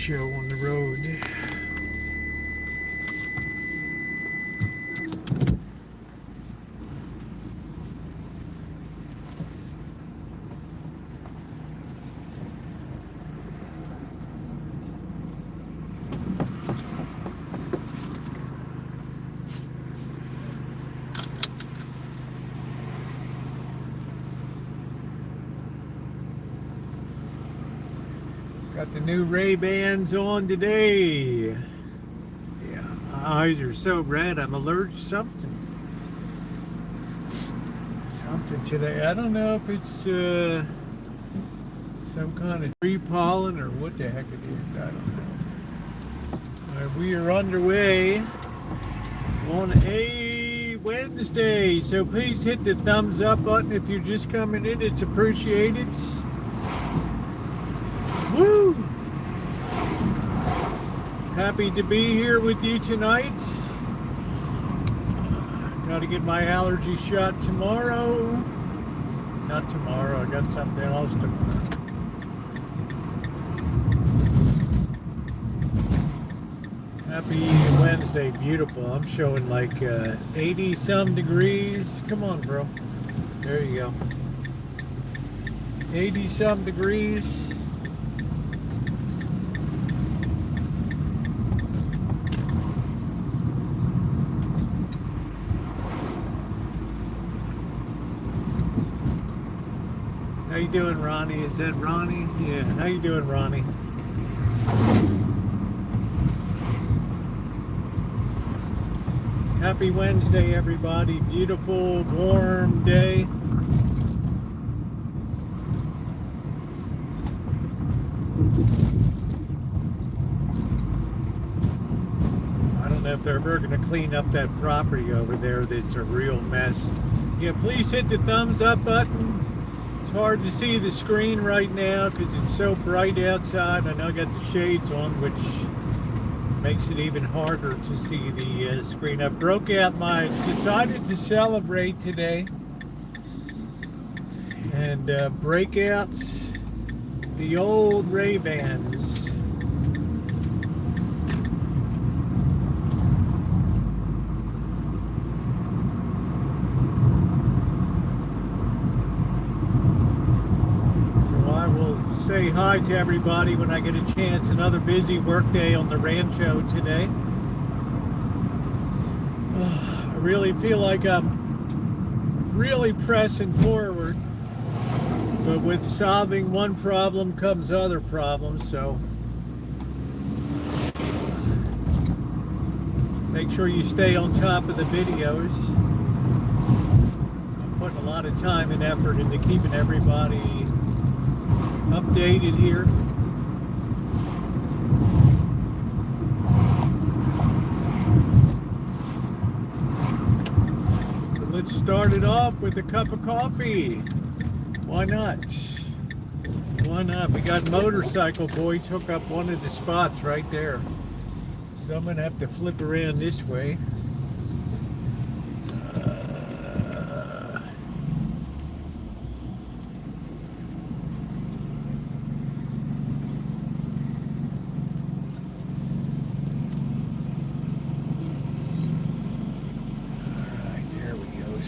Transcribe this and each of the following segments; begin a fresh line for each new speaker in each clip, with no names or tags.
show on the road. Got the new Ray-Bans on today. Yeah, my eyes are so red, I'm allergic to something. Something today. I don't know if it's some kind of tree pollen or what the heck it is. I don't know. All right, we are underway on a Wednesday. So please hit the thumbs up button if you're just coming in. It's appreciated. Woo! Happy to be here with you tonight. Got to get my allergy shot tomorrow. Not tomorrow, I got something else tomorrow. Happy Wednesday, beautiful. I'm showing like 80 some degrees. Come on, bro. There you go. 80 some degrees. How you doing, Ronnie? Is that Ronnie? Yeah. How you doing, Ronnie? Happy Wednesday, everybody. Beautiful, warm day. I don't know if they're ever going to clean up that property over there. That's a real mess. Yeah, please hit the thumbs up button. Hard to see the screen right now because it's so bright outside. I know I got the shades on, which makes it even harder to see the screen. I decided to celebrate today and break out the old Ray-Bans. Say hi to everybody when I get a chance. Another busy work day on the Rancho today. I really feel like I'm really pressing forward, but with solving one problem comes other problems, so make sure you stay on top of the videos. I'm putting a lot of time and effort into keeping everybody updated here. So let's start it off with a cup of coffee. Why not? Why not? We got Motorcycle Boy took up one of the spots right there. So I'm gonna have to flip around this way.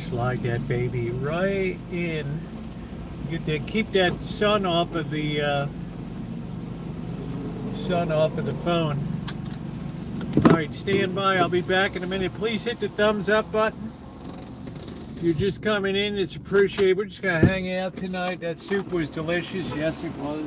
Slide that baby right in. Keep that sun off of the phone. All right, stand by. I'll be back in a minute. Please hit the thumbs up button. If you're just coming in, it's appreciated. We're just gonna hang out tonight. That soup was delicious. Yes, it was.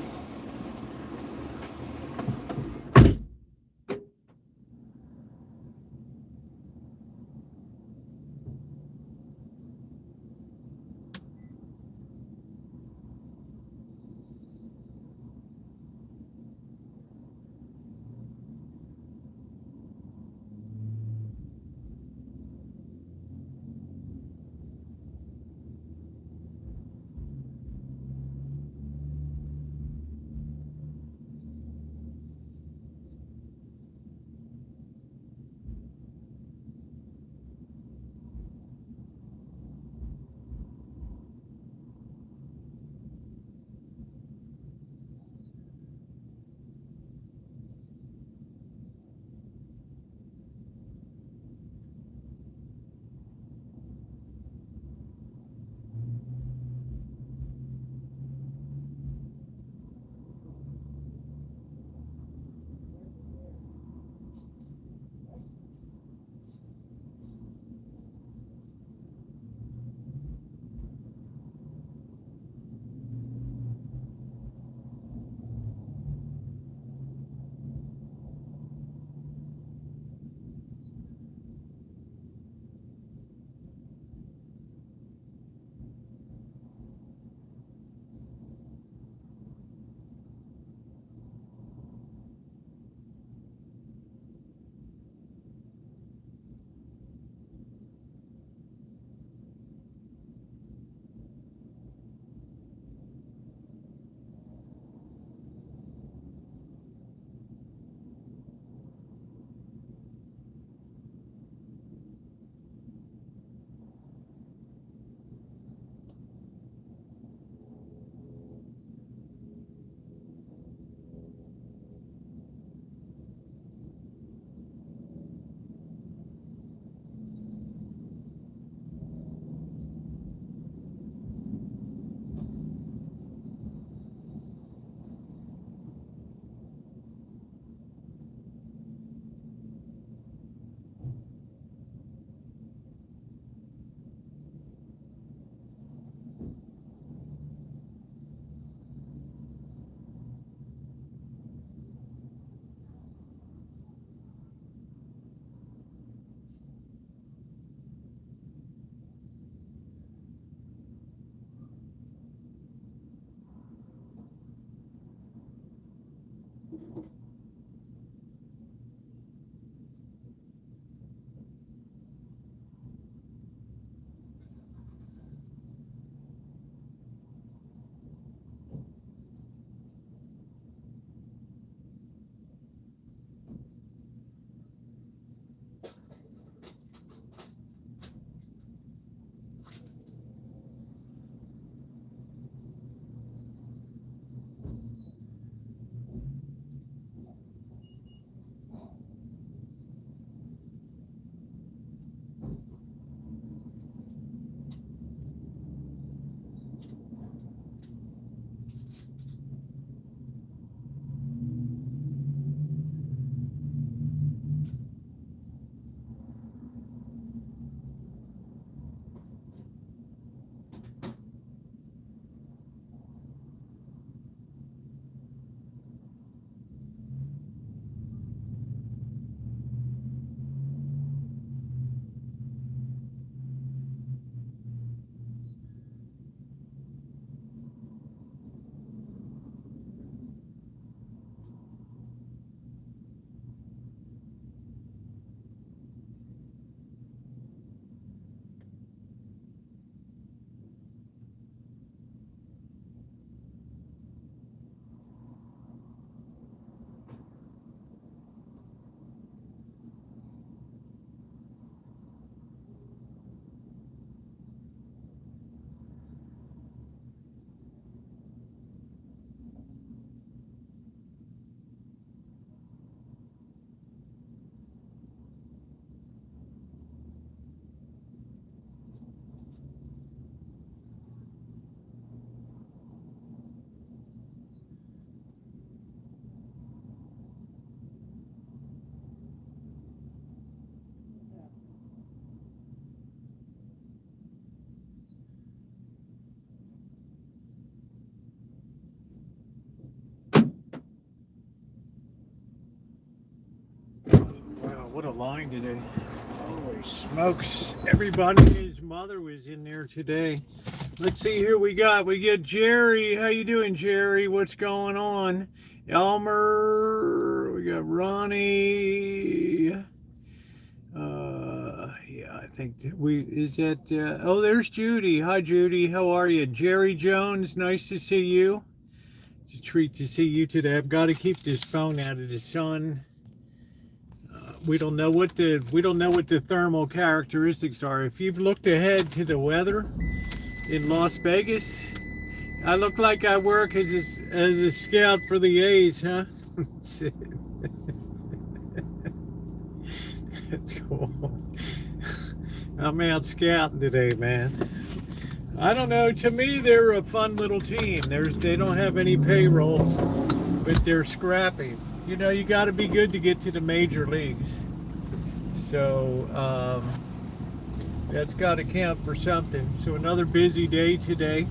what a line today. Holy smokes. Everybody and his mother was in there today. Let's see who we got. We get Jerry. How you doing, Jerry? What's going on? Elmer. We got Ronnie. Yeah, I think oh, there's Judy. Hi, Judy. How are you? Jerry Jones, nice to see you. It's a treat to see you today. I've got to keep this phone out of the sun. We don't know what the thermal characteristics are. If you've looked ahead to the weather in Las Vegas, I look like I work as a scout for the A's, huh? That's cool. I'm out scouting today, man. I don't know. To me, they're a fun little team. They don't have any payroll, but they're scrappy. You know, you got to be good to get to the major leagues. So that's got to count for something. So another busy day today.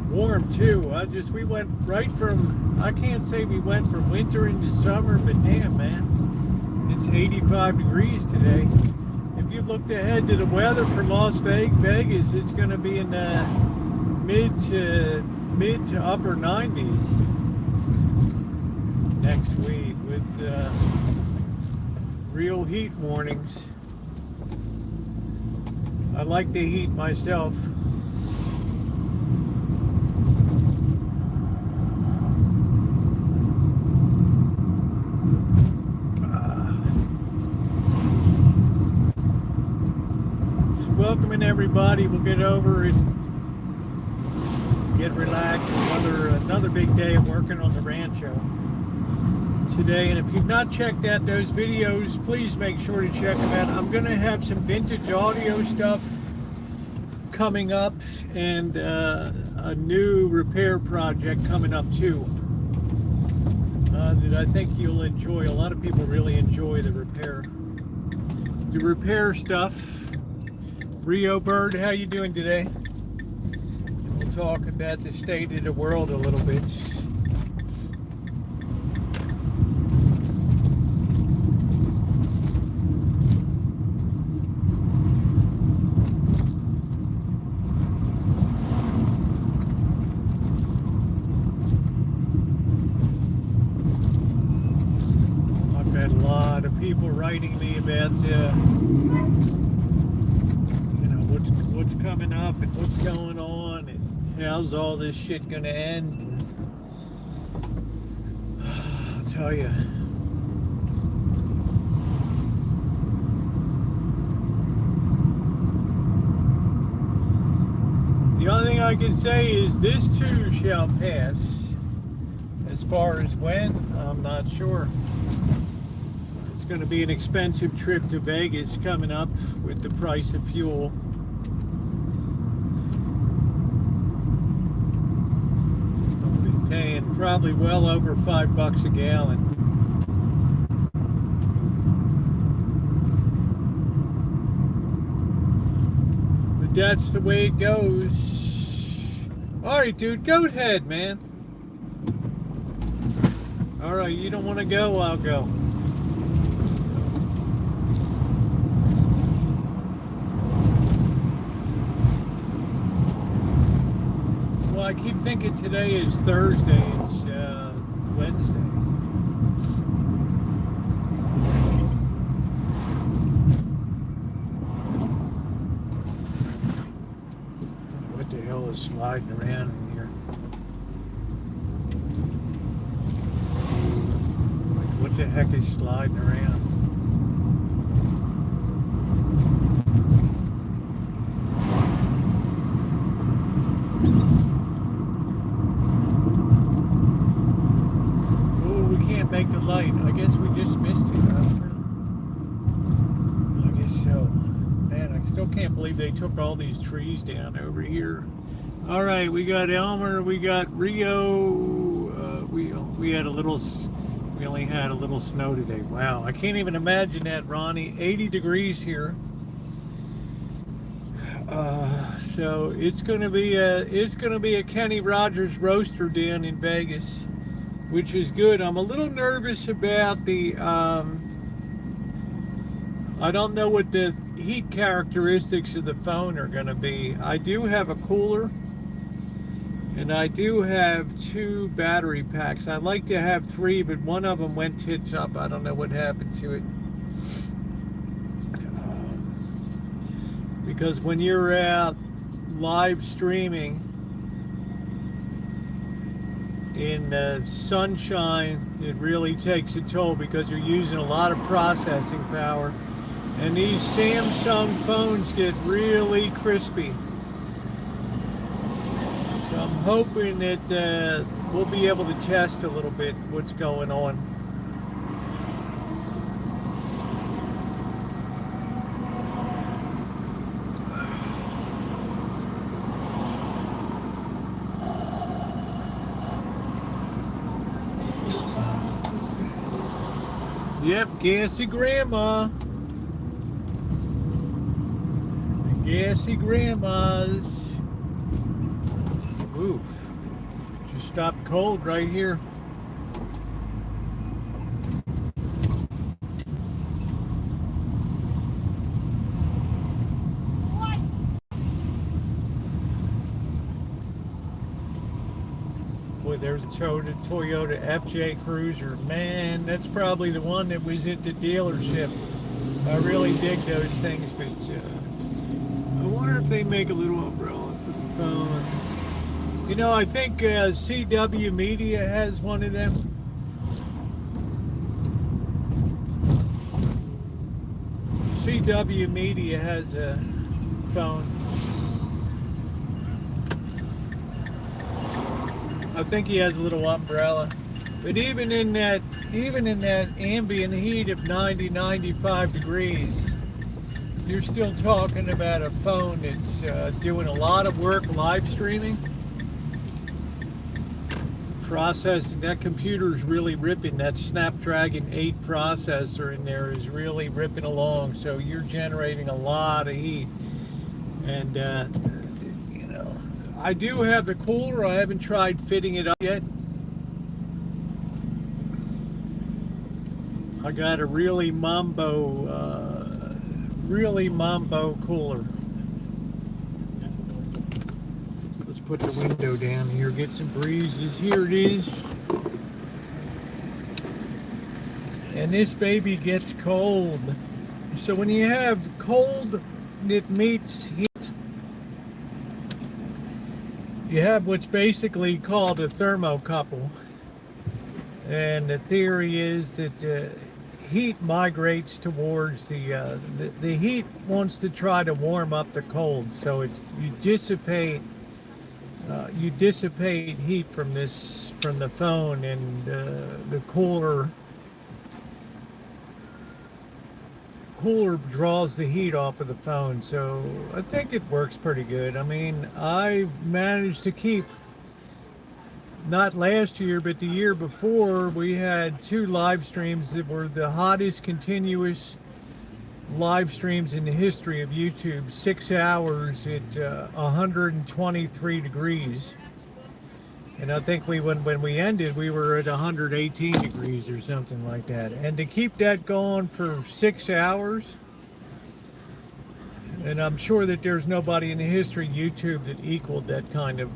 Warm too. We went right from, I can't say we went from winter into summer, but damn, man, it's 85 degrees today. If you looked ahead to the weather for Las Vegas, it's going to be in the mid to upper 90s next week with real heat warnings. I like the heat myself. Welcoming everybody. We'll get over and get relaxed. Another big day of working on the Rancho today. And if you've not checked out those videos, please make sure to check them out. I'm going to have some vintage audio stuff coming up and a new repair project coming up too that I think you'll enjoy. A lot of people really enjoy the repair stuff. Rio Bird, how you doing today? We'll talk about the state of the world a little bit. I've had a lot of people writing me about what's coming up and what's going on and how's all this shit gonna end. I'll tell you, the only thing I can say is this too shall pass. As far as when, I'm not sure. It's going to be an expensive trip to Vegas coming up with the price of fuel. Paying probably well over $5 a gallon. But that's the way it goes. Alright, dude, go ahead, man. Alright, you don't want to go, I'll go. I keep thinking today is Thursday, it's Wednesday. What the hell is sliding around in here? Like, what the heck is sliding around? Make the light. I guess we just missed it. I guess so. Man, I still can't believe they took all these trees down over here. All right, we got Elmer, we got Rio. We only had a little snow today. Wow, I can't even imagine that, Ronnie. 80 degrees here. So it's gonna be a Kenny Rogers roaster down in Vegas, which is good. I'm a little nervous about the I don't know what the heat characteristics of the phone are gonna be. I do have a cooler, and I do have 2 battery packs. I'd like to have 3, but one of them went tits up. I don't know what happened to it. Because when you're out live streaming in sunshine, it really takes a toll because you're using a lot of processing power. And these Samsung phones get really crispy. So I'm hoping that we'll be able to test a little bit what's going on. Yep, gassy grandma. Gassy grandmas. Oof. Just stopped cold right here. Boy, there's a Toyota FJ Cruiser. Man, that's probably the one that was at the dealership. I really dig those things, but I wonder if they make a little umbrella for the phone. You know, I think CW Media has one of them. CW Media has a phone. I think he has a little umbrella. But even in that ambient heat of 90, 95 degrees, you're still talking about a phone that's doing a lot of work live streaming. Processing, that computer is really ripping. That Snapdragon 8 processor in there is really ripping along. So you're generating a lot of heat. And, you know, I do have the cooler. I haven't tried fitting it up yet. I got a really mambo cooler. Let's put the window down here, get some breezes. Here it is. And this baby gets cold. So when you have cold that meets heat, you have what's basically called a thermocouple. And the theory is that heat migrates towards the heat wants to try to warm up the cold, so you dissipate heat from the phone, and the cooler draws the heat off of the phone. So I think it works pretty good. I mean, I've managed to keep, not last year, but the year before, we had 2 live streams that were the hottest continuous live streams in the history of YouTube. 6 hours at 123 degrees. And I think when we ended, we were at 118 degrees or something like that. And to keep that going for 6 hours, and I'm sure that there's nobody in the history of YouTube that equaled that kind of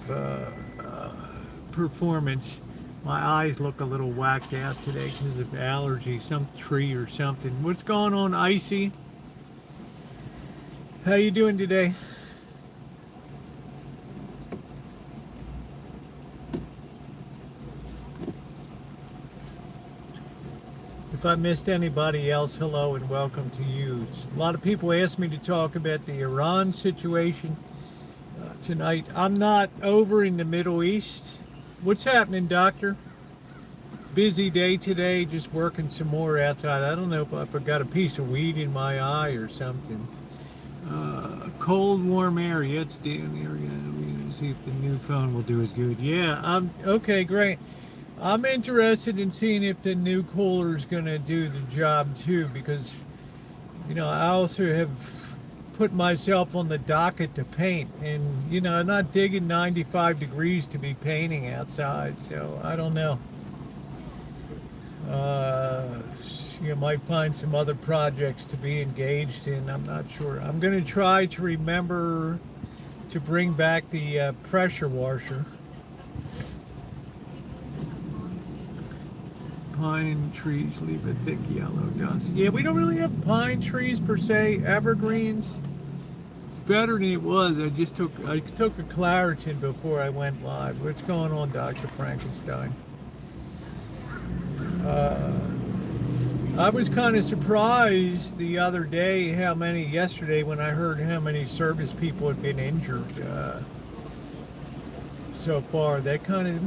performance. My eyes look a little whacked out today because of allergy, some tree or something. What's going on, Icy? How you doing today? If I missed anybody else, hello and welcome to you. A lot of people ask me to talk about the Iran situation tonight. I'm not over in the Middle East. What's happening, doctor? Busy day today, just working some more outside. I don't know if I got a piece of weed in my eye or something. Cold, warm area. It's down area. We're gonna see if the new phone will do as good. Yeah, okay, great. I'm interested in seeing if the new cooler is gonna do the job too, because, you know, I also have put myself on the docket to paint, and you know, I'm not digging 95 degrees to be painting outside, so I don't know. You might find some other projects to be engaged in. I'm not sure. I'm going to try to remember to bring back the pressure washer. Pine trees leave a thick yellow dust. Yeah, we don't really have pine trees per se. Evergreens. It's better than it was. I took a Claritin before I went live. What's going on, Dr. Frankenstein? I was kind of surprised the other day yesterday when I heard how many service people had been injured so far. Iran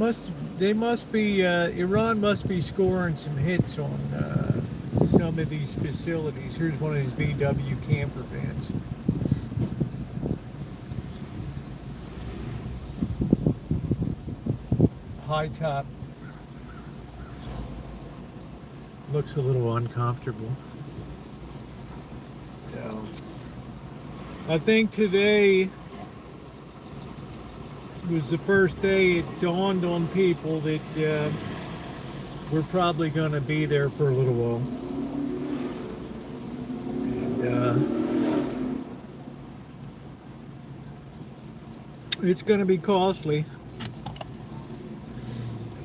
must be scoring some hits on some of these facilities. Here's one of these VW camper vans. High top. Looks a little uncomfortable. So I think today was the first day it dawned on people that we're probably going to be there for a little while. And it's going to be costly.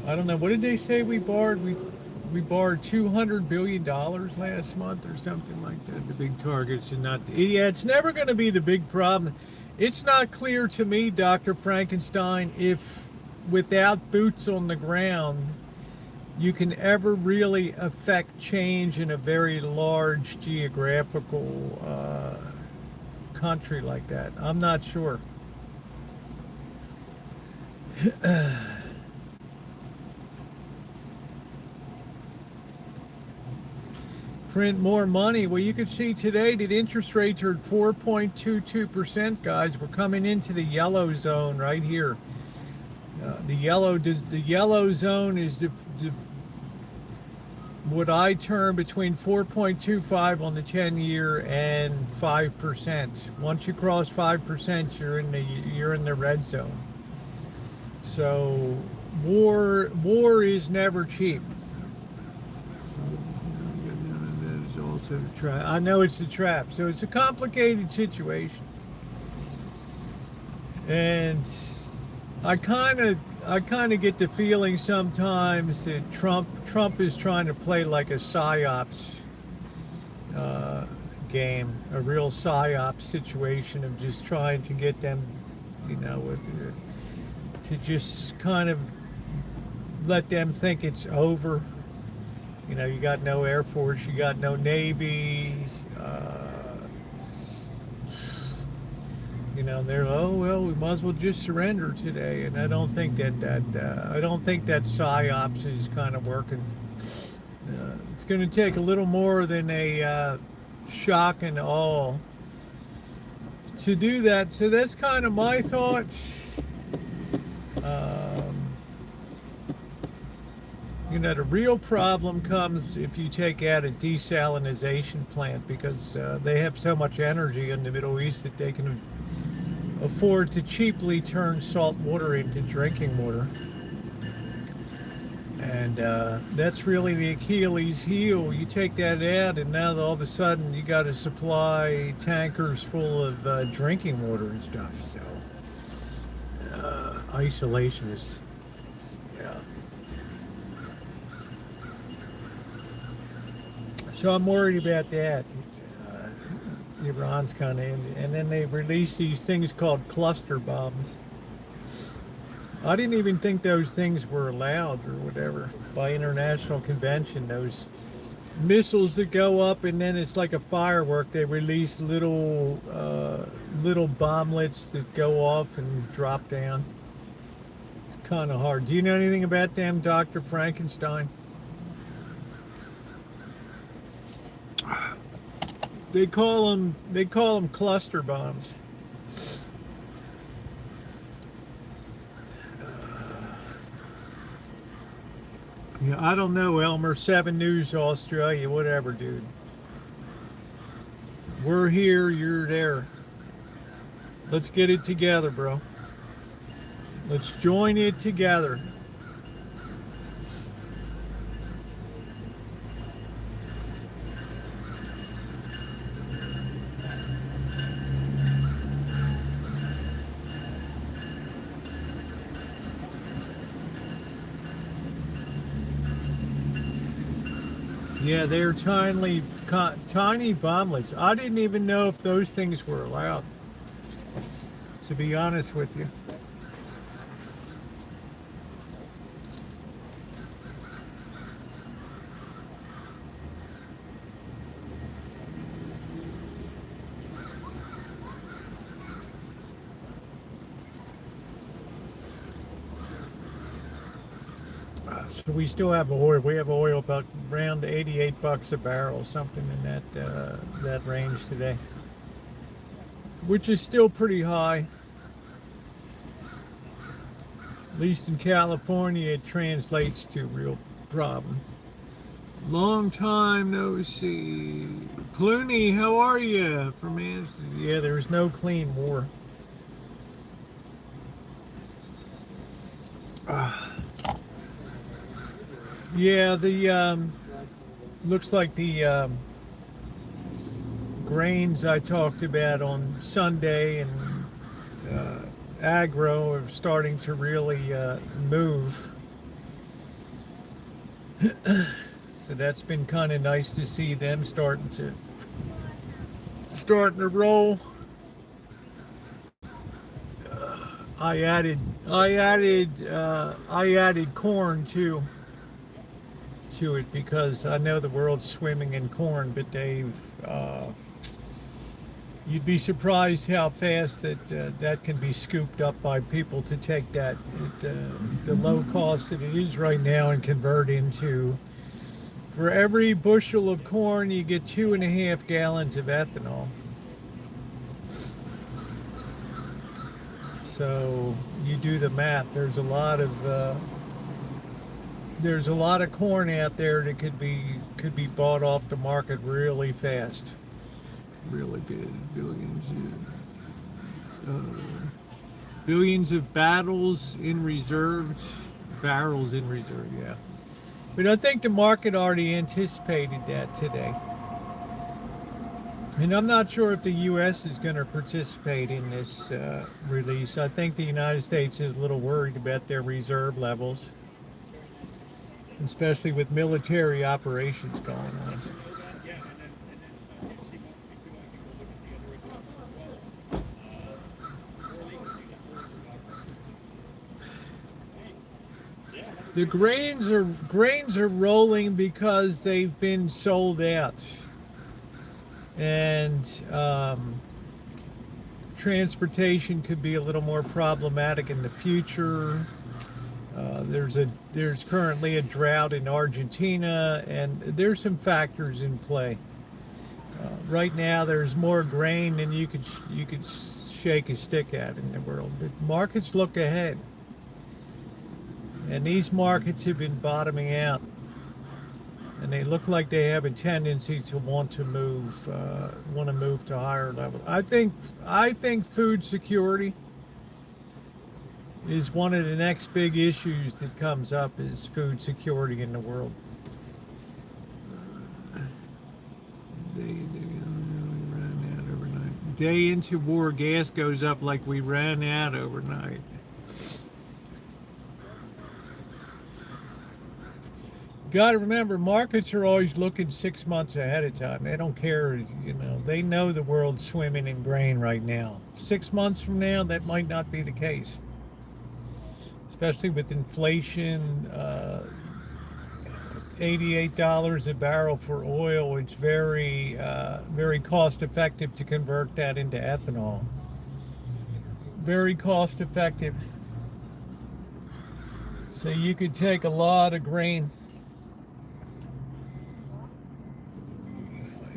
I don't know, what did they say we borrowed? We borrowed $200 billion last month or something like that. The big targets are not. Yeah, it's never going to be the big problem. It's not clear to me, Dr. Frankenstein, if without boots on the ground, you can ever really affect change in a very large geographical country like that. I'm not sure. Print more money. Well, you can see today that interest rates are at 4.22%, guys. We're coming into the yellow zone right here. The yellow zone is what I term between 4.25 on the 10-year and 5%. Once you cross 5%, you're in the red zone. So war is never cheap. Also a trap. I know it's a trap, so it's a complicated situation, and I kind of get the feeling sometimes that Trump is trying to play like a psyops game, a real psyops situation of just trying to get them, you know, to just kind of let them think it's over. You know, you got no Air Force, you got no Navy, you know, they're, oh, well, we might as well just surrender today. And I don't think that psyops is kind of working. It's going to take a little more than a shock and awe to do that. So that's kind of my thoughts. You know, the real problem comes if you take out a desalination plant, because they have so much energy in the Middle East that they can afford to cheaply turn salt water into drinking water. And that's really the Achilles heel. You take that out, and now all of a sudden you got to supply tankers full of drinking water and stuff. So isolation is, yeah. So I'm worried about that. Iran's kind of in, and then they release these things called cluster bombs. I didn't even think those things were allowed or whatever by international convention. Those missiles that go up and then it's like a firework. They release little bomblets that go off and drop down. It's kind of hard. Do you know anything about them, Dr. Frankenstein? They call them cluster bombs. Yeah, I don't know, Elmer. 7 News Australia, whatever, dude. We're here, you're there. Let's get it together, bro. Let's join it together. Yeah, they're tiny bomblets. I didn't even know if those things were allowed, to be honest with you. So we still have oil. We have oil about around 88 bucks a barrel, something in that range today, which is still pretty high. At least in California, it translates to real problem. Long time no see. Clooney, how are you? Yeah, there's no clean war. Yeah, the looks like the grains I talked about on Sunday and agro are starting to really move. So that's been kind of nice to see them starting to roll. I added corn too to it because I know the world's swimming in corn, but they've you'd be surprised how fast that can be scooped up by people to take that at the low cost that it is right now and convert into, for every bushel of corn you get 2.5 gallons of ethanol. So you do the math. There's a lot of corn out there that could be bought off the market really fast. Really good. Billions of barrels in reserve, yeah. But I think the market already anticipated that today. And I'm not sure if the U.S. is going to participate in this release. I think the United States is a little worried about their reserve levels, especially with military operations going on. The grains are rolling because they've been sold out, and transportation could be a little more problematic in the future. There's currently a drought in Argentina, and there's some factors in play. Right now, there's more grain than you could shake a stick at in the world. But markets look ahead. And these markets have been bottoming out, and they look like they have a tendency to want to move to higher levels. I think food security is one of the next big issues that comes up, is food security in the world. Day into war, gas goes up like we ran out overnight. Got to remember, markets are always looking 6 months ahead of time. They don't care, they know the world's swimming in grain right now. 6 months from now, that might not be the case. Especially with inflation, $88 a barrel for oil. It's very cost effective to convert that into ethanol. Very cost effective. So you could take a lot of grain.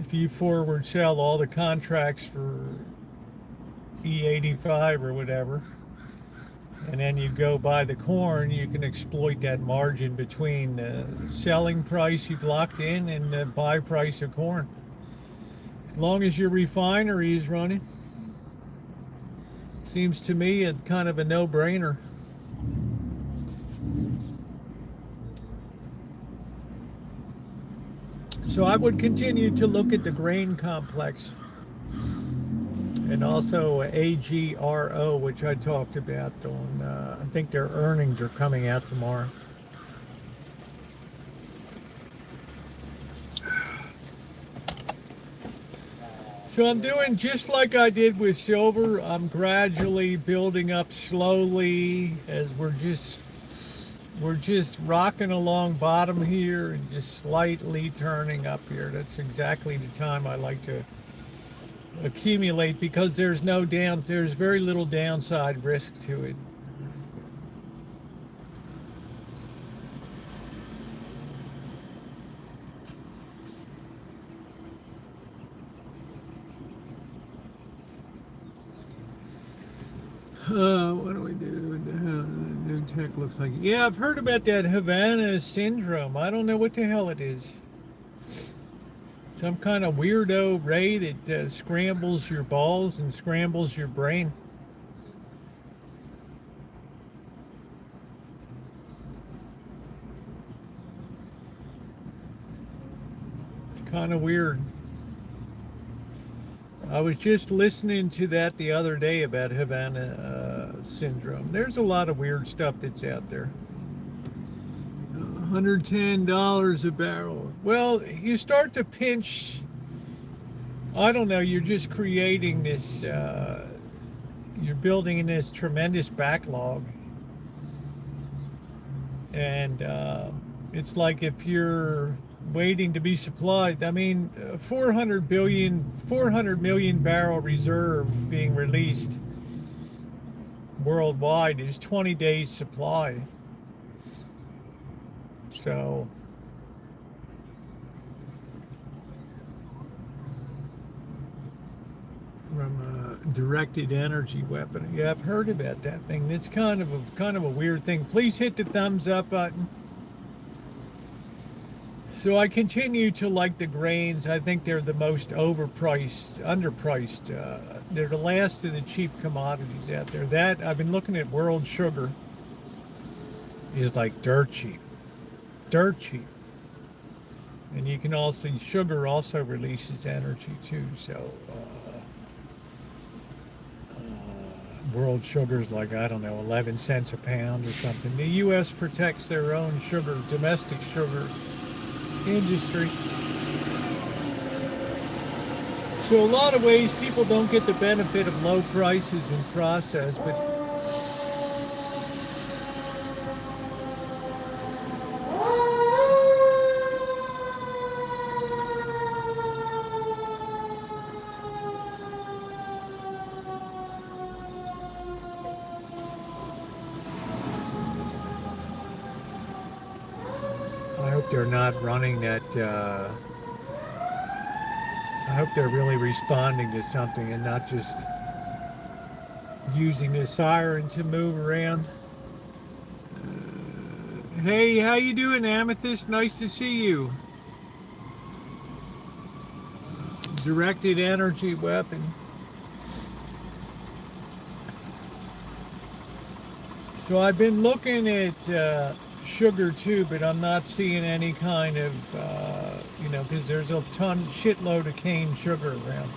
If you forward sell all the contracts for E85 or whatever, and then you go buy the corn, you can exploit that margin between the selling price you've locked in and the buy price of corn. As long as your refinery is running. Seems to me it's kind of a no-brainer. So I would continue to look at the grain complex and also AGRO, which I talked about on, I think their earnings are coming out tomorrow. So I'm doing just like I did with silver. I'm gradually building up slowly as we're just rocking along bottom here and just slightly turning up here. That's exactly the time I like to accumulate because there's very little downside risk to it. What do we do with the new tech looks like? Yeah, I've heard about that Havana syndrome. I don't know what the hell it is. Some kind of weirdo ray that scrambles your balls and scrambles your brain. Kind of weird. I was just listening to that the other day about Havana syndrome. There's a lot of weird stuff that's out there. $110 a barrel. Well, you start to pinch. I don't know. You're just creating this. You're building this tremendous backlog, and it's like if you're waiting to be supplied. I mean, 400 million barrel reserve being released worldwide is 20 days supply. So from a directed energy weapon. Yeah, I've heard about that thing. It's kind of a weird thing. Please hit the thumbs up button. So I continue to like the grains. I think they're the most underpriced. They're the last of the cheap commodities out there. That I've been looking at world sugar is like dirt cheap. And you can also, sugar also releases energy too. So world sugar is like, I don't know, 11 cents a pound or something. The U.S. protects their own sugar, domestic sugar industry. So a lot of ways people don't get the benefit of low prices in process, but I hope they're not running that. I hope they're really responding to something and not just using the siren to move around. Hey, how you doing, Amethyst? Nice to see you. Directed energy weapon. So I've been looking at sugar too, but I'm not seeing any kind of, because there's a shitload of cane sugar around.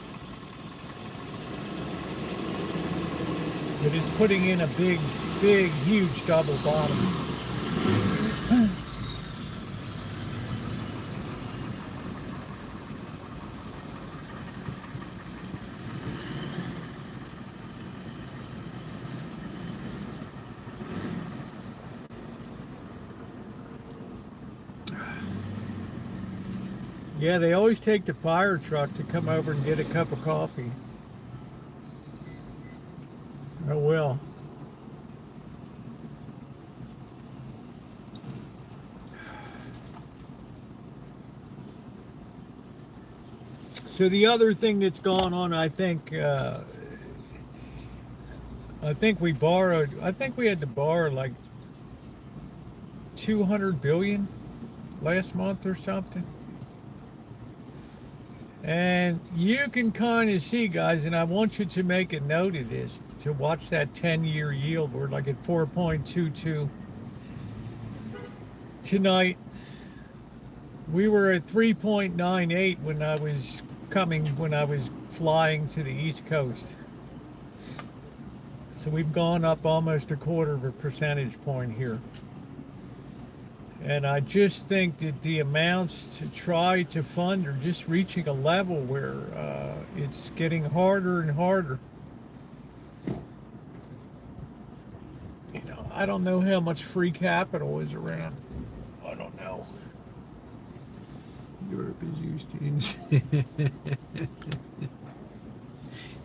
But it's putting in a big, huge double bottom. Yeah, they always take the fire truck to come over and get a cup of coffee. Oh well. So the other thing that's gone on, I think we had to borrow like 200 billion last month or something. And you can kind of see, guys, and I want you to make a note of this, to watch that 10-year yield. We're like at 4.22 tonight. We were at 3.98 when I was flying to the East Coast. So we've gone up almost a quarter of a percentage point here. And I just think that the amounts to try to fund are just reaching a level where it's getting harder and harder. You know, I don't know how much free capital is around. I don't know. Europe is used to insane.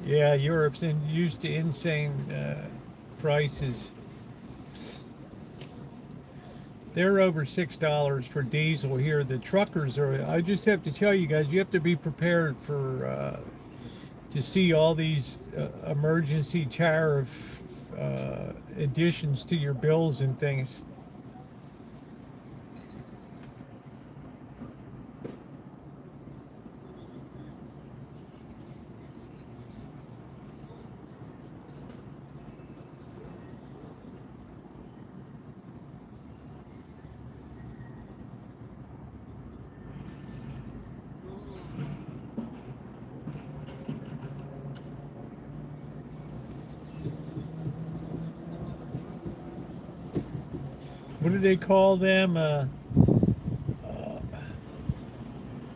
Yeah, Europe's used to insane prices. They're over $6 for diesel here. The truckers are, I just have to tell you guys, you have to be prepared for to see all these emergency tariff additions to your bills and things. What do they call them?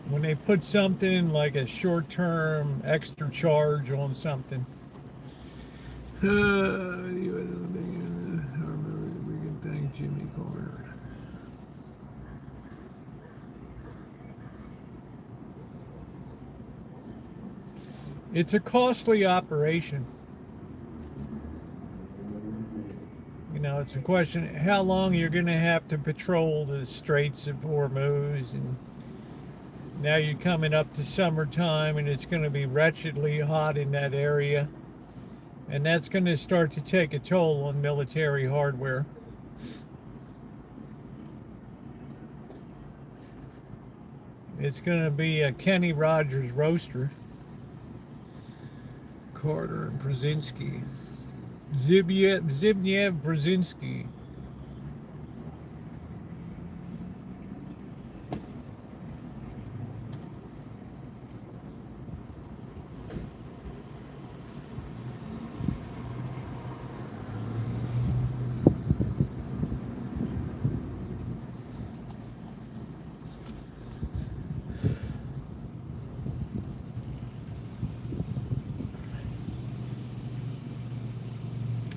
When they put something like a short-term extra charge on something. We can thank Jimmy Carter. It's a costly operation. You know, it's a question how long you're going to have to patrol the Straits of Hormuz, and now you're coming up to summertime and it's going to be wretchedly hot in that area, and that's going to start to take a toll on military hardware. It's going to be a Kenny Rogers roaster. Carter and Brzezinski. Zbigniew Brzezinski.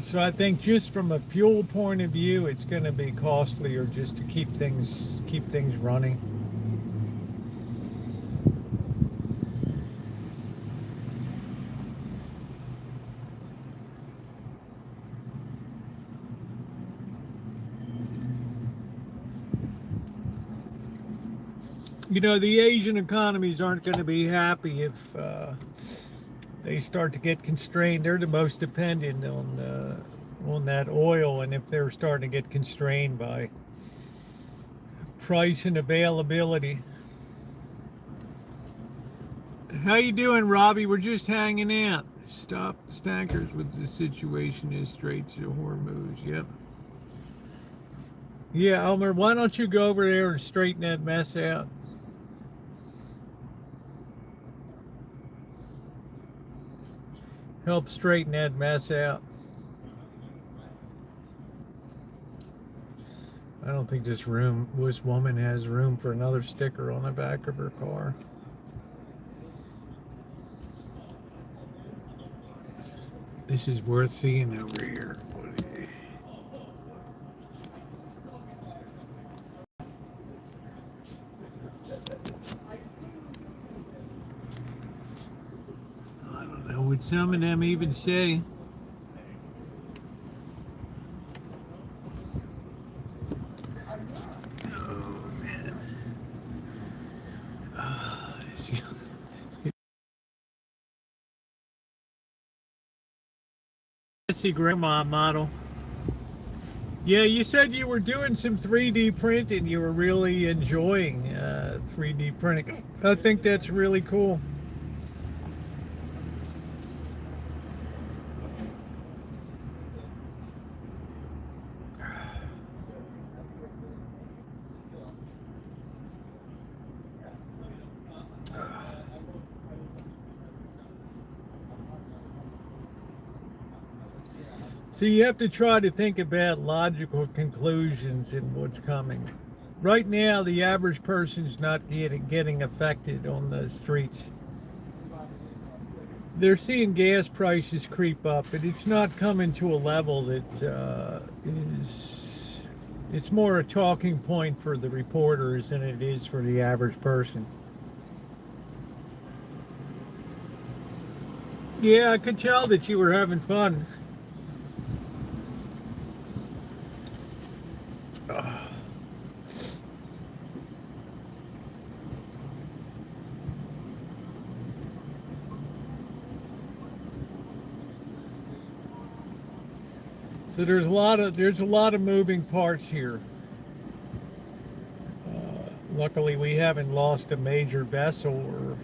So I think just from a fuel point of view, it's going to be costlier just to keep things running. You know, the Asian economies aren't going to be happy if they start to get constrained. They're the most dependent on that oil, and if they're starting to get constrained by price and availability. How you doing, Robbie? We're just hanging out. Stop stankers with the situation is Straits of Hormuz. Yep. Yeah, Elmer, why don't you go over there and straighten that mess out? Help straighten that mess out. I don't think this woman has room for another sticker on the back of her car. This is worth seeing over here. I don't know what some of them even say. Grandma model. Yeah, you said you were doing some 3D printing. You were really enjoying 3D printing. I think that's really cool. So you have to try to think about logical conclusions in what's coming. Right now, the average person's not getting affected on the streets. They're seeing gas prices creep up, but it's not coming to a level that is. It's more a talking point for the reporters than it is for the average person. Yeah, I could tell that you were having fun. So there's a lot of moving parts here. Luckily, we haven't lost a major vessel, or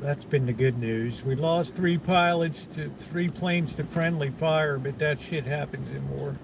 that's been the good news. We lost 3 planes to friendly fire, but that shit happens in war.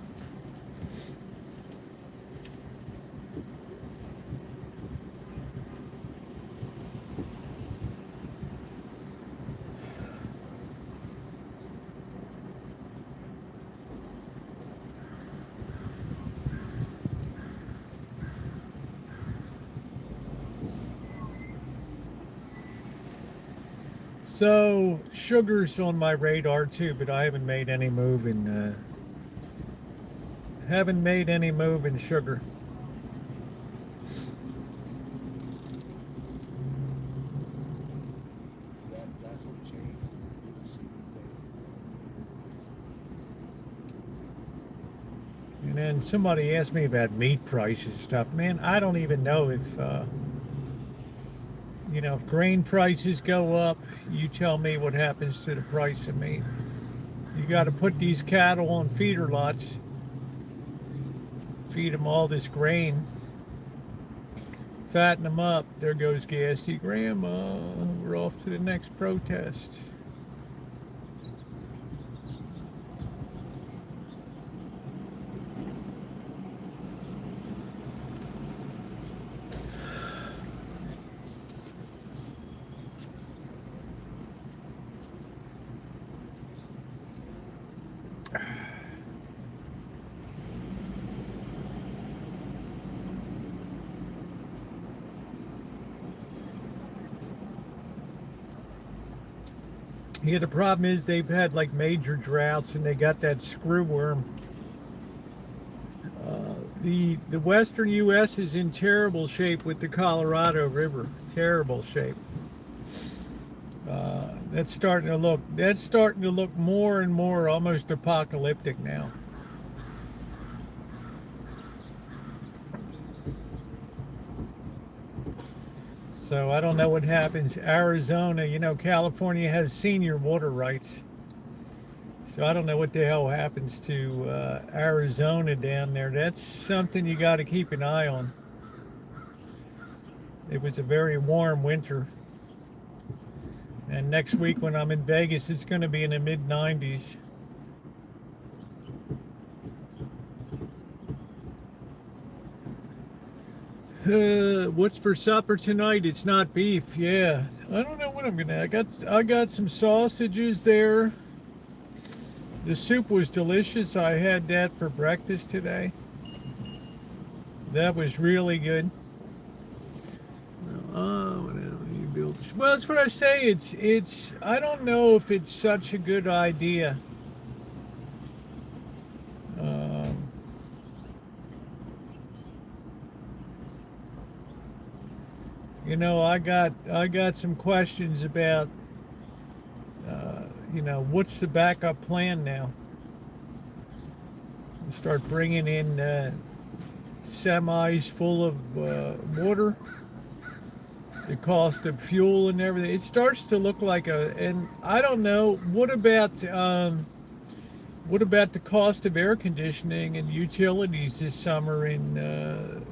So sugar's on my radar too, but I haven't made any move in sugar. And then somebody asked me about meat prices and stuff. Man, I don't even know if if grain prices go up, you tell me what happens to the price of meat. You got to put these cattle on feeder lots, feed them all this grain, fatten them up. There goes Gassy Grandma. We're off to the next protest. Yeah, the problem is they've had like major droughts and they got that screw worm. The western U.S. is in terrible shape with the Colorado River. Terrible shape. That's starting to look more and more almost apocalyptic now. So I don't know what happens. Arizona, California has senior water rights. So I don't know what the hell happens to Arizona down there. That's something you got to keep an eye on. It was a very warm winter. And next week when I'm in Vegas, it's going to be in the mid-90s. What's for supper tonight? It's not beef. Yeah, I don't know what I'm gonna. I got some sausages there. The soup was delicious. I had that for breakfast today. That was really good. What else you built? Well, that's what I say. It's. I don't know if it's such a good idea. I got some questions about, what's the backup plan now? Start bringing in semis full of water. The cost of fuel and everything. It starts to look like and I don't know. What about the cost of air conditioning and utilities this summer in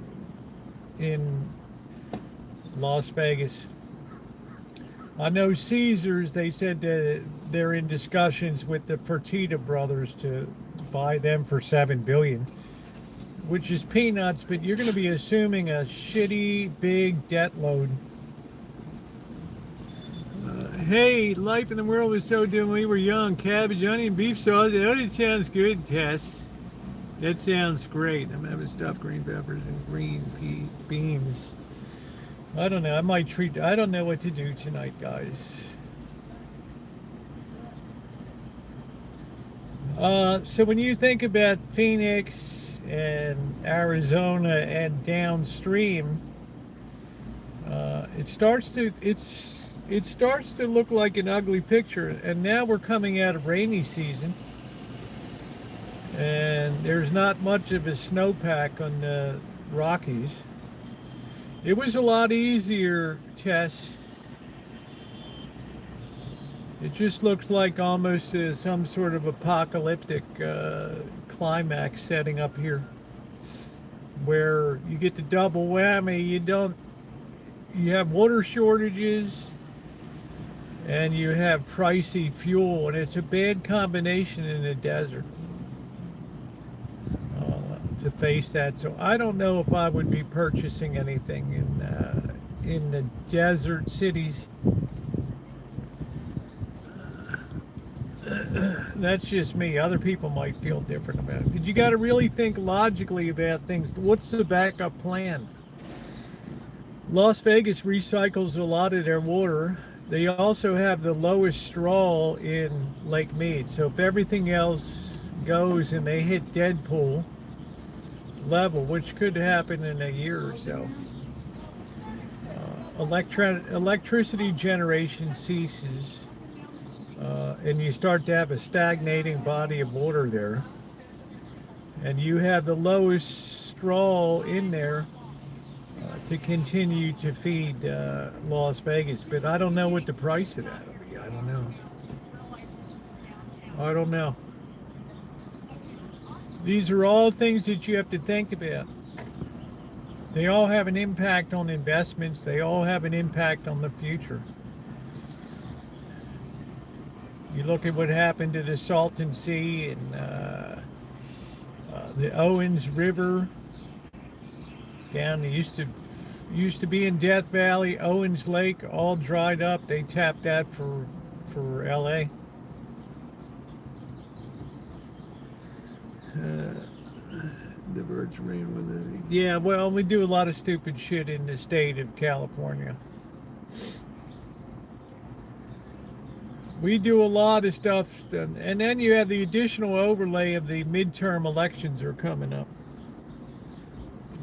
Las Vegas? I know Caesars, they said that they're in discussions with the Fertitta brothers to buy them for $7 billion, which is peanuts, but you're going to be assuming a shitty big debt load. Hey, life in the world was so dim when we were young. Cabbage, onion, beef sauce. Oh, that sounds good, Tess. That sounds great. I'm having stuffed green peppers and green beans. I don't know. I don't know what to do tonight, guys. So when you think about Phoenix and Arizona and downstream, it starts to look like an ugly picture. And now we're coming out of rainy season, and there's not much of a snowpack on the Rockies. It was a lot easier, Tess. It just looks like almost some sort of apocalyptic climax setting up here, where you get the double whammy. You have water shortages and you have pricey fuel, and it's a bad combination in the desert to face that. So I don't know if I would be purchasing anything in the desert cities. That's just me. Other people might feel different about it. But you got to really think logically about things. What's the backup plan? Las Vegas recycles a lot of their water. They also have the lowest straw in Lake Mead. So if everything else goes and they hit Deadpool level, which could happen in a year or so, electricity generation ceases. And you start to have a stagnating body of water there, and you have the lowest straw in there to continue to feed Las Vegas. But I don't know what the price of that will be. I don't know. These are all things that you have to think about. They all have an impact on investments. They all have an impact on the future. You look at what happened to the Salton Sea and the Owens River down. They used to be in Death Valley. Owens Lake all dried up. They tapped that for LA. The birds rain with it. Yeah, well, we do a lot of stupid shit in the state of California. We do a lot of stuff, and then you have the additional overlay of the midterm elections are coming up,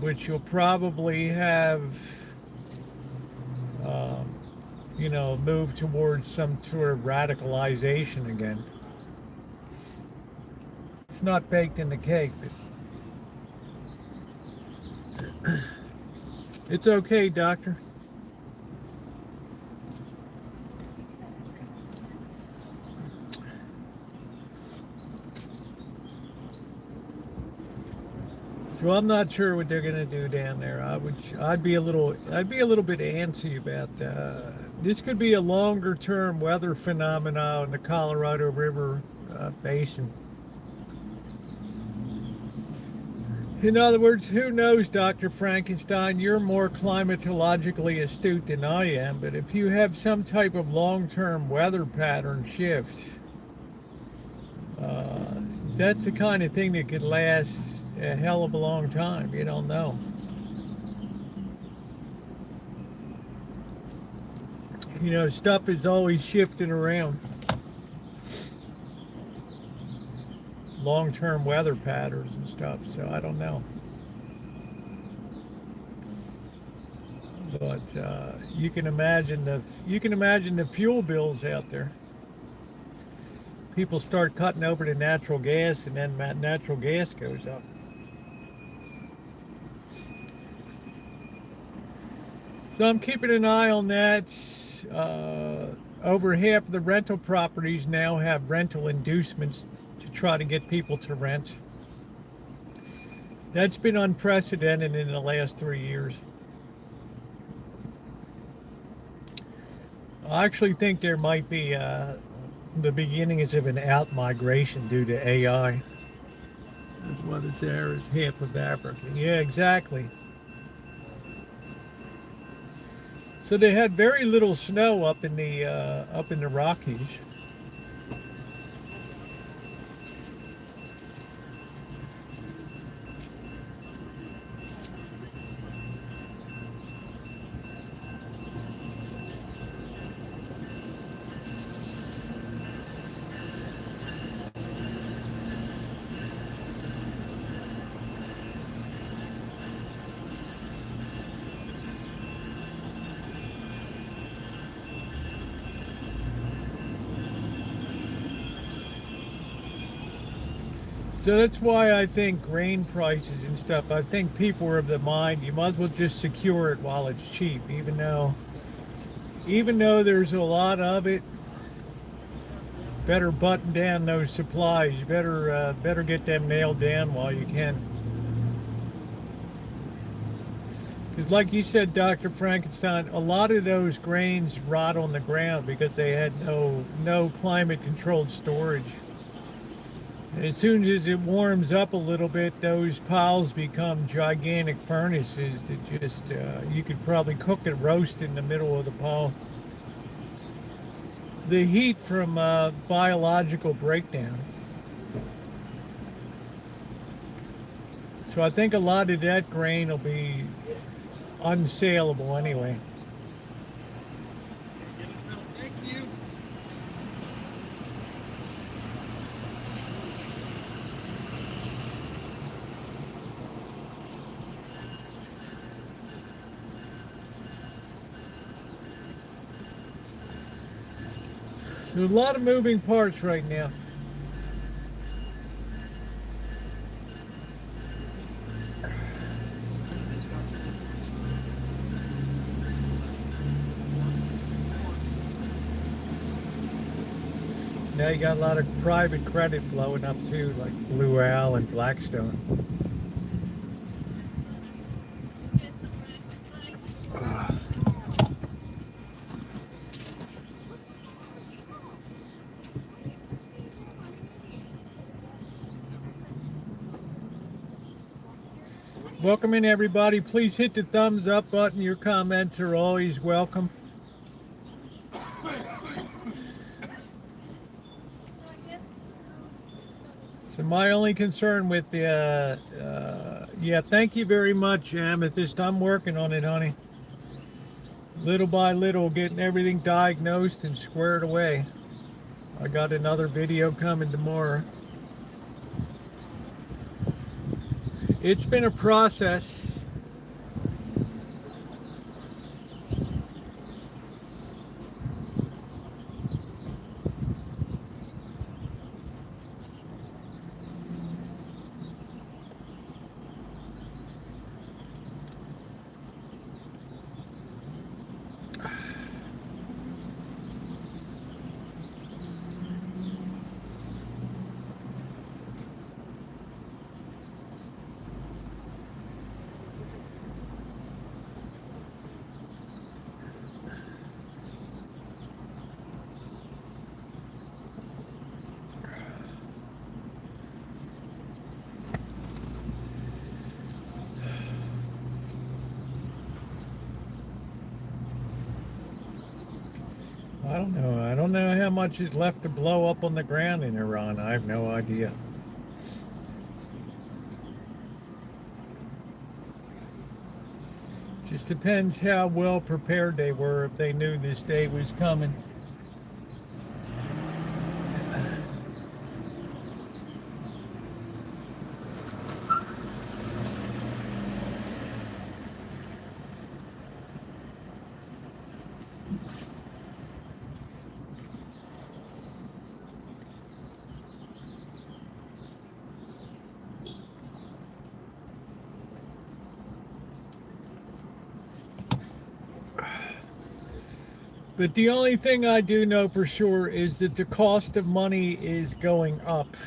which you'll probably have, move towards some sort of radicalization again. It's not baked in the cake, but it's okay, doctor. So I'm not sure what they're gonna do down there. I'd be a little bit antsy about this. Could be a longer term weather phenomenon in the Colorado River basin. In other words, who knows, Dr. Frankenstein? You're more climatologically astute than I am, but if you have some type of long-term weather pattern shift, that's the kind of thing that could last a hell of a long time. You don't know. Stuff is always shifting around. Long-term weather patterns and stuff, so I don't know. But you can imagine the fuel bills out there. People start cutting over to natural gas, and then natural gas goes up. So I'm keeping an eye on that. Over half of the rental properties now have rental inducements to try to get people to rent. That's been unprecedented in the last 3 years. I actually think there might be the beginnings of an out-migration due to AI. That's what it's there, is half of Africa. Yeah, exactly. So they had very little snow up in the Rockies. So that's why I think grain prices and stuff, I think people are of the mind you might as well just secure it while it's cheap, even though there's a lot of it. Better button down those supplies. You better get them nailed down while you can. Because like you said, Dr. Frankenstein, a lot of those grains rot on the ground because they had no climate controlled storage. And as soon as it warms up a little bit, those piles become gigantic furnaces that just, you could probably cook a roast in the middle of the pile. The heat from biological breakdown. So I think a lot of that grain will be unsaleable anyway.
Thank you.
So a lot of moving parts right now. Now you got a lot of private credit blowing up too, like Blue Owl and Blackstone. Welcome in, everybody. Please hit the thumbs up button. Your comments are always welcome. So my only concern with the, yeah, thank you very much, Amethyst. I'm working on it, honey. Little by little, getting everything diagnosed and squared away. I got another video coming tomorrow. It's been a process. I don't know. I don't know how much is left to blow up on the ground in Iran. I have no idea. Just depends how well prepared they were, if they knew this day was coming. But the only thing I do know for sure is that the cost of money is going up.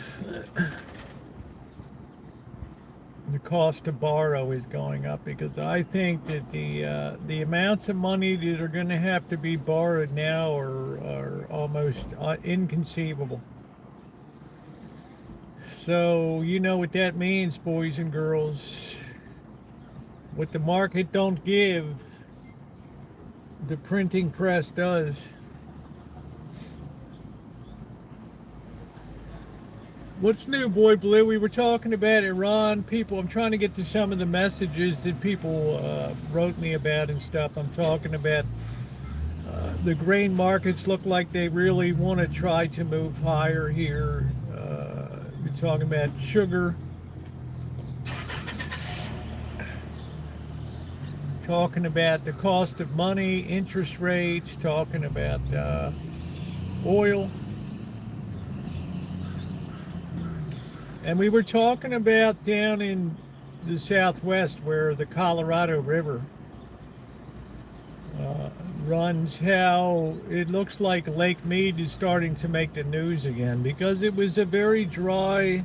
The cost to borrow is going up because I think that the amounts of money that are going to have to be borrowed now are almost inconceivable. So you know what that means, boys and girls. What the market don't give, the printing press does. What's new, Boy Blue? We were talking about Iran. People, I'm trying to get to some of the messages that people wrote me about and stuff. I'm talking about the grain markets look like they really want to try to move higher here. We're talking about sugar. Talking about the cost of money, interest rates, talking about oil. And we were talking about down in the Southwest where the Colorado River runs, how it looks like Lake Mead is starting to make the news again because it was a very dry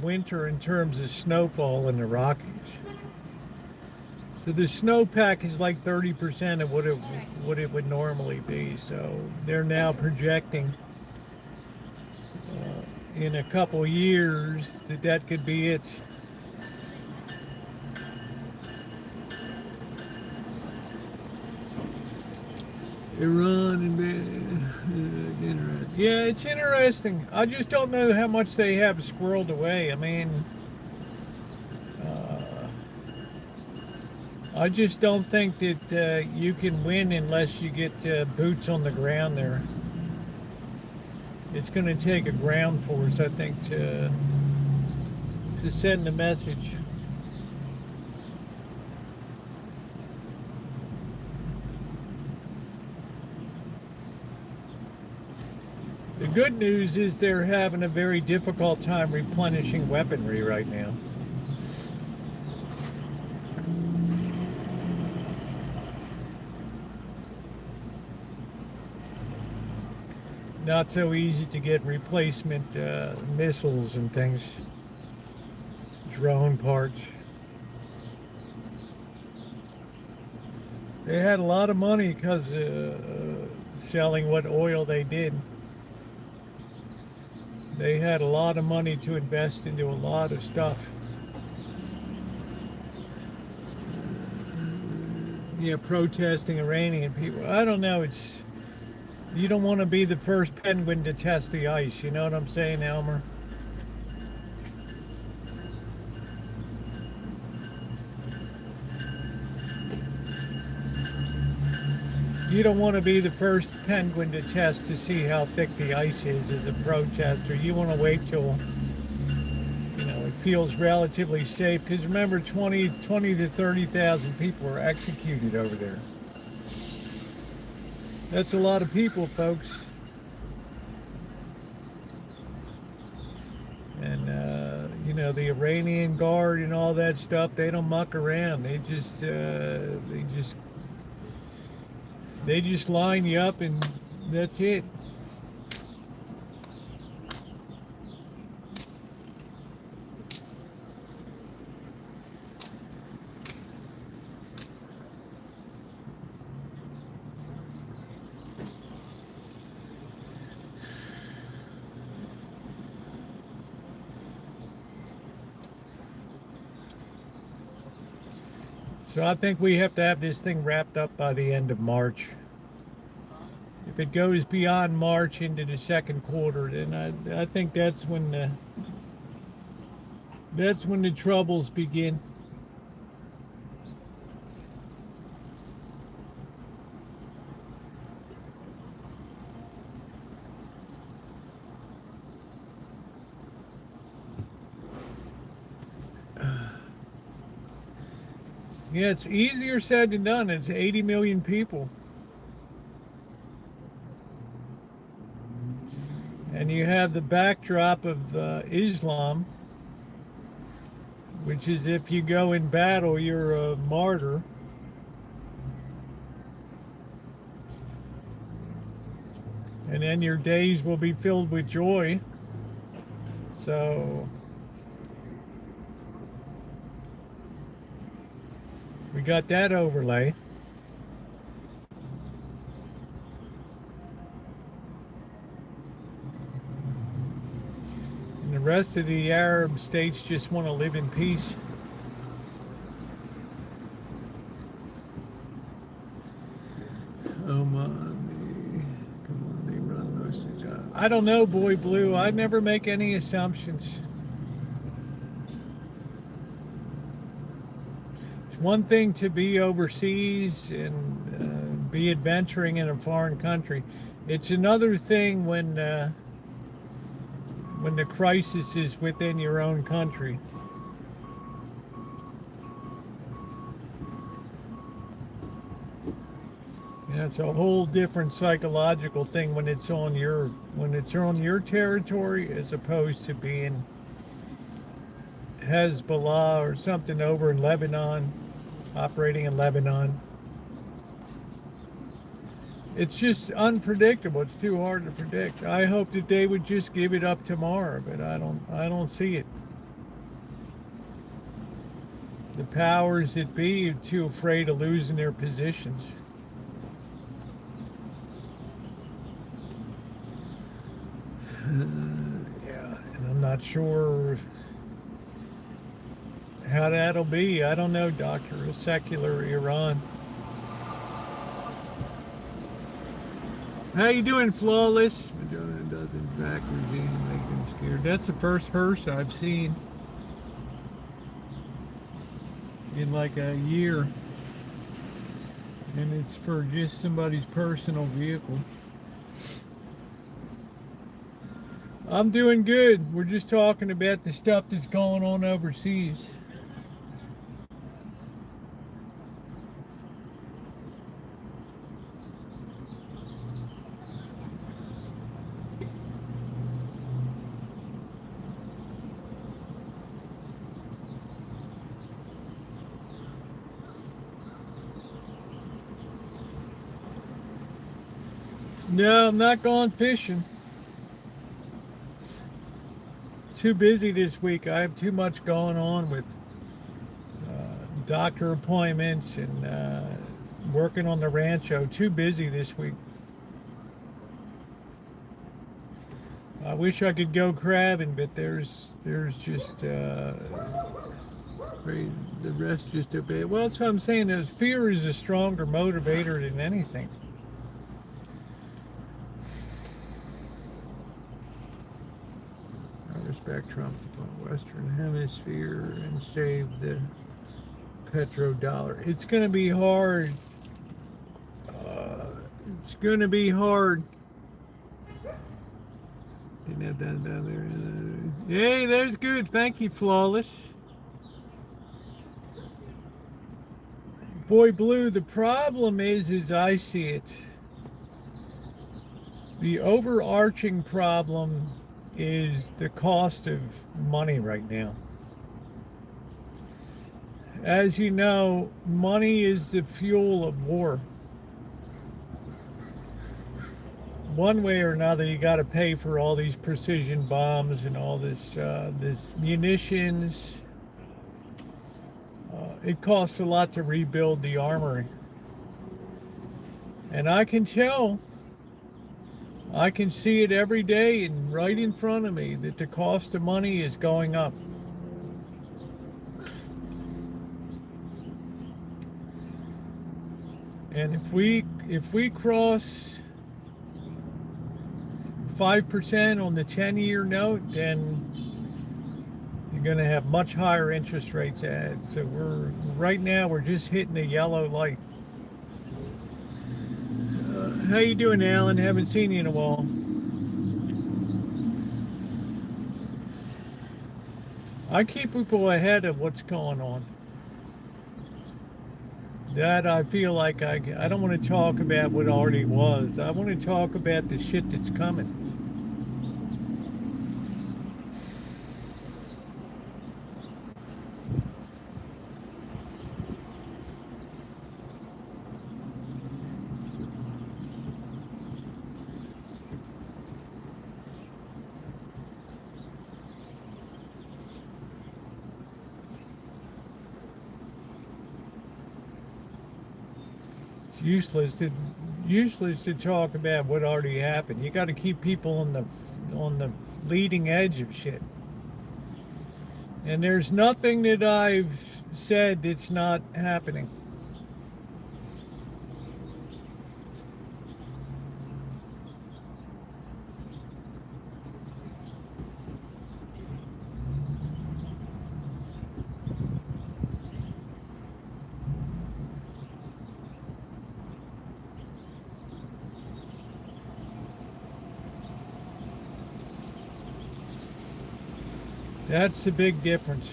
winter in terms of snowfall in the Rockies. So the snowpack is like 30% of what it would normally be. So they're now projecting in a couple years that could be it. Iran and yeah, it's interesting. I just don't know how much they have squirreled away. I mean, I just don't think that you can win unless you get boots on the ground there. It's going to take a ground force, I think, to send a message. The good news is they're having a very difficult time replenishing weaponry right now. Not so easy to get replacement missiles and things, drone parts. They had a lot of money because selling what oil they did. They had a lot of money to invest into a lot of stuff. Yeah, protesting Iranian people. I don't know, you don't want to be the first penguin to test the ice, you know what I'm saying, Elmer? You don't want to be the first penguin to test to see how thick the ice is as a protester. You want to wait till, it feels relatively safe. Because remember, 20 to 30,000 people were executed over there. That's a lot of people, folks. And, the Iranian Guard and all that stuff, they don't muck around. They just line you up and that's it. So I think we have to have this thing wrapped up by the end of March. If it goes beyond March into the second quarter, then I think that's when the troubles begin. Yeah, it's easier said than done. It's 80 million people. And you have the backdrop of Islam, which is if you go in battle, you're a martyr. And then your days will be filled with joy. So we got that overlay. And the rest of the Arab states just want to live in peace. I don't know, Boy Blue. I never make any assumptions. It's one thing to be overseas and be adventuring in a foreign country. It's another thing when the crisis is within your own country. You know, it's a whole different psychological thing when it's on your territory as opposed to being Hezbollah or something over in Lebanon, operating in Lebanon. It's just unpredictable. It's too hard to predict. I hope that they would just give it up tomorrow, but I don't see it. The powers that be are too afraid of losing their positions. Yeah, and I'm not sure how that'll be. I don't know, Doctor. A secular Iran. How you doing, Flawless? Madonna doesn't back regime make them scared. That's the first hearse I've seen in like a year. And it's for just somebody's personal vehicle. I'm doing good. We're just talking about the stuff that's going on overseas. No, I'm not going fishing. Too busy this week. I have too much going on with doctor appointments and working on the Rancho. Too busy this week. I wish I could go crabbing, but there's just the rest just a bit. Well, that's what I'm saying. Is fear is a stronger motivator than anything. Respect Trump, the Western Hemisphere, and save the petrodollar. It's going to be hard. It's going to be hard. Didn't have that down there. Hey, there's good. Thank you, Flawless. Boy Blue, the problem is as I see it, the overarching problem is the cost of money right now. As you know, money is the fuel of war. One way or another, you got to pay for all these precision bombs and all this munitions. It costs a lot to rebuild the armory. And I can tell, I can see it every day and right in front of me that the cost of money is going up. And if we cross 5% on the 10-year note, then you're going to have much higher interest rates added. So right now we're just hitting the yellow light. How you doing, Alan? Haven't seen you in a while. I keep people ahead of what's going on. That I feel like I don't want to talk about what already was. I want to talk about the shit that's coming. Useless to talk about what already happened. You got to keep people on the leading edge of shit. And there's nothing that I've said that's not happening. That's the big difference.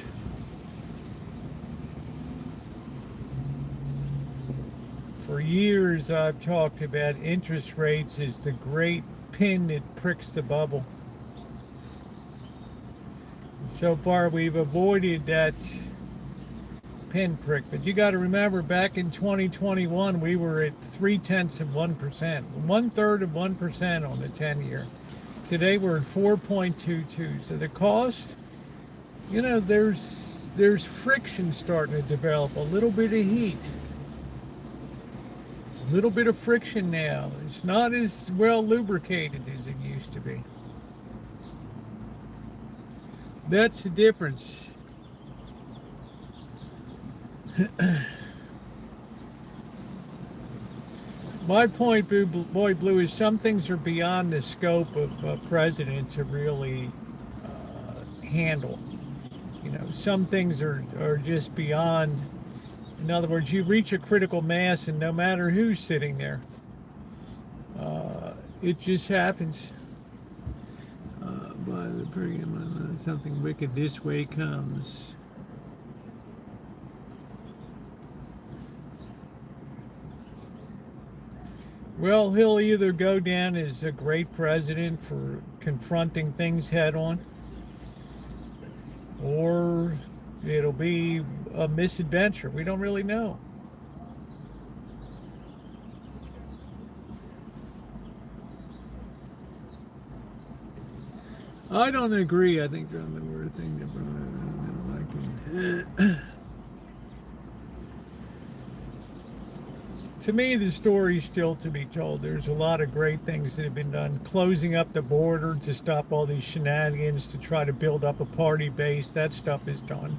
For years, I've talked about interest rates as the great pin that pricks the bubble. So far, we've avoided that pinprick. But you got to remember, back in 2021, we were at 0.3%, 1/3 of 1% on the 10-year. Today, we're at 4.22. So the cost, there's friction starting to develop, a little bit of heat. A little bit of friction now. It's not as well lubricated as it used to be. That's the difference. My point, Boy Blue, is some things are beyond the scope of a president to really handle. Some things are just beyond. In other words, you reach a critical mass, and no matter who's sitting there, it just happens. By the premium, something wicked this way comes. Well, he'll either go down as a great president for confronting things head on, or it'll be a misadventure. We don't really know. I don't agree. I think they're on the word thing that I don't like it. To me, the story's still to be told. There's a lot of great things that have been done. Closing up the border to stop all these shenanigans, to try to build up a party base, that stuff is done.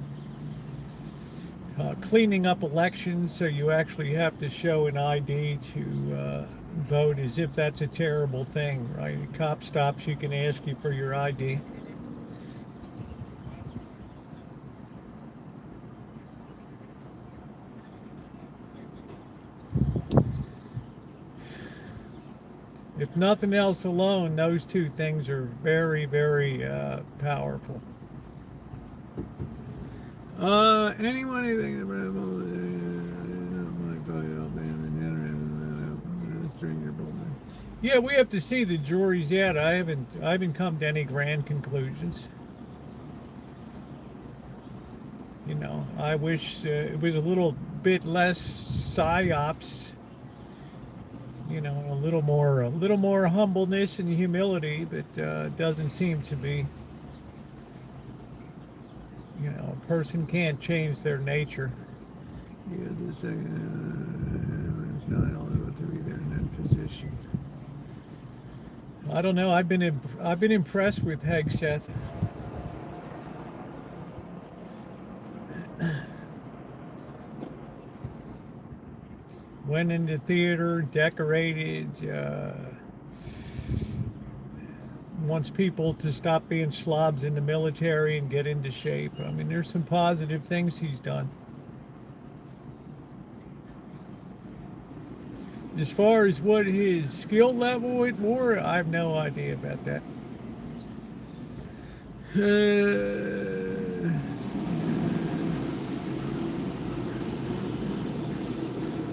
Cleaning up elections so you actually have to show an ID to vote, as if that's a terrible thing, right? A cop stops, you can ask you for your ID. If nothing else alone, those two things are very, very powerful. Anyone anything about yeah, we have to see the juries yet. I haven't come to any grand conclusions. I wish it was a little bit less psyops. A little more humbleness and humility, but doesn't seem to be. A person can't change their nature. Yeah, it's not all about to be there in that position. I don't know. I've been impressed with Hegseth. Went into theater, decorated, wants people to stop being slobs in the military and get into shape. I mean, there's some positive things he's done. As far as what his skill level at war, I have no idea about that.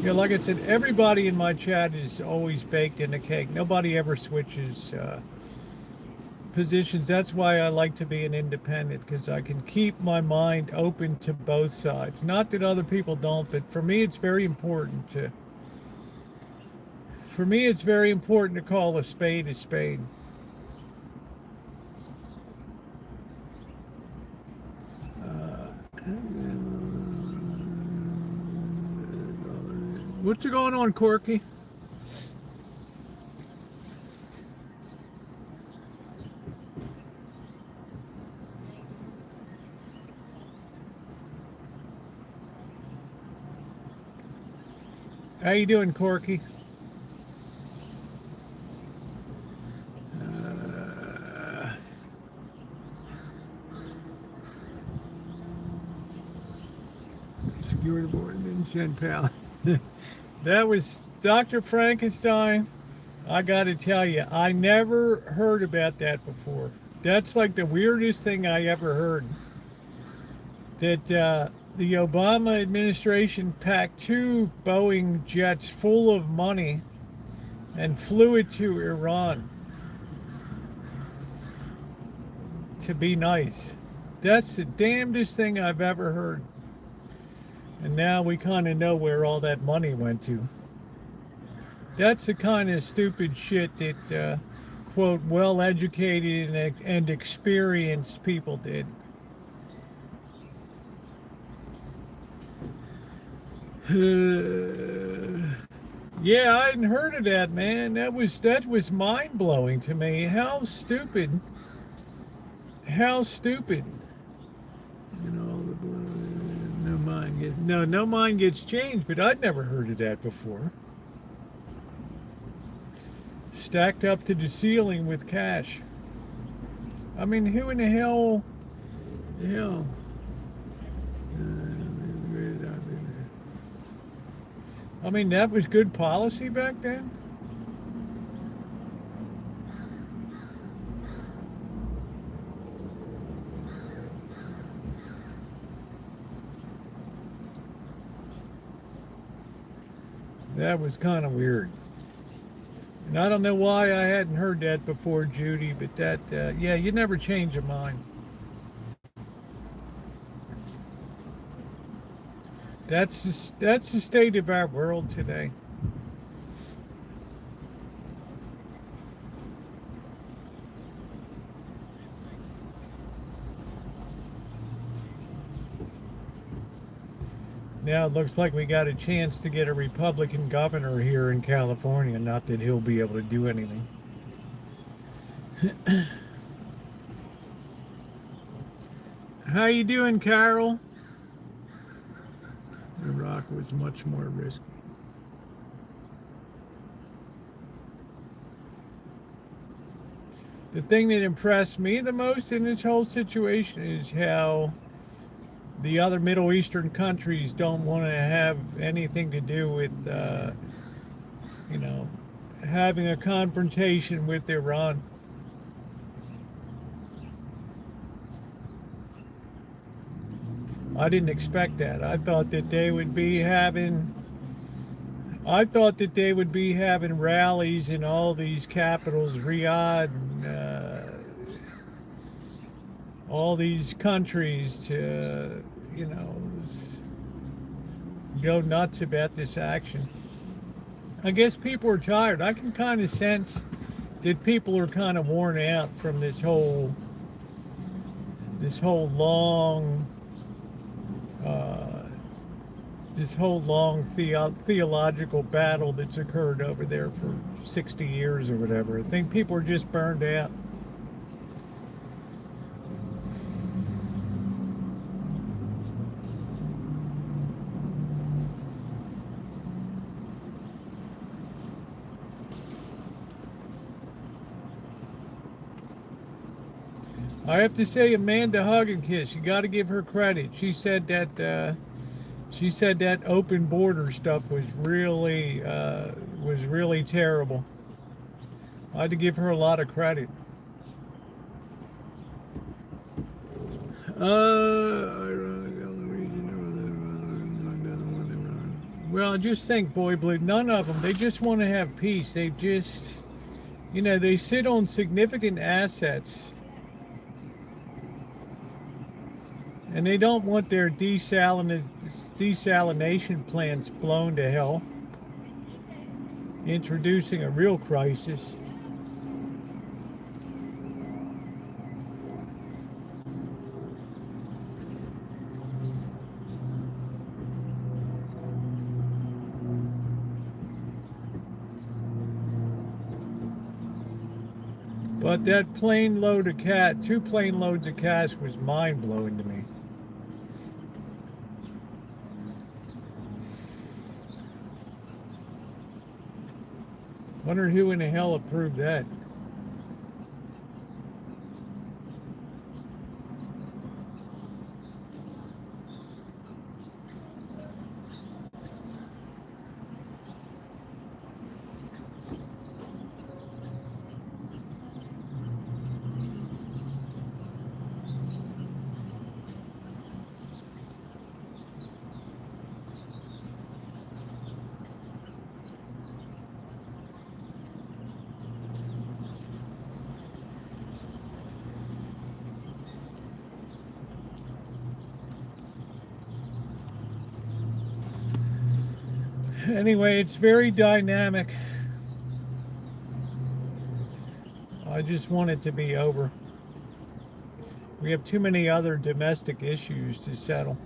Yeah, like I said, everybody in my chat is always baked in a cake. Nobody ever switches positions. That's why I like to be an independent, because I can keep my mind open to both sides. Not that other people don't, but for me, it's very important to. For me, it's very important to call a spade a spade. What's going on, Corky? How you doing, Corky? Security board didn't send pal. That was Dr. Frankenstein. I got to tell you, I never heard about that before. That's like the weirdest thing I ever heard. That the Obama administration packed two Boeing jets full of money and flew it to Iran to be nice. That's the damnedest thing I've ever heard. And now we kind of know where all that money went to. That's the kind of stupid shit that, quote, well educated and experienced people did. Yeah, I hadn't heard of that, man. That was mind blowing to me. How stupid. How stupid. You know, no mind gets changed, but I'd never heard of that before. Stacked up to the ceiling with cash. I mean, who in the hell, you know, I mean, that was good policy back then. That was kind of weird. And I don't know why I hadn't heard that before, Judy, but that, yeah, you never change your mind. That's the state of our world today. Now it looks like we got a chance to get a Republican governor here in California. Not that he'll be able to do anything. How you doing, Carol? Iraq was much more risky. The thing that impressed me the most in this whole situation is how the other Middle Eastern countries don't want to have anything to do with, you know, having a confrontation with Iran. I didn't expect that. I thought that they would be having rallies in all these capitals, Riyadh, and all these countries to, you know, go nuts about this action. I guess people are tired. I can kind of sense that people are kind of worn out from this whole long theological battle that's occurred over there for 60 years or whatever. I think people are just burned out. I have to say, Amanda hug and kiss. You got to give her credit. She said that open border stuff was really terrible. I had to give her a lot of credit. Well, just think, Boy Blue. None of them. They just want to have peace. They just, you know, they sit on significant assets. And they don't want their desalination plants blown to hell, introducing a real crisis. But that two plane loads of cash was mind-blowing to me. Wonder who in the hell approved that. Anyway, it's very dynamic. I just want it to be over. We have too many other domestic issues to settle.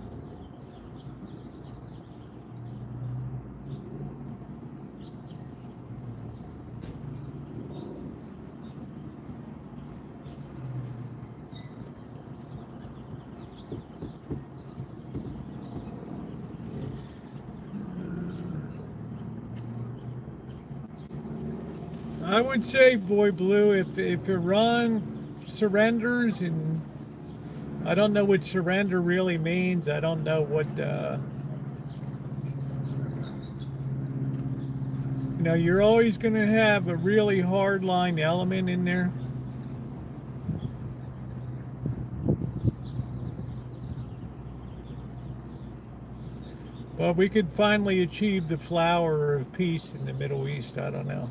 I would say, Boy Blue, if Iran surrenders, and I don't know what surrender really means. I don't know what, you're always going to have a really hardline element in there. But we could finally achieve the flower of peace in the Middle East. I don't know.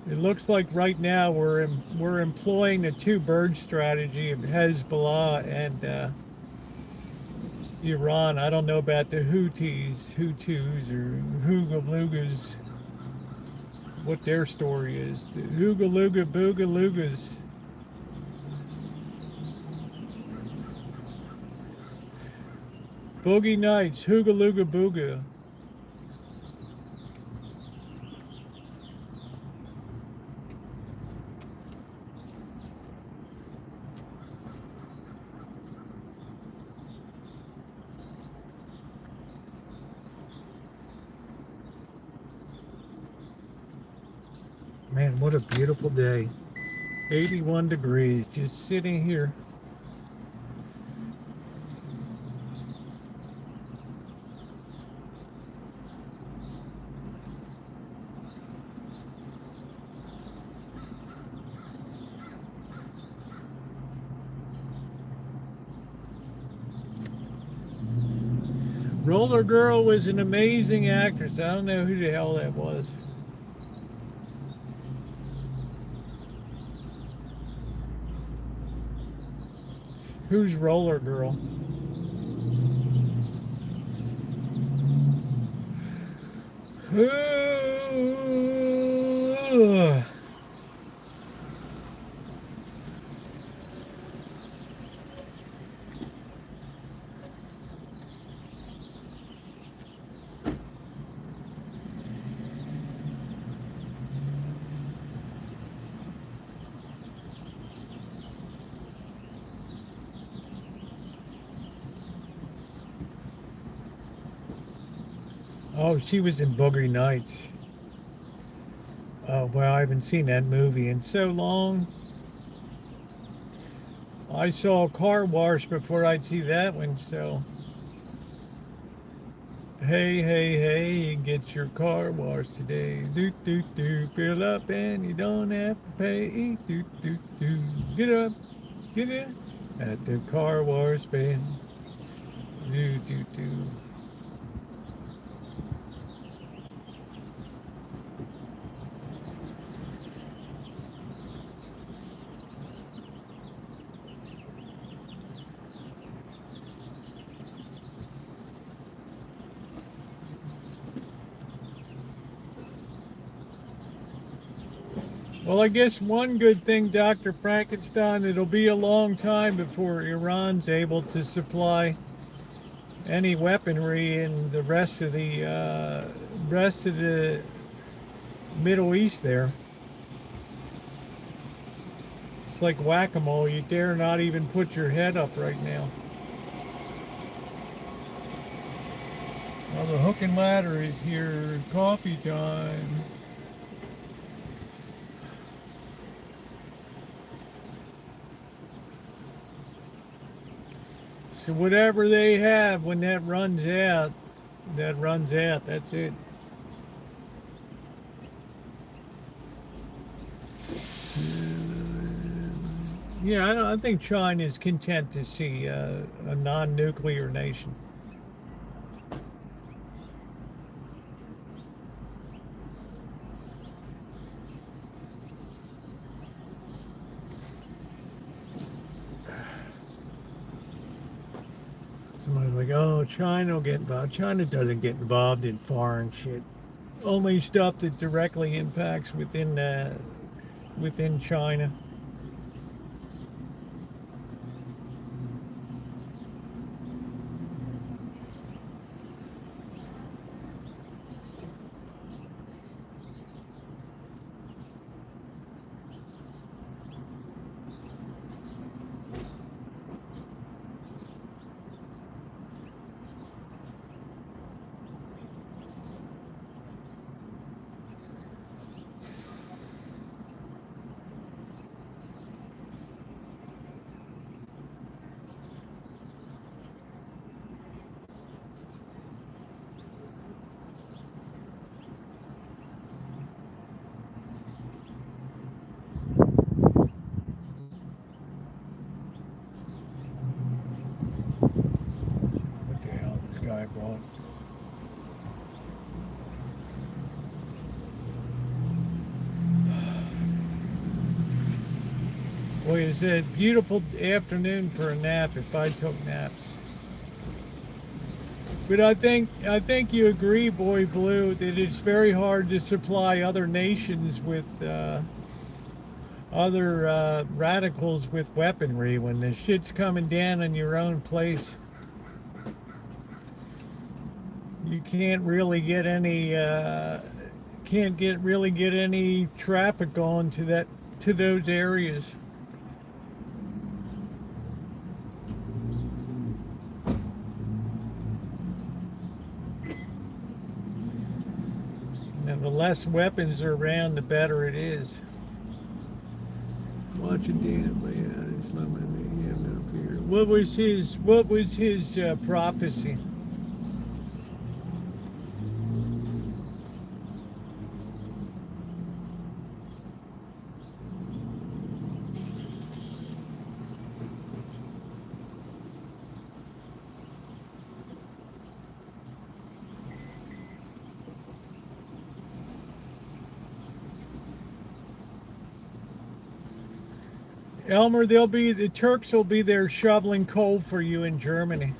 It looks like right now we're employing a two-bird strategy of Hezbollah and Iran. I don't know about the Hutus or Hoogalugas, what their story is. The Hoogaluga Boogalugas. Boogie Nights, Hoogaluga Booga. Man, what a beautiful day. 81 degrees, just sitting here. Roller Girl was an amazing actress. I don't know who the hell that was. Who's Roller Girl? Oh, she was in Boogie Nights. Oh, well, I haven't seen that movie in so long. I saw Car Wash before I'd see that one, so. Hey, hey, hey, get your car washed today. Do, do, do. Fill up and you don't have to pay. Do, do, do. Get up, get in at the car wash bin. Do, do, do. Well, I guess one good thing, Dr. Frankenstein, it'll be a long time before Iran's able to supply any weaponry in the rest of the Middle East there. It's like whack-a-mole. You dare not even put your head up right now. Well, the hook and ladder is here. Coffee time. So whatever they have, when that runs out, that's it. Yeah, I think China is content to see a non-nuclear nation. was like, oh, China will get involved. China doesn't get involved in foreign shit. Only stuff that directly impacts within China. What the hell this guy brought? Boy, it's a beautiful afternoon for a nap if I took naps. But I think you agree, Boy Blue, that it's very hard to supply other nations with other radicals with weaponry when the shit's coming down in your own place. You can't really get any really get any traffic going to those areas. And the less weapons are around, the better it is. Watching Dana play out Islam, he had no fear. What was his prophecy? Elmer, the Turks will be there shoveling coal for you in Germany.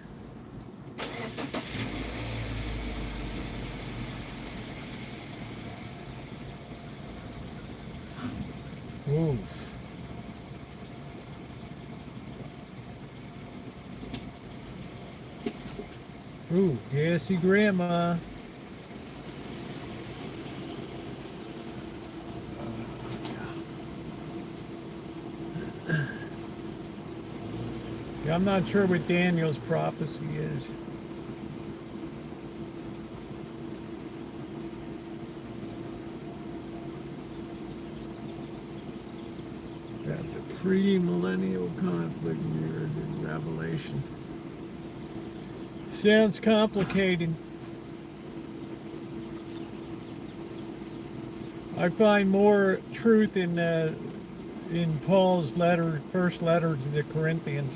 Oof. Ooh, gassy grandma. I'm not sure what Daniel's prophecy is. Got the pre-millennial conflict mirrored in Revelation. Sounds complicated. I find more truth in Paul's first letter to the Corinthians.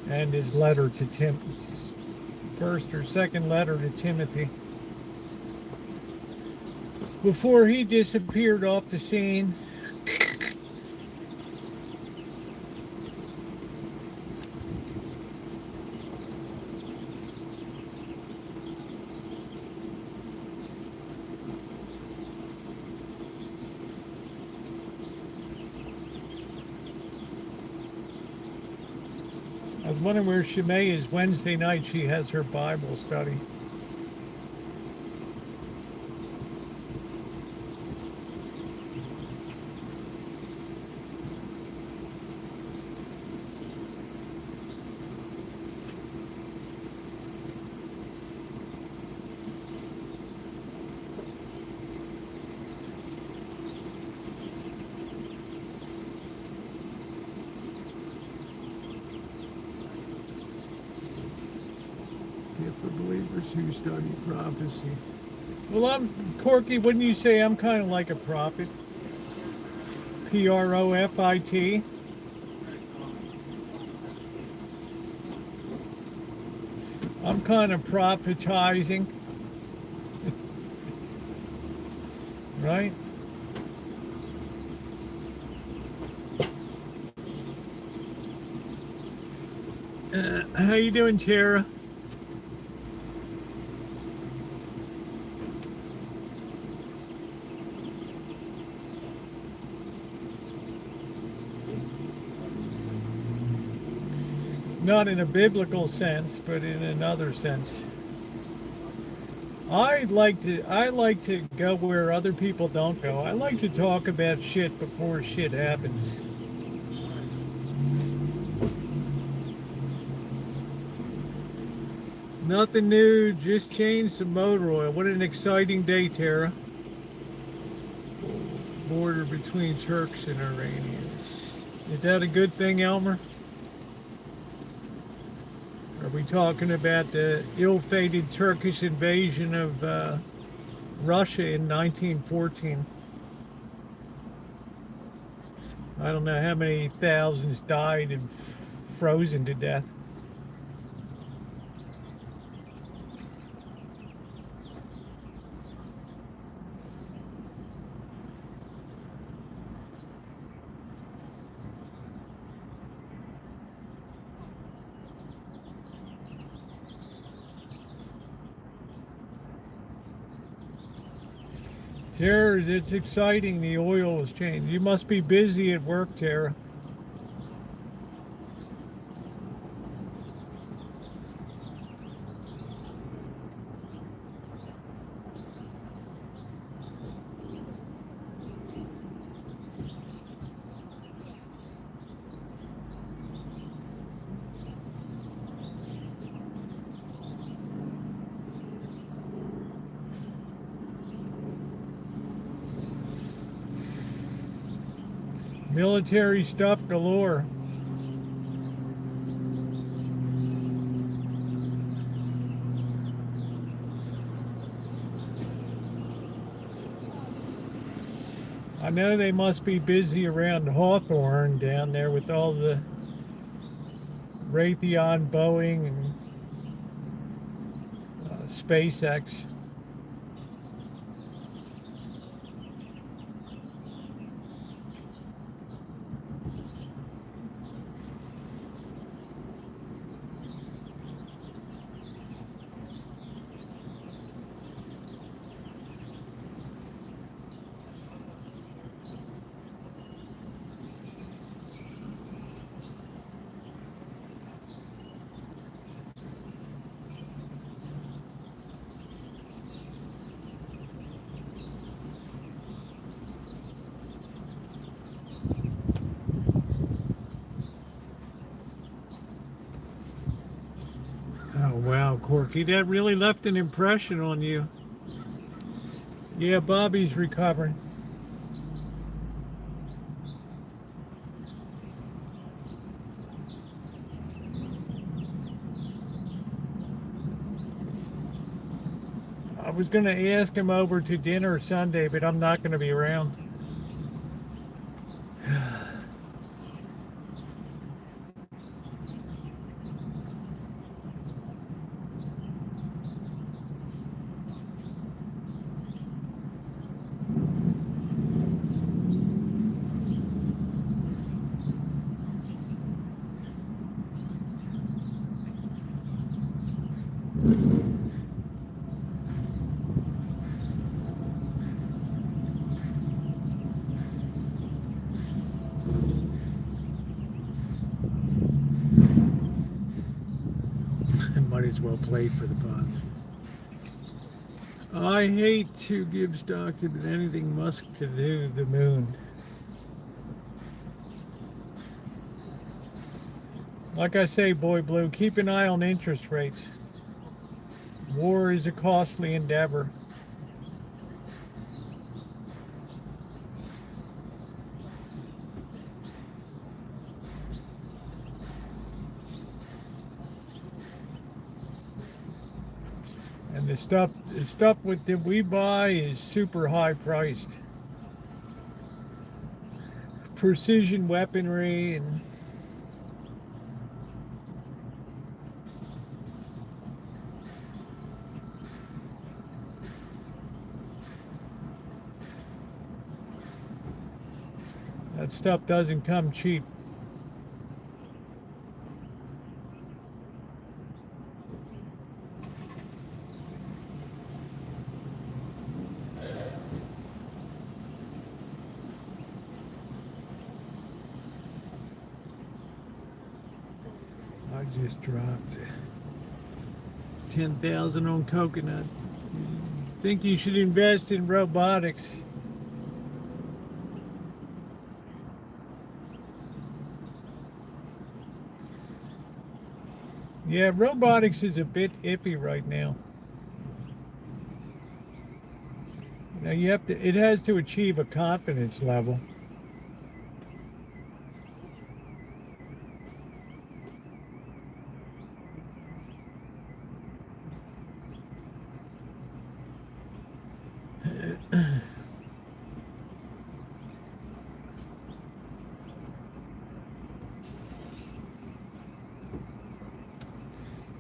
And his letter to first or second letter to Timothy. Before he disappeared off the scene. I was wondering where Shimei is. Wednesday night she has her Bible study. For believers who study prophecy. Well, Corky, wouldn't you say I'm kind of like a prophet? I'm kind of prophetizing, right? How you doing, Tara? Not in a biblical sense, but in another sense. I like to go where other people don't go. I like to talk about shit before shit happens. Nothing new, just changed the motor oil. What an exciting day, Tara. Border between Turks and Iranians. Is that a good thing, Elmer? Are we talking about the ill-fated Turkish invasion of Russia in 1914? I don't know how many thousands died and frozen to death. Tara, it's exciting. The oil has changed. You must be busy at work, Tara. Military stuff galore. I know they must be busy around Hawthorne down there with all the Raytheon, Boeing, and SpaceX. Oh, wow, Corky, that really left an impression on you. Yeah, Bobby's recovering. I was going to ask him over to dinner Sunday, but I'm not going to be around. Might as well play for the pod. I hate to give stock to anything Musk to do the moon. Like I say, Boy Blue, keep an eye on interest rates. War is a costly endeavor. And the stuff that we buy is super high priced. Precision weaponry and That stuff doesn't come cheap. I just dropped 10,000 on coconut. Think you should invest in robotics. Yeah, robotics is a bit iffy right now. You know, it has to achieve a confidence level.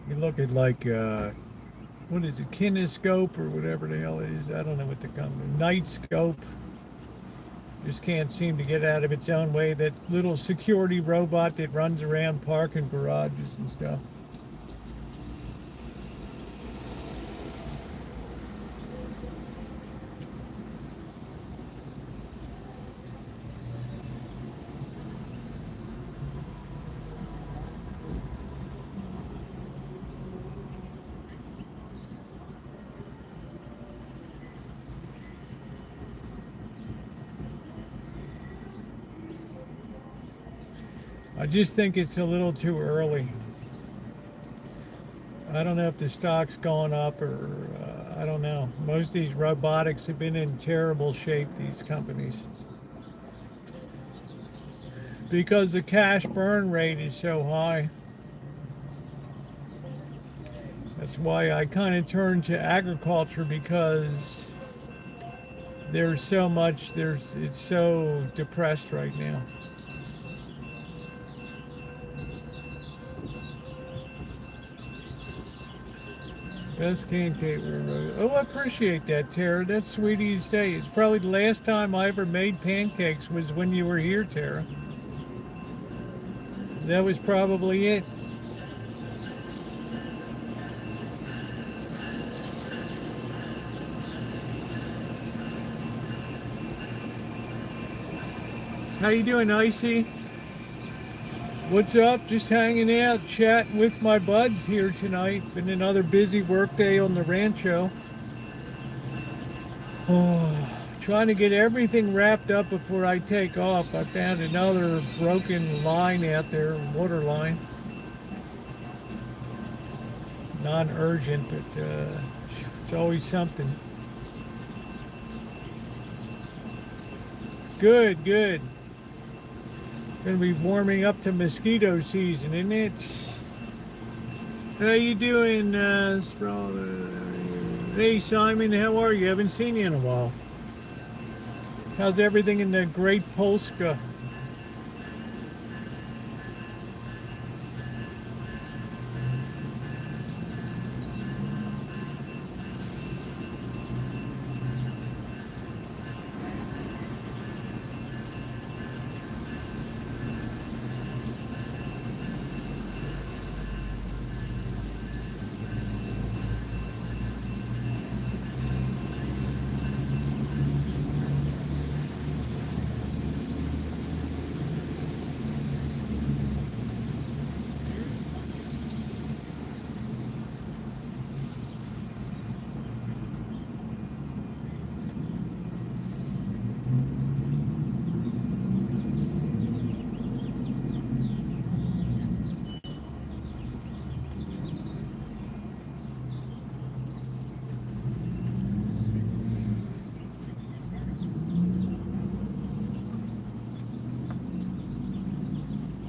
You look at like, what is it, kinescope or whatever the hell it is. I don't know what the company, night scope. Just can't seem to get out of its own way. That little security robot that runs around parking garages and stuff. I just think it's a little too early. I don't know if the stock's gone up or I don't know. Most of these robotics have been in terrible shape, these companies. Because the cash burn rate is so high. That's why I kind of turned to agriculture, because there's so much, it's so depressed right now. Best pancake. Oh, I appreciate that, Tara. That's sweet of you to say. It's probably the last time I ever made pancakes was when you were here, Tara. That was probably it. How you doing, Icy? What's up? Just hanging out, chatting with my buds here tonight. Been another busy work day on the Rancho. Oh, trying to get everything wrapped up before I take off. I found another broken line out there, water line. Non-urgent, but it's always something. Good, good. Gonna be warming up to mosquito season, isn't it? How you doing, Hey, Simon, how are you? Haven't seen you in a while. How's everything in the Great Polska?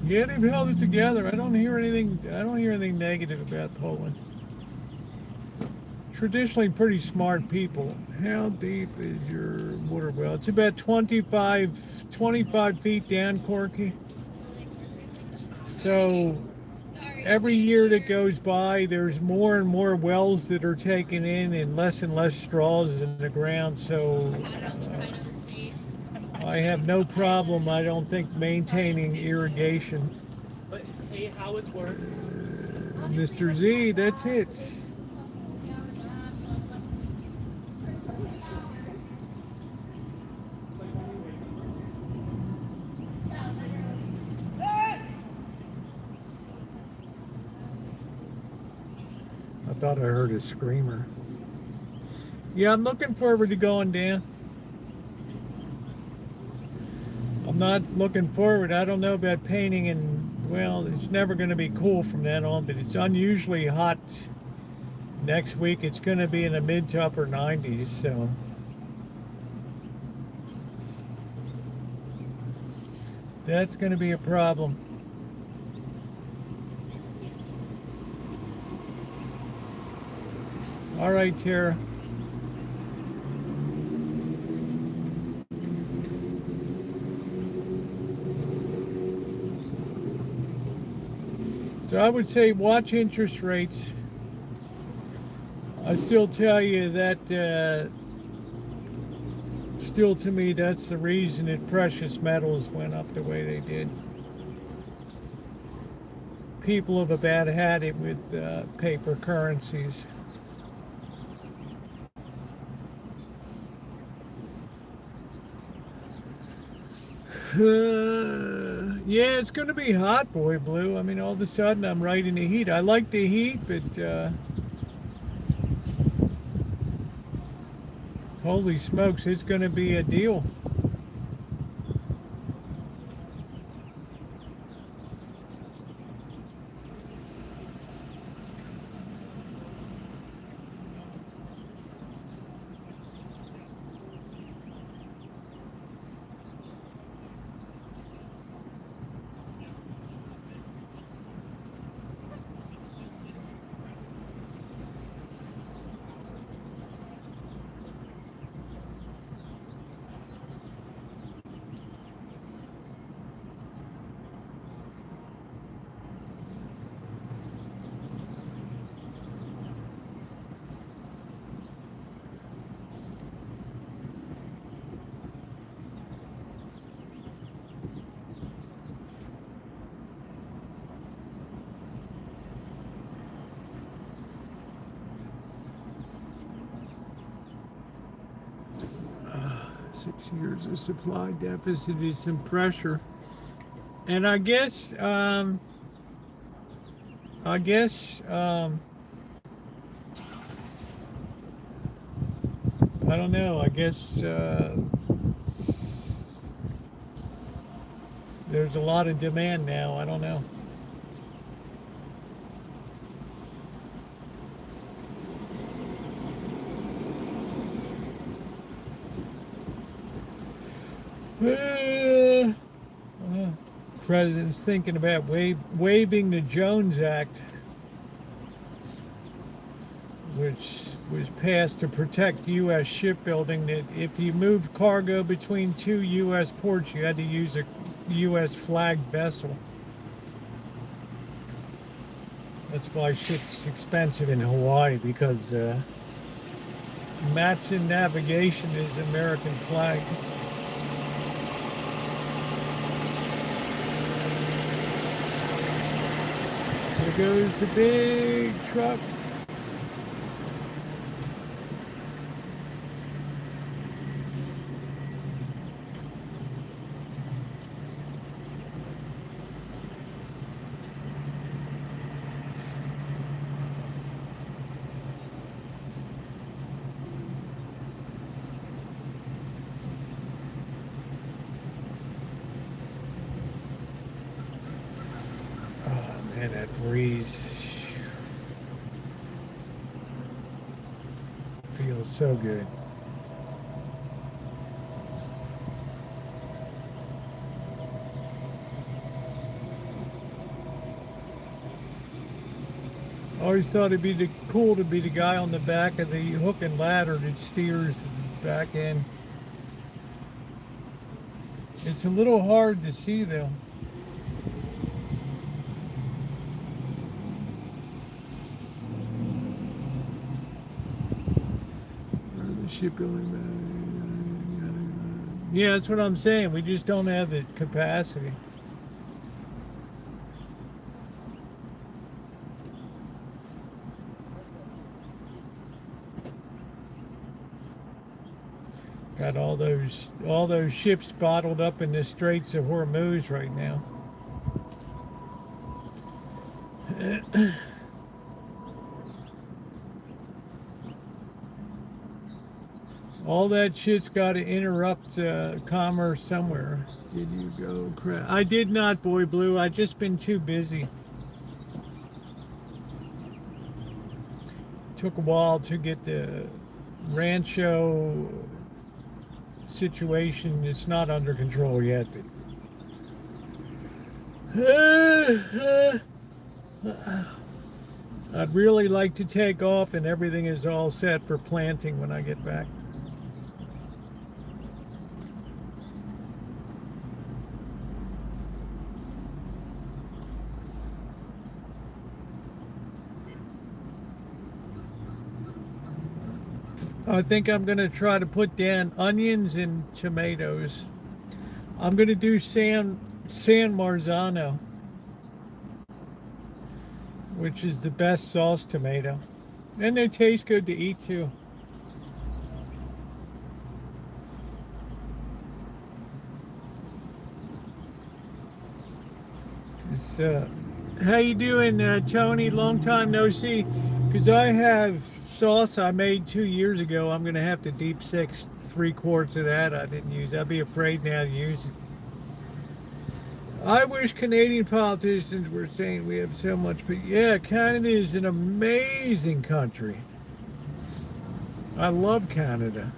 Yeah, they've held it together. I don't hear anything negative about Poland. Traditionally pretty smart people. How deep is your water well? It's about 25 feet down, Corky. So every year that goes by, there's more and more wells that are taken in and less straws in the ground. So I have no problem, I don't think, maintaining irrigation.
But hey, how is work?
Mr. Z, that's it. I thought I heard a screamer. Yeah, I'm looking forward to going down. I'm not looking forward. I don't know about painting, and well, it's never going to be cool from then on, but it's unusually hot next week. It's going to be in the mid to upper 90s, so that's going to be a problem. All right, Tara. So I would say watch interest rates. I still tell you that still to me that's the reason that precious metals went up the way they did. People have about had it with paper currencies. Yeah, it's going to be hot, boy blue. I mean, all of a sudden I'm right in the heat. I like the heat, but holy smokes, it's going to be a deal. Years of supply deficit is some pressure, and I guess I don't know. I guess there's a lot of demand now. I don't know. President's thinking about waiving the Jones Act, which was passed to protect U.S. shipbuilding, that if you moved cargo between two U.S. ports, you had to use a U.S. flagged vessel. That's why shit's expensive in Hawaii, because Matson navigation is American flag. There goes the big truck. Man, that breeze feels so good. I always thought it'd be cool to be the guy on the back of the hook and ladder that steers the back end. It's a little hard to see though. Shipbuilding. Yeah, that's what I'm saying. We just don't have the capacity. Got all those ships bottled up in the Straits of Hormuz right now. All that shit's got to interrupt commerce somewhere. Did you go I did not, Boy Blue. I just been too busy. Took a while to get the Rancho situation. It's not under control yet, but I'd really like to take off and everything is all set for planting when I get back. I think I'm going to try to put down onions and tomatoes. I'm going to do San Marzano, which is the best sauce tomato. And they taste good to eat too. It's, how you doing, Tony? Long time no see. Because I have sauce I made 2 years ago. I'm going to have to deep six 3 quarts of that. I didn't use. I'd be afraid now to use it. I wish Canadian politicians were saying we have so much, but yeah, Canada is an amazing country. I love Canada.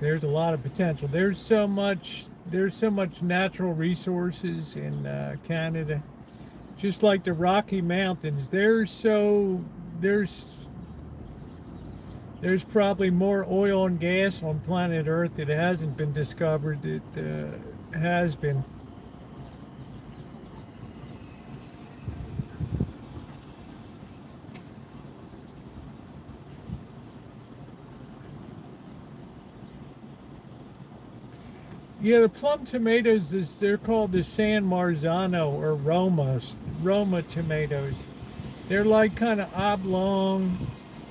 There's a lot of potential. There's so much natural resources in Canada. Just like the Rocky Mountains, there's probably more oil and gas on planet Earth that hasn't been discovered that has been. Yeah, the plum tomatoes, they're called the San Marzano or Roma tomatoes. They're like kind of oblong.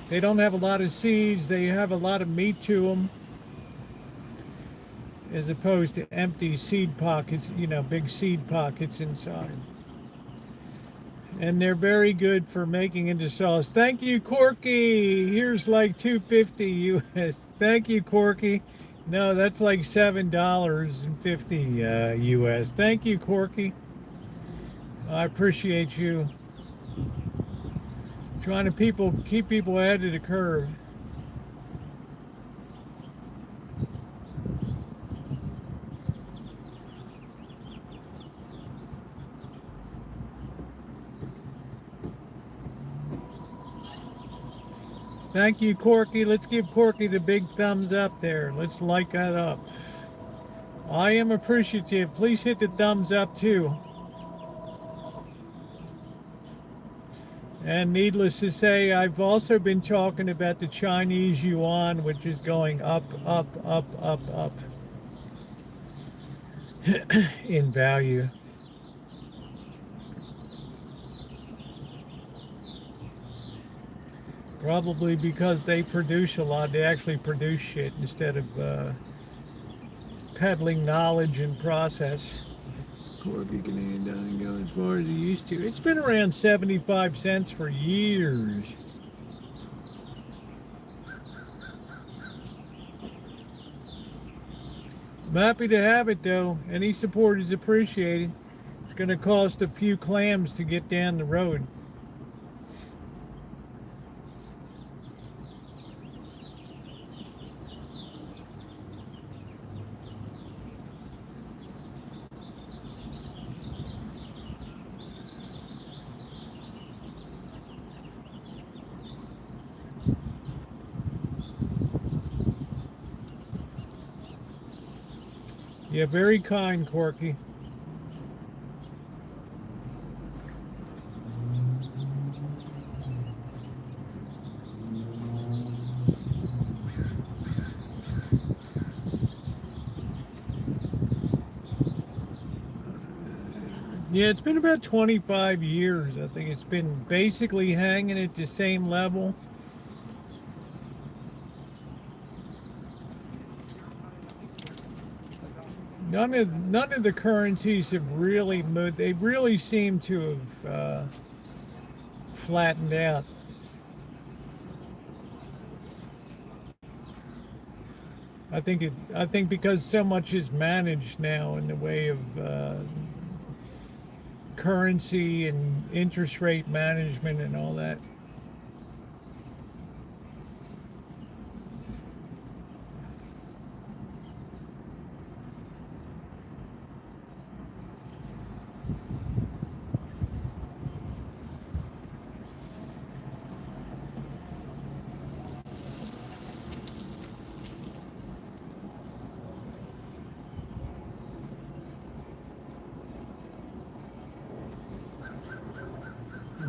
They don't have a lot of seeds. They have a lot of meat to them, as opposed to empty seed pockets, big seed pockets inside. And they're very good for making into sauce. Thank you, Corky. Here's like $2.50 US. Thank you, Corky. No, that's like $7.50 US. Thank you, Corky. I appreciate you. Trying to keep people ahead of the curve. Thank you, Corky. Let's give Corky the big thumbs up there. Let's like that up. I am appreciative. Please hit the thumbs up too. And needless to say, I've also been talking about the Chinese yuan, which is going up, up, up, up, up in value. Probably because they produce a lot. They actually produce shit instead of peddling knowledge and process. Corby Canadian doesn't go as far as it used to. It's been around 75 cents for years. I'm happy to have it though. Any support is appreciated. It's going to cost a few clams to get down the road. Yeah, very kind, Corky. Yeah, it's been about 25 years. I think it's been basically hanging at the same level. None of the currencies have really moved. They really seem to have flattened out. I think because so much is managed now in the way of currency and interest rate management and all that.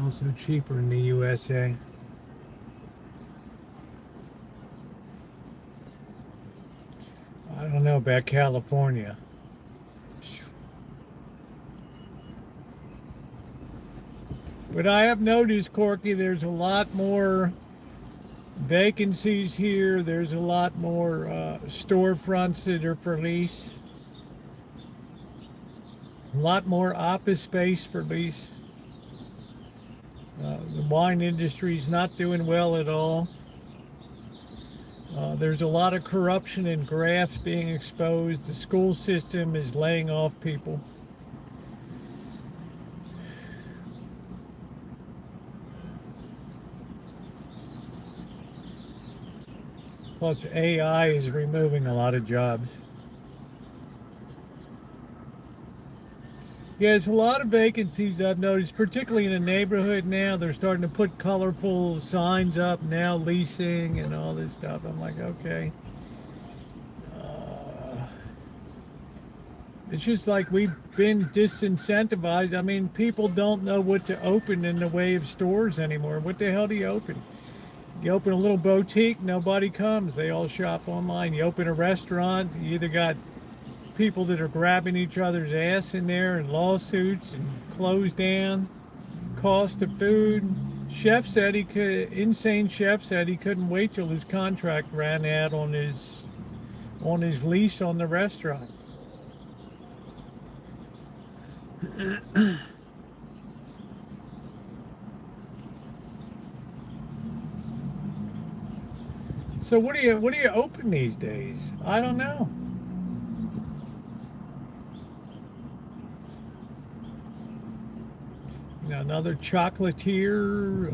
Also cheaper in the USA. I don't know about California. But I have noticed, Corky, there's a lot more vacancies here. There's a lot more storefronts that are for lease. A lot more office space for lease. The wine industry is not doing well at all. There's a lot of corruption and grafts being exposed. The school system is laying off people. Plus, AI is removing a lot of jobs. Yeah, there's a lot of vacancies I've noticed, particularly in the neighborhood now. They're starting to put colorful signs up now, leasing and all this stuff. I'm like, okay. It's just like we've been disincentivized. I mean, people don't know what to open in the way of stores anymore. What the hell do you open? You open a little boutique, nobody comes. They all shop online. You open a restaurant, you either got people that are grabbing each other's ass in there and lawsuits and closed down, cost of food. Insane chef said he couldn't wait till his contract ran out on his lease on the restaurant. So what do you open these days? I don't know. You know, another chocolatier.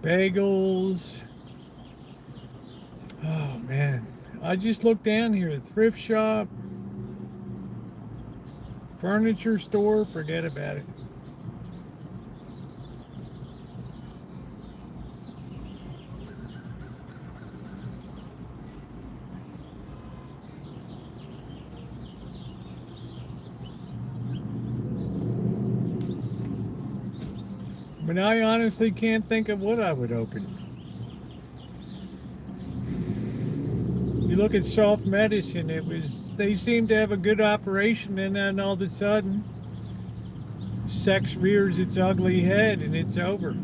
Bagels. Oh man, I just looked down here. Thrift shop, furniture store, forget about it. But I honestly can't think of what I would open. You look at soft medicine, they seem to have a good operation, and then all of a sudden sex rears its ugly head and it's over.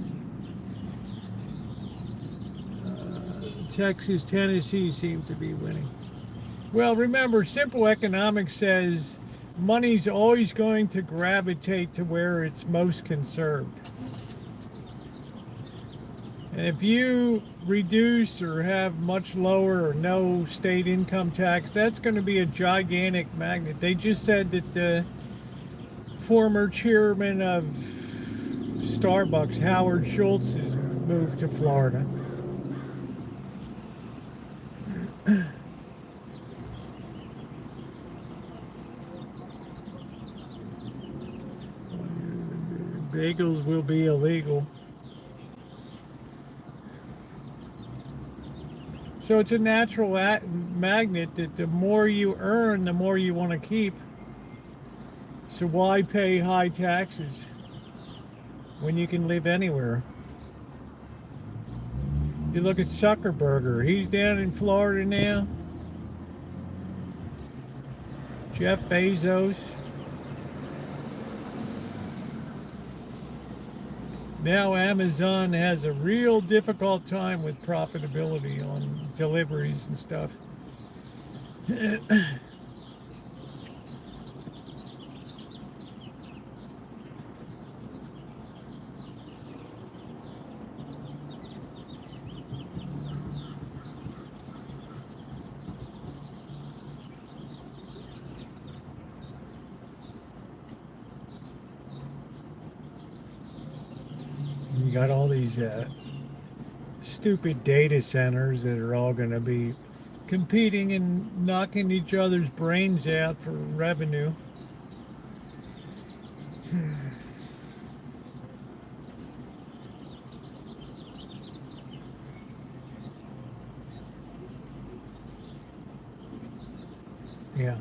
Texas, Tennessee seem to be winning. Well, remember, simple economics says money's always going to gravitate to where it's most conserved. And if you reduce or have much lower or no state income tax, that's going to be a gigantic magnet. They just said that the former chairman of Starbucks, Howard Schultz, has moved to Florida. Bagels will be illegal. So it's a natural magnet that the more you earn, the more you want to keep. So why pay high taxes when you can live anywhere? You look at Zuckerberg, he's down in Florida now. Jeff Bezos. Now Amazon has a real difficult time with profitability on deliveries and stuff. You got all these stupid data centers that are all going to be competing and knocking each other's brains out for revenue. Yeah.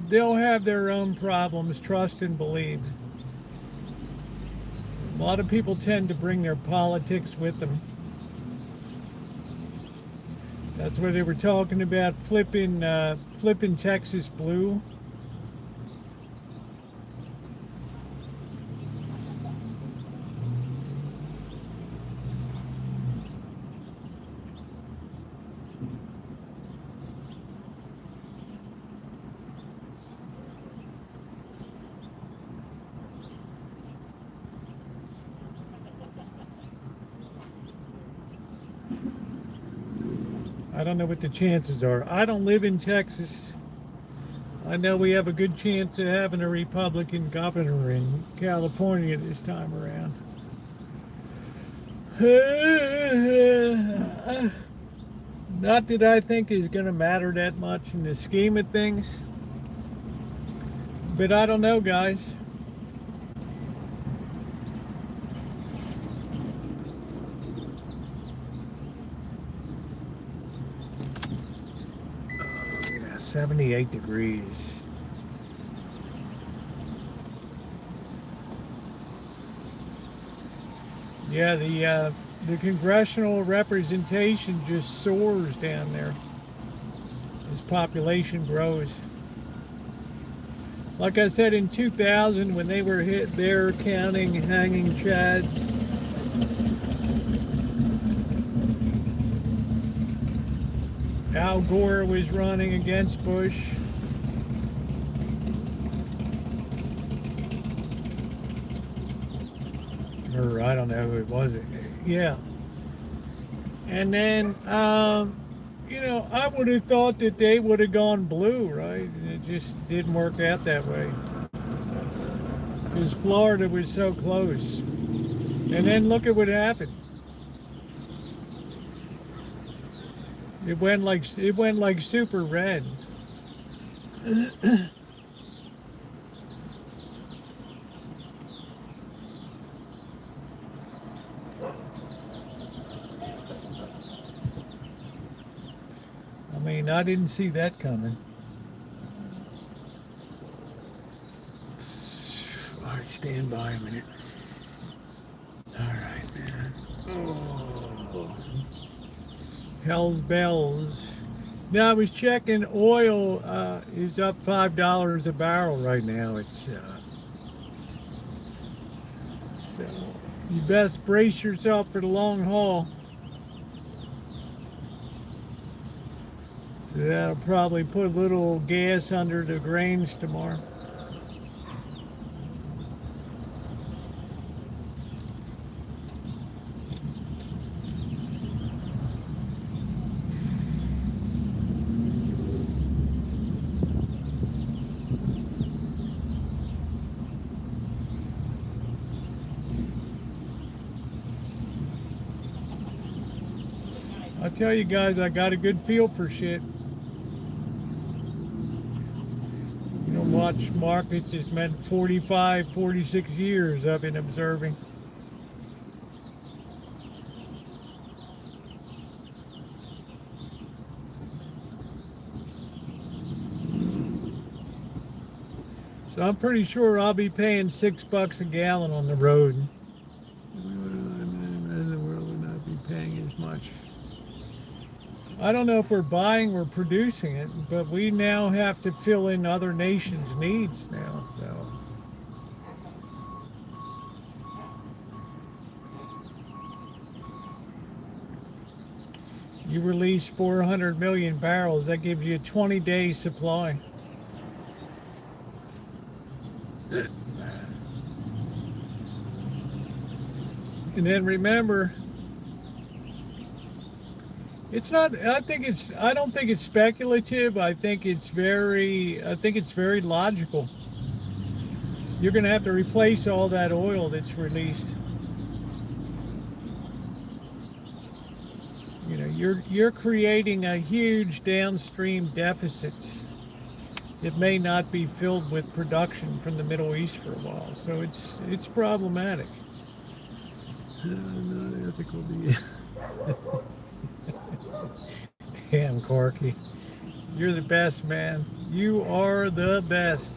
They'll have their own problems, trust and believe. A lot of people tend to bring their politics with them. That's why they were talking about flipping Texas blue. I don't know what the chances are. I don't live in Texas. I know we have a good chance of having a Republican governor in California this time around. Not that I think is going to matter that much in the scheme of things. But I don't know, guys. Oh, yeah, 78 degrees. Yeah, the congressional representation just soars down there as population grows. Like I said, in 2000, when they were hit there counting hanging chads, Al Gore was running against Bush. Or I don't know who it was. Yeah. And then, you know, I would have thought that they would have gone blue, right? And it just didn't work out that way. Because Florida was so close. And then look at what happened. It went like super red. I mean, I didn't see that coming. All right, stand by a minute. All right, man. Oh. Hell's bells. Now I was checking, oil is up $5 a barrel right now. It's so you best brace yourself for the long haul. So that'll probably put a little gas under the grains tomorrow. I tell you guys, I got a good feel for shit. You know, watch markets has meant 45, 46 years I've been observing. So I'm pretty sure I'll be paying $6 a gallon on the road. The world will not be paying as much. I don't know if we're buying or producing it, but we now have to fill in other nations' needs now. So you release 400 million barrels, that gives you a 20-day supply. And then remember, it's not, I don't think it's speculative. I think it's very logical. You're going to have to replace all that oil that's released. You know, you're creating a huge downstream deficit that may not be filled with production from the Middle East for a while. So it's problematic. Not ethical. Damn, Corky. You're the best, man. You are the best.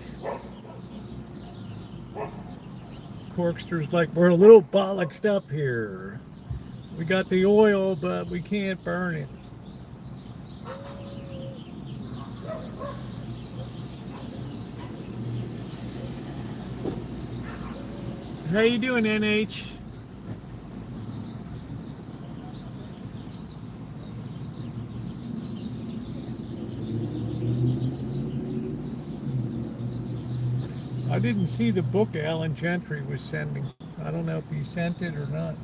Corkster's like, we're a little bollocksed up here. We got the oil, but we can't burn it. How you doing, NH? I didn't see the book Alan Gentry was sending. I don't know if he sent it or not.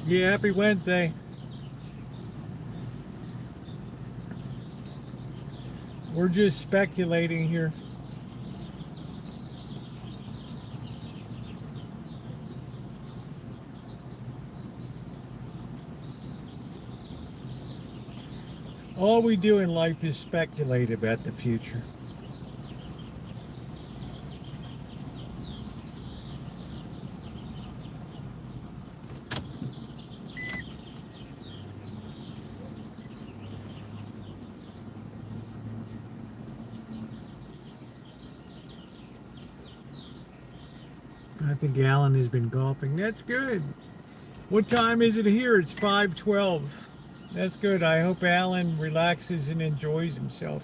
Yeah, happy Wednesday. We're just speculating here. All we do in life is speculate about the future. I think Alan has been golfing. That's good. What time is it here? It's 5:12. That's good. I hope Alan relaxes and enjoys himself.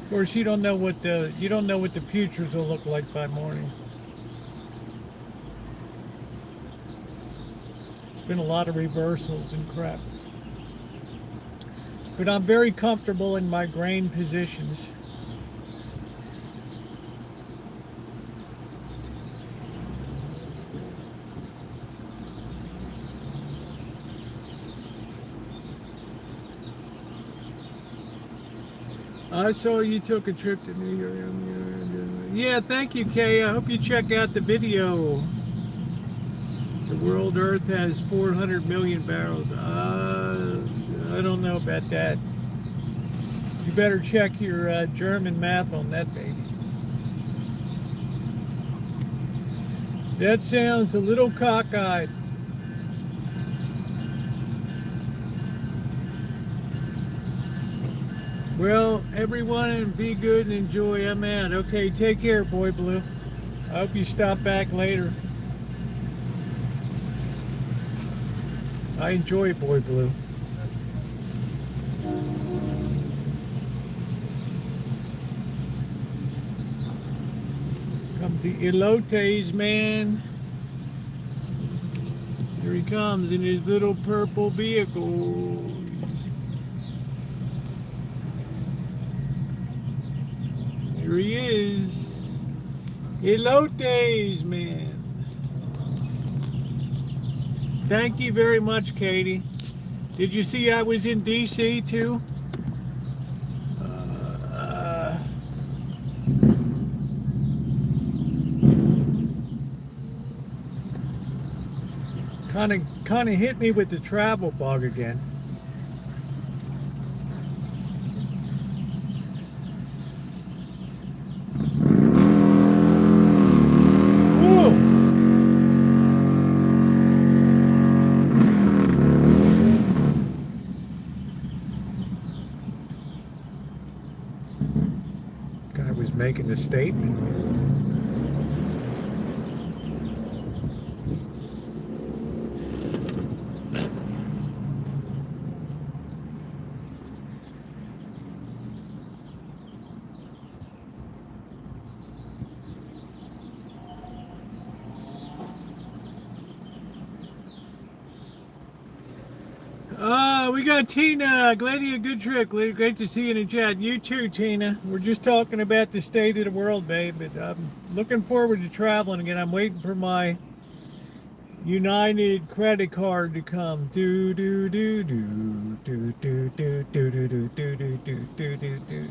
Of course, you don't know what the futures will look like by morning. It's been a lot of reversals and crap. But I'm very comfortable in my grain positions. I saw you took a trip to New York. Yeah, thank you, Kay. I hope you check out the video. The world Earth has 400 million barrels. I don't know about that. You better check your German math on that, baby. That sounds a little cockeyed. Well, everyone, be good and enjoy. I'm out. Okay, take care, Boy Blue. I hope you stop back later. I enjoy Boy Blue. Comes the elotes, man. Here he comes in his little purple vehicle. Here he is. Elotes, man. Thank you very much, Katie. Did you see I was in DC too? Kind of hit me with the travel bug again. Guy was making a statement. We got Tina. Glad you had a good trip. Great to see you in the chat. You too, Tina. We're just talking about the state of the world, babe. But I'm looking forward to traveling again. I'm waiting for my United credit card to come. Do do do do do do do do do do do do do do do.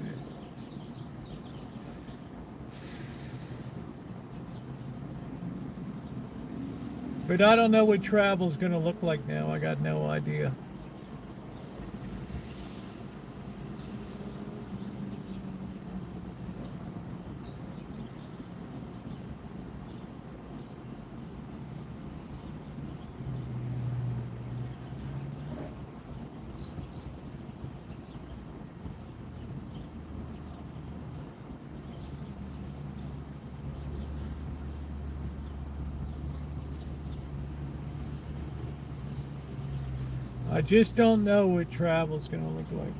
But I don't know what travel's gonna look like now. I got no idea. I just don't know what travel's gonna look like.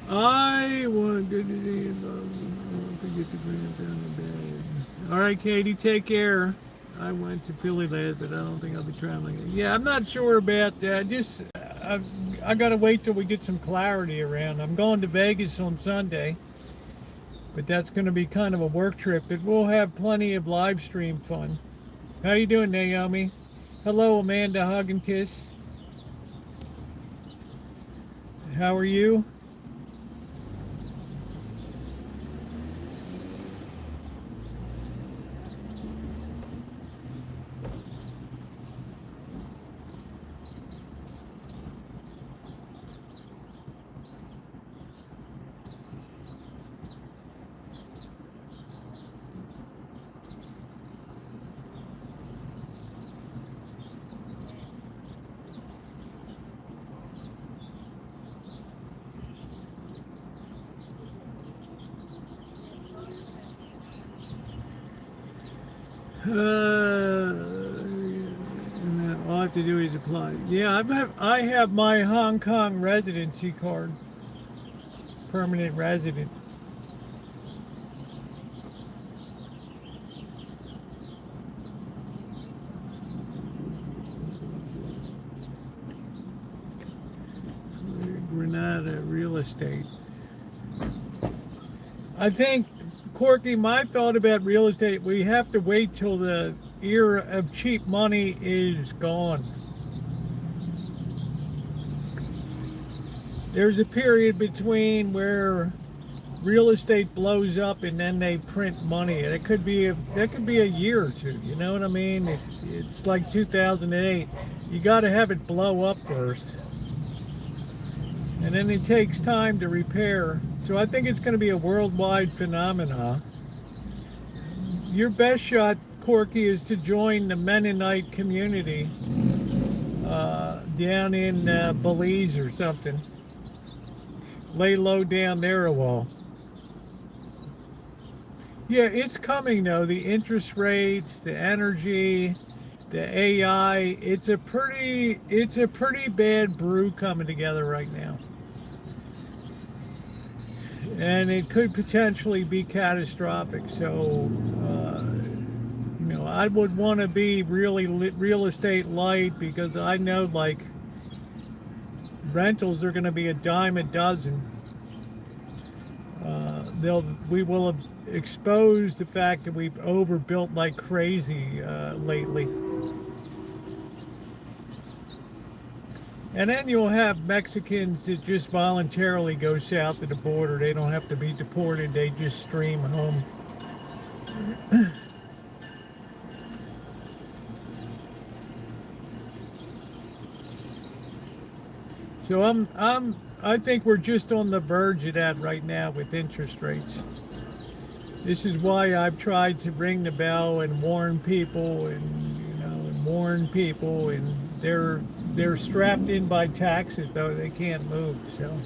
I want to get the grant down the bed. All right, Katie, take care. I went to Philly last, but I don't think I'll be traveling. Yeah, I'm not sure about that. I gotta wait till we get some clarity around. I'm going to Vegas on Sunday, but that's going to be kind of a work trip. But we'll have plenty of live stream fun. How you doing, Naomi? Hello, Amanda. Hug and kiss. How are you? All I have to do is apply. Yeah, I have my Hong Kong residency card, permanent resident. Grenada real estate. I think, Corky, my thought about real estate, we have to wait till the era of cheap money is gone. There's a period between where real estate blows up and then they print money, and that could be a year or two. You know what I mean? It's like 2008. You got to have it blow up first, and then it takes time to repair. So I think it's going to be a worldwide phenomena. Your best shot, Corky, is to join the Mennonite community down in Belize or something. Lay low down there a while. Yeah, it's coming though. The interest rates, the energy, the AI. It's a pretty bad brew coming together right now. And it could potentially be catastrophic. So, I would want to be really real estate light, because I know like rentals are going to be a dime a dozen. We will have exposed the fact that we've overbuilt like crazy lately. And then you'll have Mexicans that just voluntarily go south of the border. They don't have to be deported. They just stream home. So I think we're just on the verge of that right now with interest rates. This is why I've tried to ring the bell and warn people, and warn people, and they're strapped in by taxes though. They can't move. So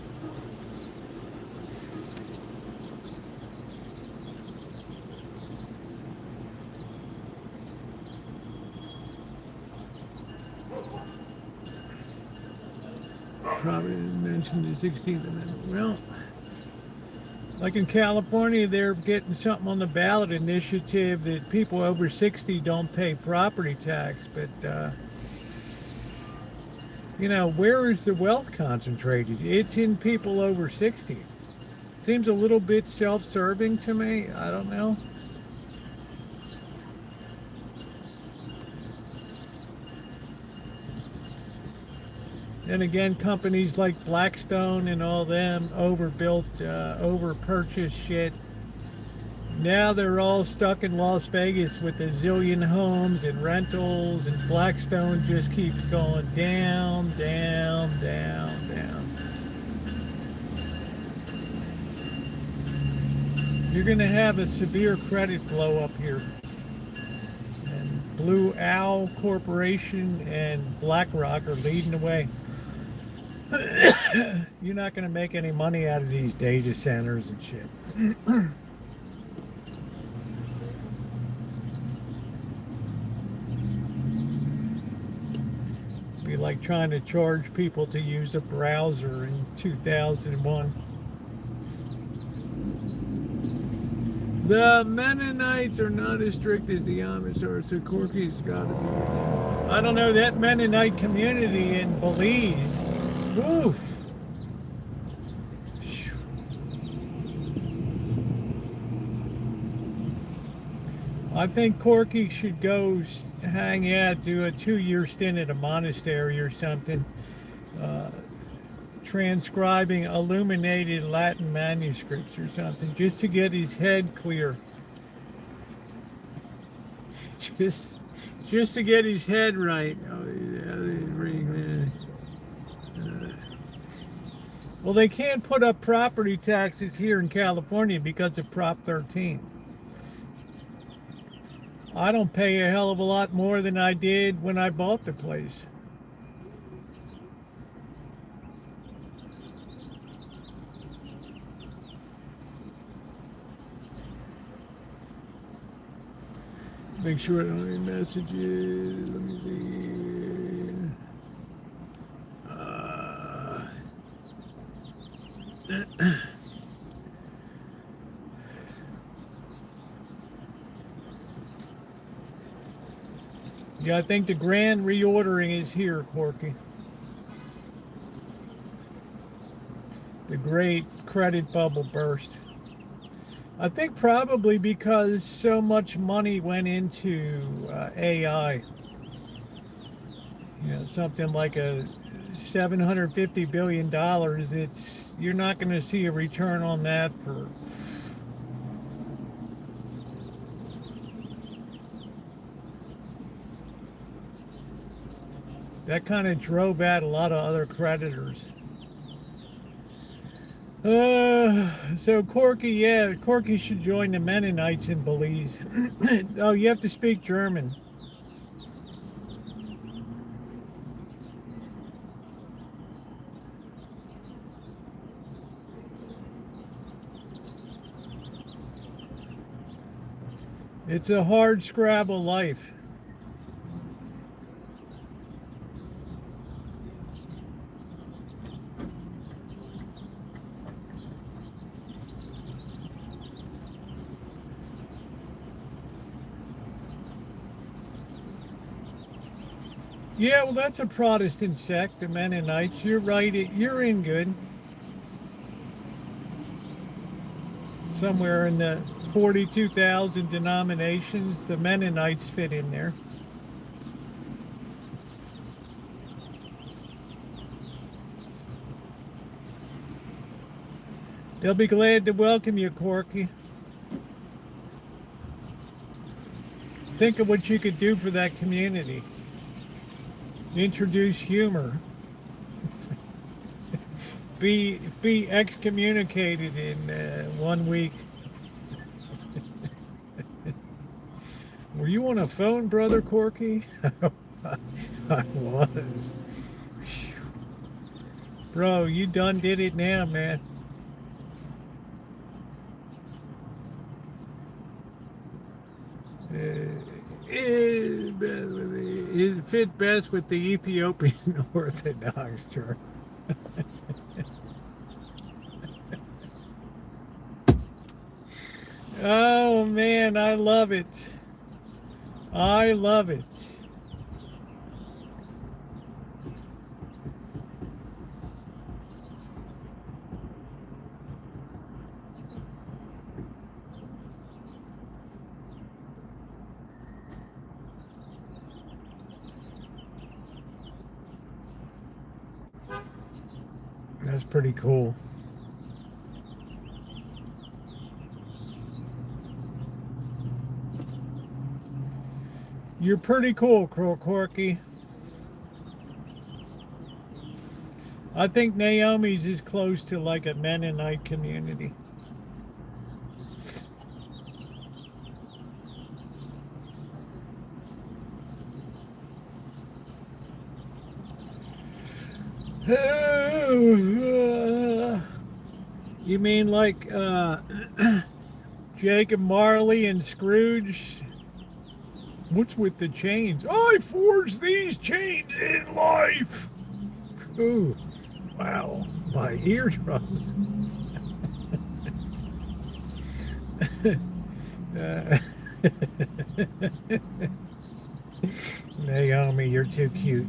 probably mentioned the 16th Amendment. Well, like in California, they're getting something on the ballot initiative that people over 60 don't pay property tax. But, where is the wealth concentrated? It's in people over 60. Seems a little bit self-serving to me. I don't know. And again, companies like Blackstone and all them overbuilt, overpurchased shit. Now they're all stuck in Las Vegas with a zillion homes and rentals, and Blackstone just keeps going down, down, down, down. You're going to have a severe credit blow up here. And Blue Owl Corporation and BlackRock are leading the way. You're not going to make any money out of these data centers and shit. Be like trying to charge people to use a browser in 2001. The Mennonites are not as strict as the Amish are, so Corky's got to be with them. I don't know, that Mennonite community in Belize. Oof. I think Corky should go hang out, do a 2-year stint at a monastery or something, transcribing illuminated Latin manuscripts or something, just to get his head clear. Just to get his head right. Well, they can't put up property taxes here in California because of Prop 13. I don't pay a hell of a lot more than I did when I bought the place. Make sure I don't have any messages. Let me see. Yeah, I think the grand reordering is here, Corky. The great credit bubble burst. I think probably because so much money went into AI. Something like a $750 billion, you're not going to see a return on that for. That kind of drove out a lot of other creditors. So Corky, yeah, Corky should join the Mennonites in Belize. Oh, you have to speak German. It's a hard scrabble life. Yeah, well, that's a Protestant sect, the Mennonites. You're right. You're in good. Somewhere in the 42,000 denominations, the Mennonites fit in there. They'll be glad to welcome you, Corky. Think of what you could do for that community. Introduce humor. Be excommunicated in 1 week. Were you on a phone, Brother Corky? I was. Bro, you done did it now, man. It fit best with the Ethiopian Orthodox Church. Oh man, I love it. I love it. That's pretty cool. You're pretty cool, Corky. I think Naomi's is close to like a Mennonite community. You mean like Jacob Marley and Scrooge? What's with the chains? I forged these chains in life. Ooh, wow, my eardrums. Naomi, you're too cute.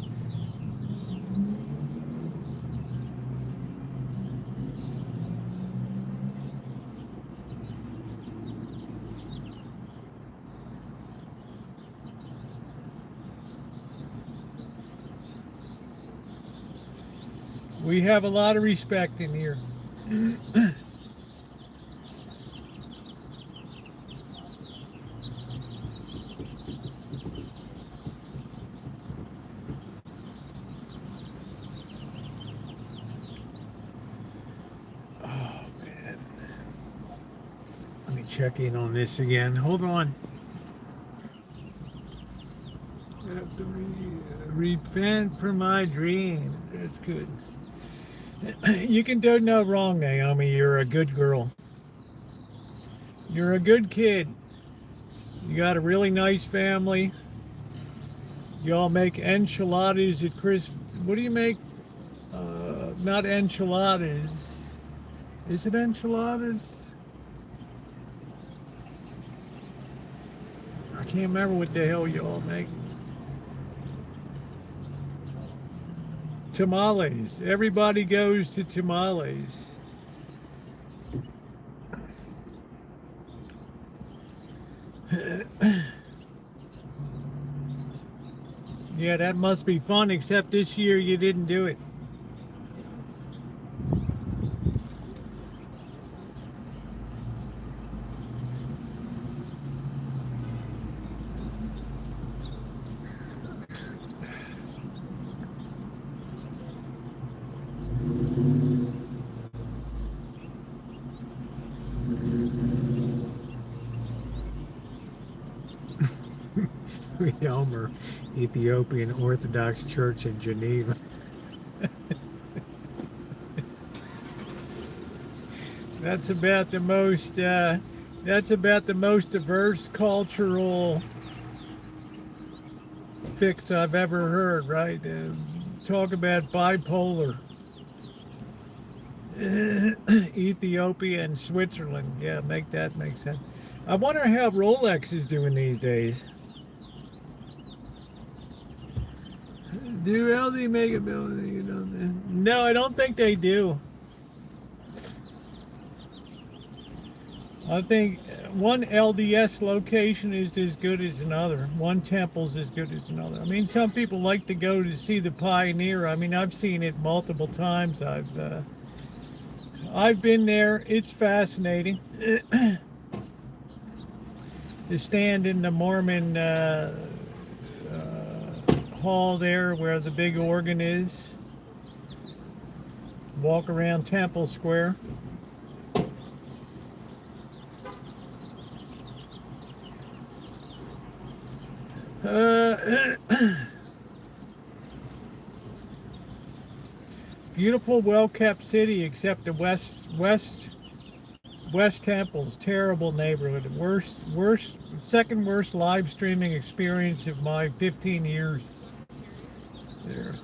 We have a lot of respect in here. Oh, man. Let me check in on this again. Hold on. I have to repent for my dream. That's good. You can do no wrong, Naomi. You're a good girl. You're a good kid. You got a really nice family. You all make enchiladas at Christmas. What do you make? Not enchiladas. Is it enchiladas? I can't remember what the hell you all make. Tamales. Everybody goes to tamales. Yeah, that must be fun, except this year you didn't do it. Omer, Ethiopian Orthodox Church in Geneva. That's about the most. That's about the most diverse cultural fix I've ever heard. Right? Talk about bipolar. Ethiopia and Switzerland. Yeah, make sense. I wonder how Rolex is doing these days. Do LD make a building? You know, no, I don't think they do. I think one LDS location is as good as another. One temple's as good as another. I mean, some people like to go to see the Pioneer. I mean, I've seen it multiple times. I've been there. It's fascinating to stand in the Mormon hall there where the big organ is. Walk around Temple Square. Beautiful, well-kept city, except the West Temple's terrible neighborhood. Second worst live streaming experience of my 15 years there.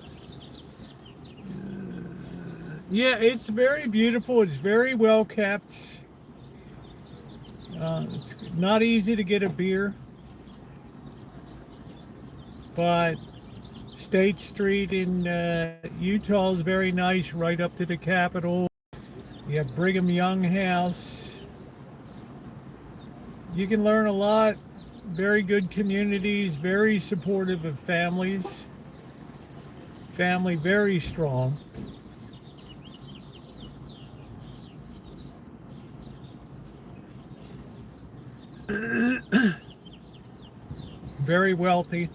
Yeah, it's very beautiful. It's very well kept. It's not easy to get a beer, but State Street in Utah is very nice, right up to the Capitol. You have Brigham Young House. You can learn a lot. Very good communities, very supportive of families. Family very strong. Very wealthy.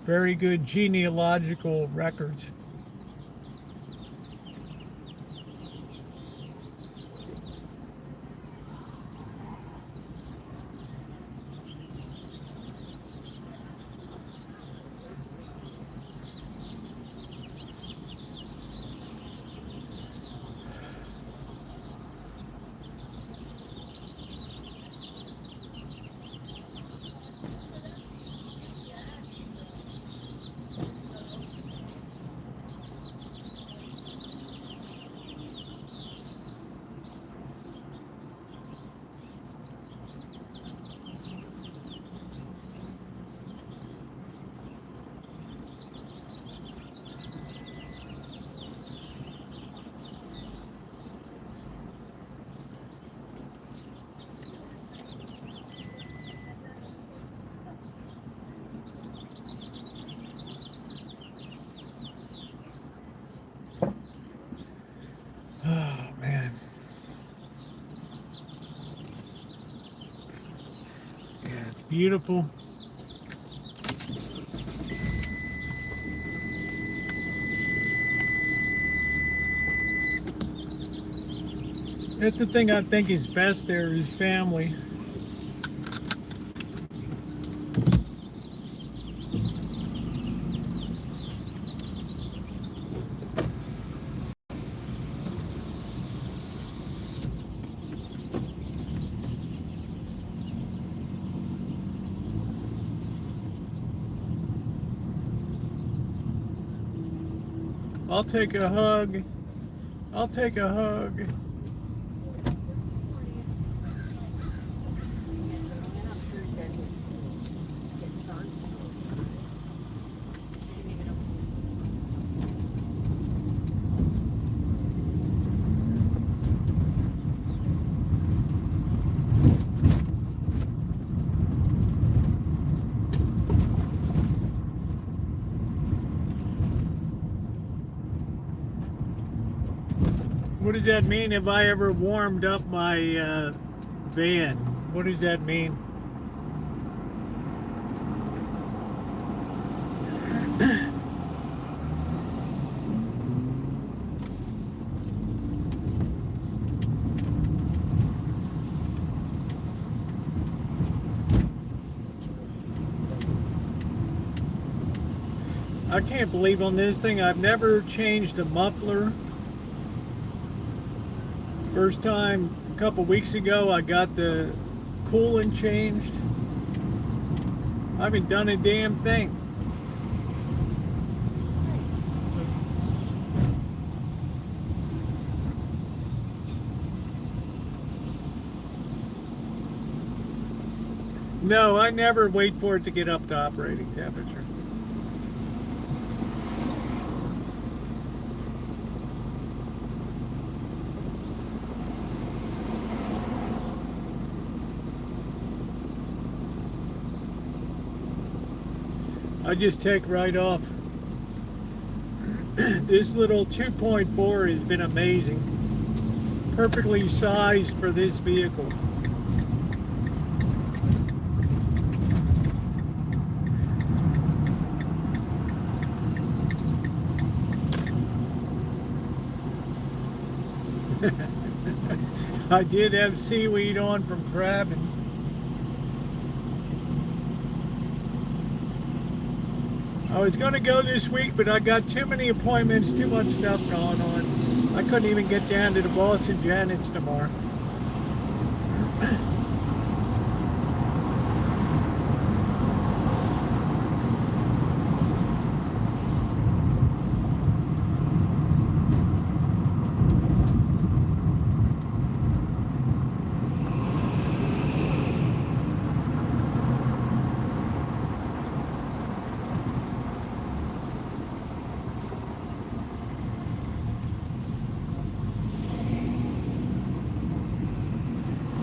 Very good genealogical records. Oh, man. Yeah, it's beautiful. That's the thing I think is best there is family. I'll take a hug. I'll take a hug. What does that mean if I ever warmed up my van? What does that mean? I can't believe on this thing I've never changed a muffler. First time a couple weeks ago I got the coolant changed. I haven't done a damn thing. No, I never wait for it to get up to operating temperature. I just take right off. This little 2.4 has been amazing. Perfectly sized for this vehicle. I did have seaweed on from crabbing. I was going to go this week, but I got too many appointments, too much stuff going on. I couldn't even get down to the Boston Janet's tomorrow.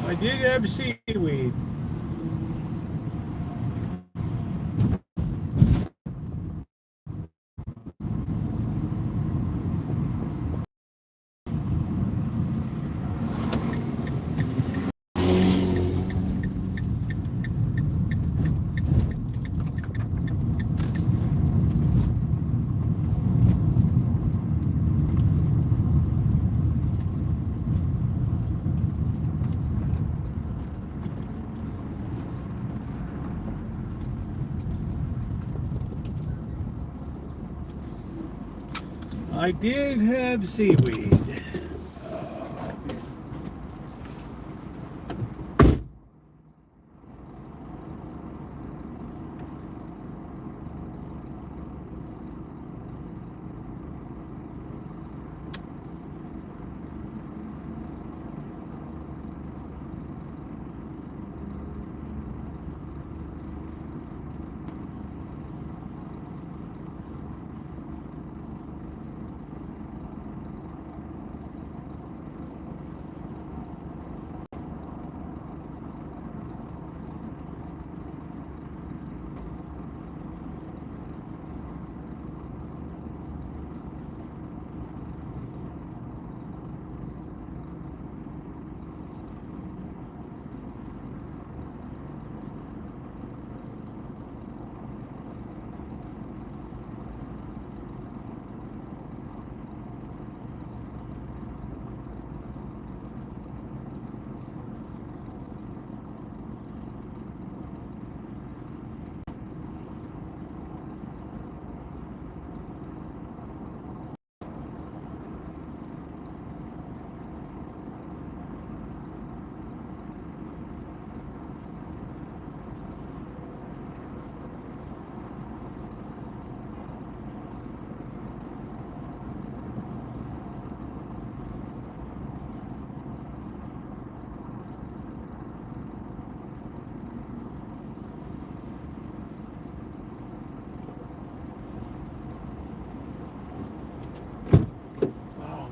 I did have seaweed. I did have seaweed.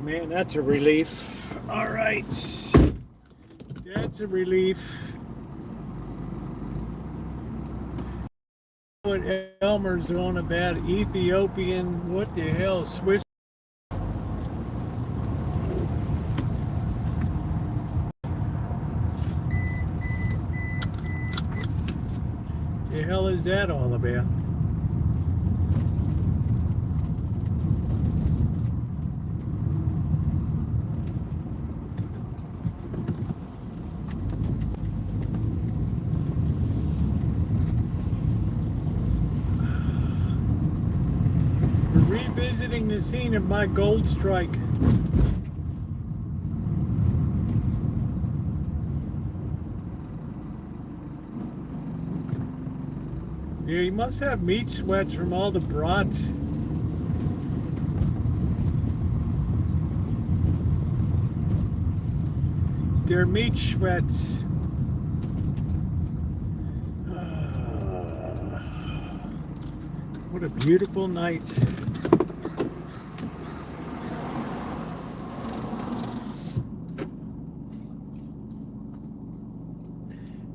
Man, that's a relief. All right. That's a relief. What Elmer's on about Ethiopian, what the hell, Swiss. The hell is that all about? approaching the scene of my gold strike. Yeah, you must have meat sweats from all the brats. They're meat sweats. What a beautiful night.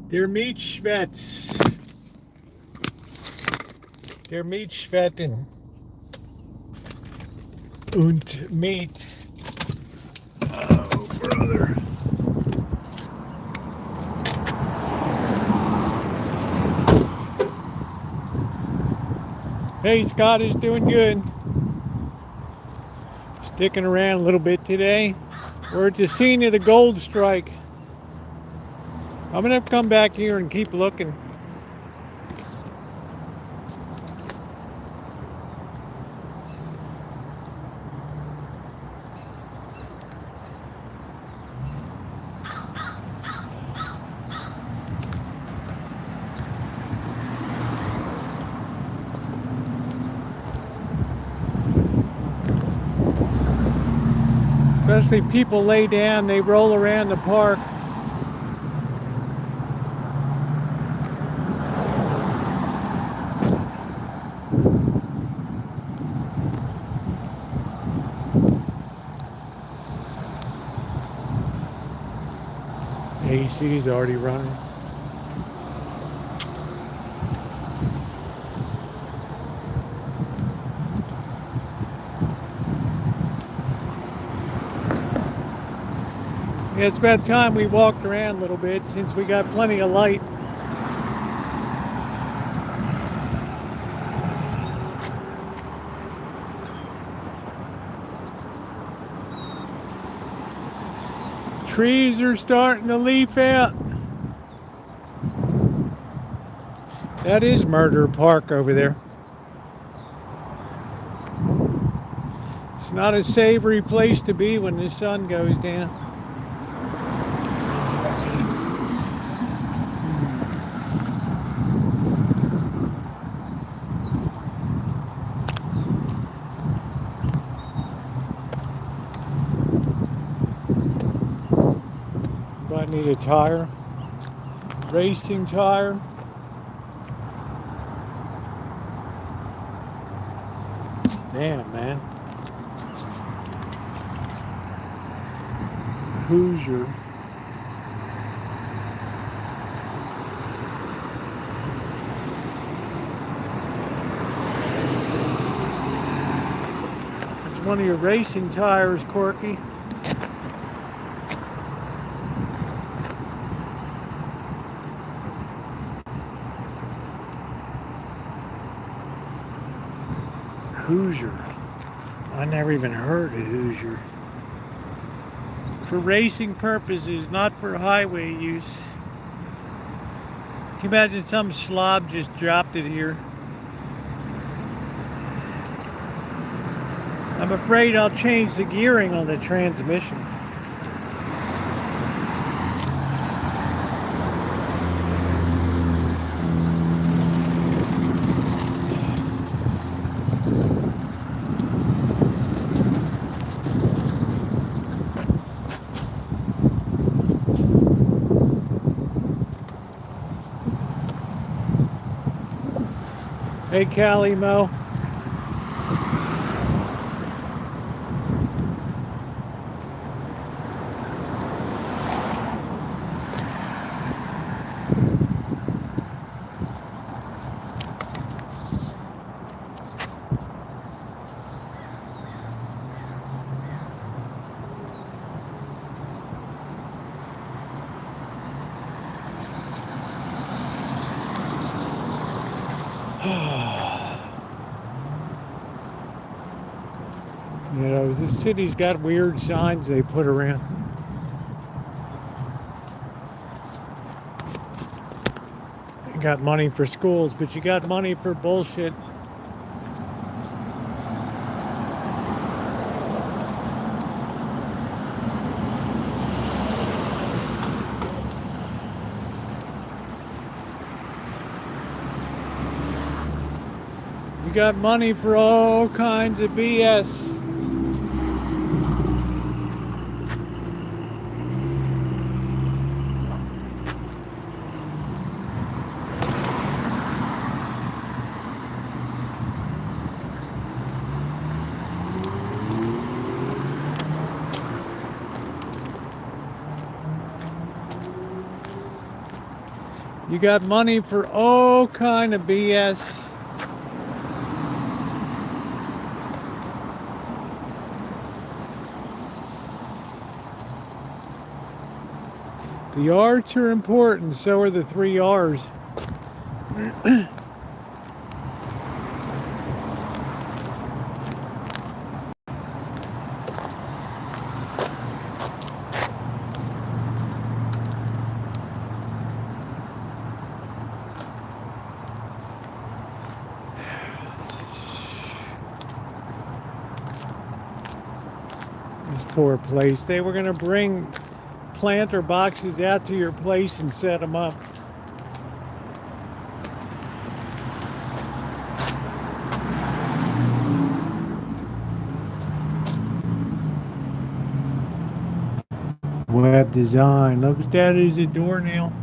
They're meat sweats. They're meat schwetten. Und meat. Oh, brother. Hey, Scott is doing good. Sticking around a little bit today. We're at the scene of the gold strike. I'm gonna have to come back here and keep looking. Especially people lay down, they roll around the park. AC's already running. Yeah, it's about time we walked around a little bit since we got plenty of light. Trees are starting to leaf out. That is Murder Park over there. It's not a savory place to be when the sun goes down. I need a tire, racing tire. Damn, man. Hoosier. It's one of your racing tires, Corky. Hoosier. I never even heard of Hoosier. For racing purposes, not for highway use. Can you imagine some slob just dropped it here? I'm afraid I'll change the gearing on the transmission. Hey, Callie Mo. You know, this city's got weird signs they put around. You got money for schools, but you got money for bullshit. You got money for all kinds of BS. You got money for all kind of BS. The arts are important, so are the 3 R's. This poor place. They were going to bring planter boxes out to your place and set them up. Web design. Look at that as a doornail.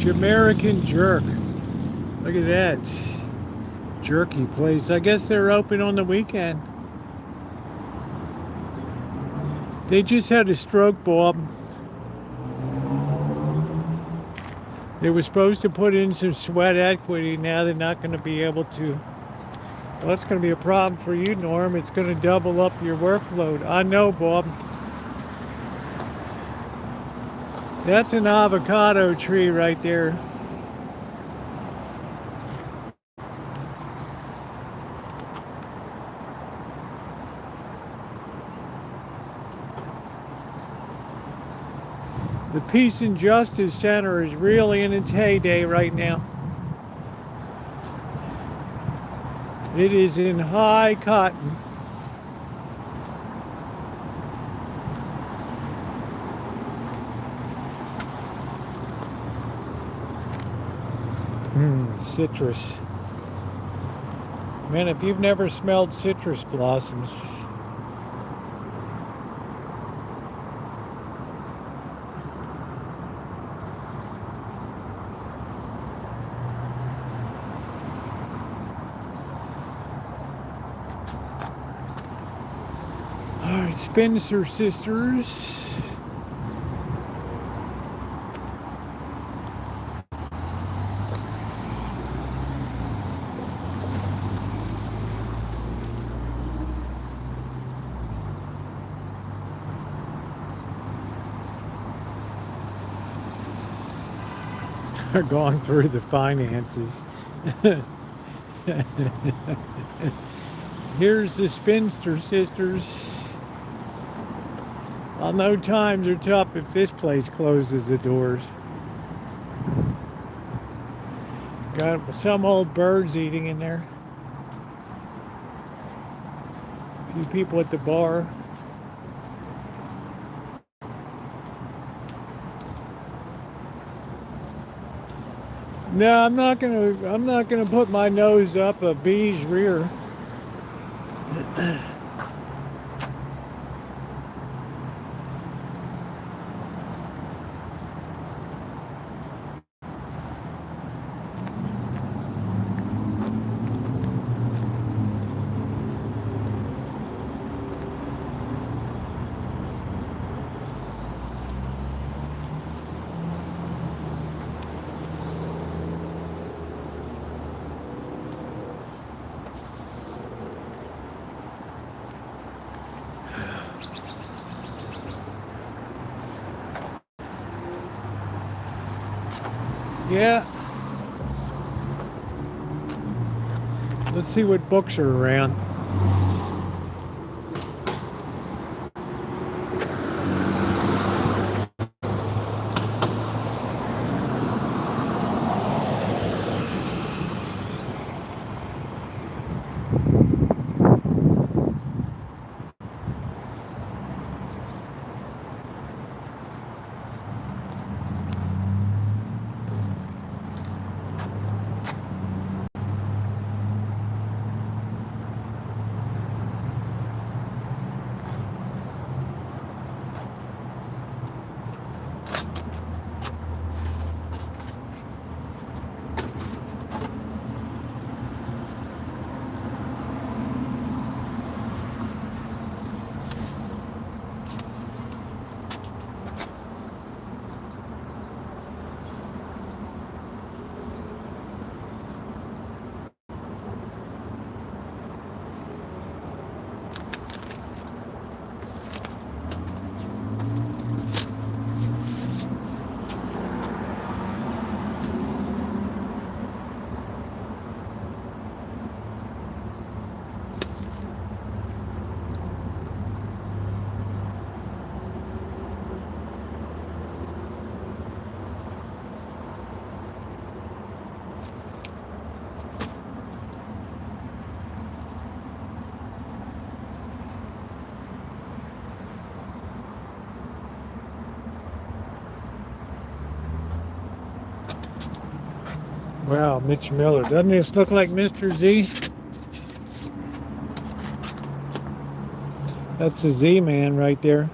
American Jerk. Look at that. Jerky place. I guess they're open on the weekend. They just had a stroke, Bob. They were supposed to put in some sweat equity. Now they're not going to be able to. Well, that's going to be a problem for you, Norm. It's going to double up your workload. I know, Bob. That's an avocado tree right there. The Peace and Justice Center is really in its heyday right now. It is in high cotton. Citrus. Man, if you've never smelled citrus blossoms, all right, Spencer Sisters. Are going through the finances. Here's the Spinster Sisters. I know times are tough if this place closes the doors. Got some old birds eating in there. A few people at the bar. No, I'm not gonna put my nose up a bee's rear. Yeah. Let's see what books are around. Wow, Mitch Miller. Doesn't this look like Mr. Z? That's the Z-Man right there.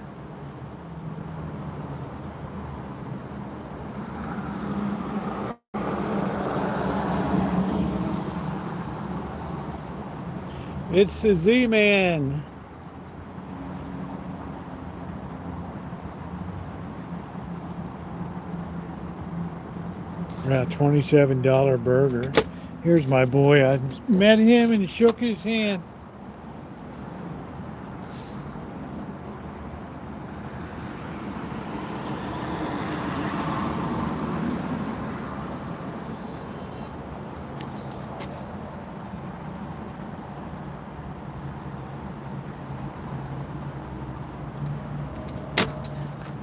It's the Z-Man. Yeah, $27 burger. Here's my boy. I met him and shook his hand.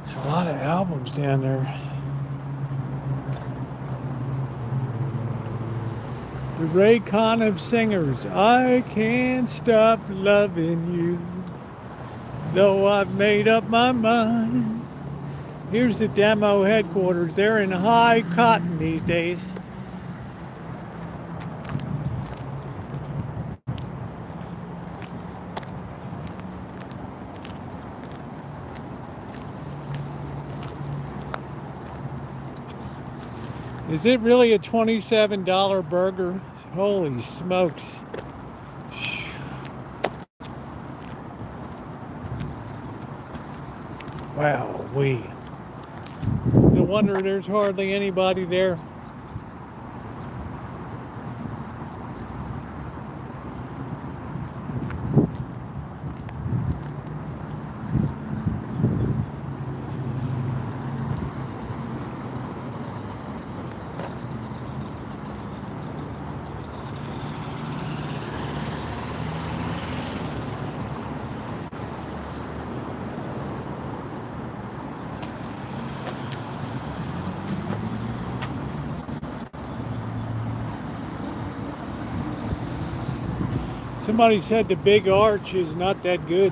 There's a lot of albums down there. The Raycon of singers. I can't stop loving you, though I've made up my mind. Here's the demo headquarters. They're in high cotton these days. Is it really a $27 burger? Holy smokes. Wow, no wonder there's hardly anybody there. Somebody said the big arch is not that good.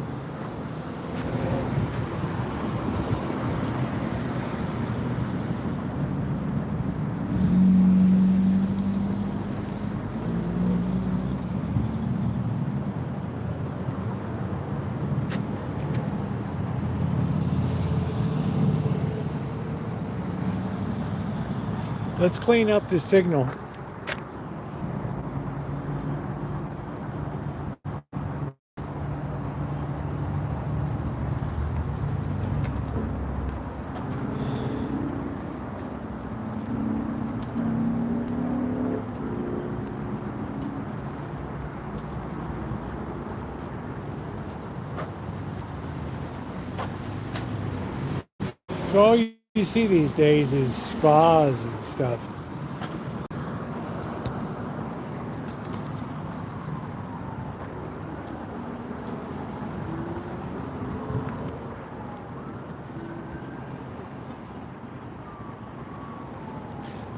Let's clean up the signal. So all you see these days is spas and stuff.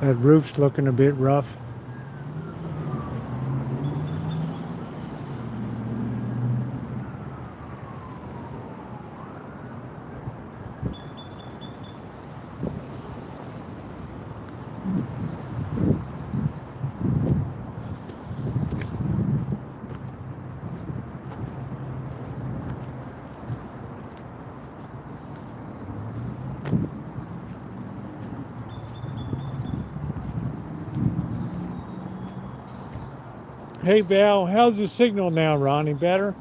That roof's looking a bit rough. Hey Val, how's the signal now, Ronnie? Better?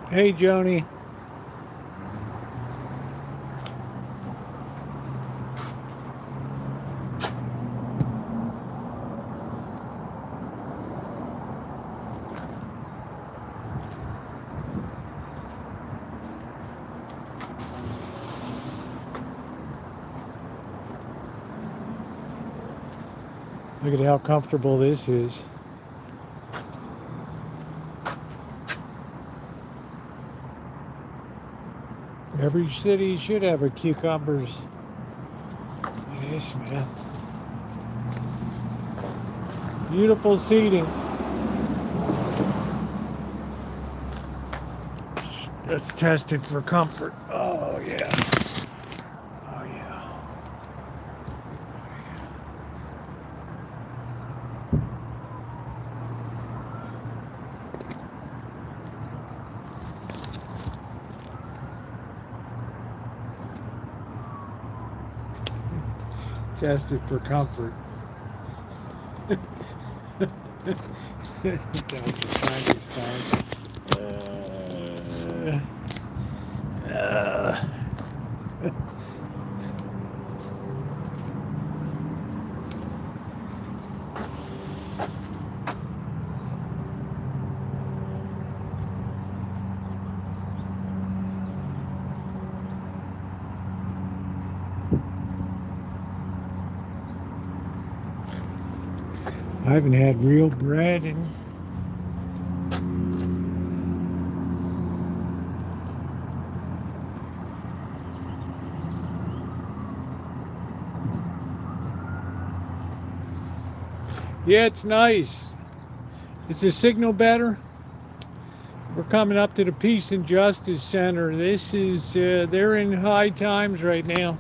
Hey Joni. Look at how comfortable this is. Every city should have a cucumbers. Yes, man. Beautiful seating. Let's test it for comfort. Oh, yeah. Oh, yeah. Test it for comfort. That was the kindest time. I haven't had real bread in yeah, it's nice. Is the signal better? We're coming up to the Peace and Justice Center. This is, they're in high times right now.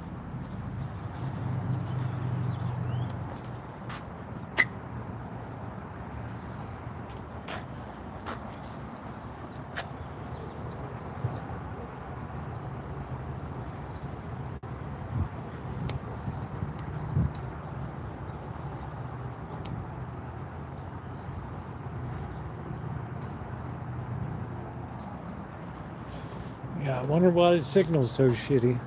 Yeah, I wonder why the signal's so shitty.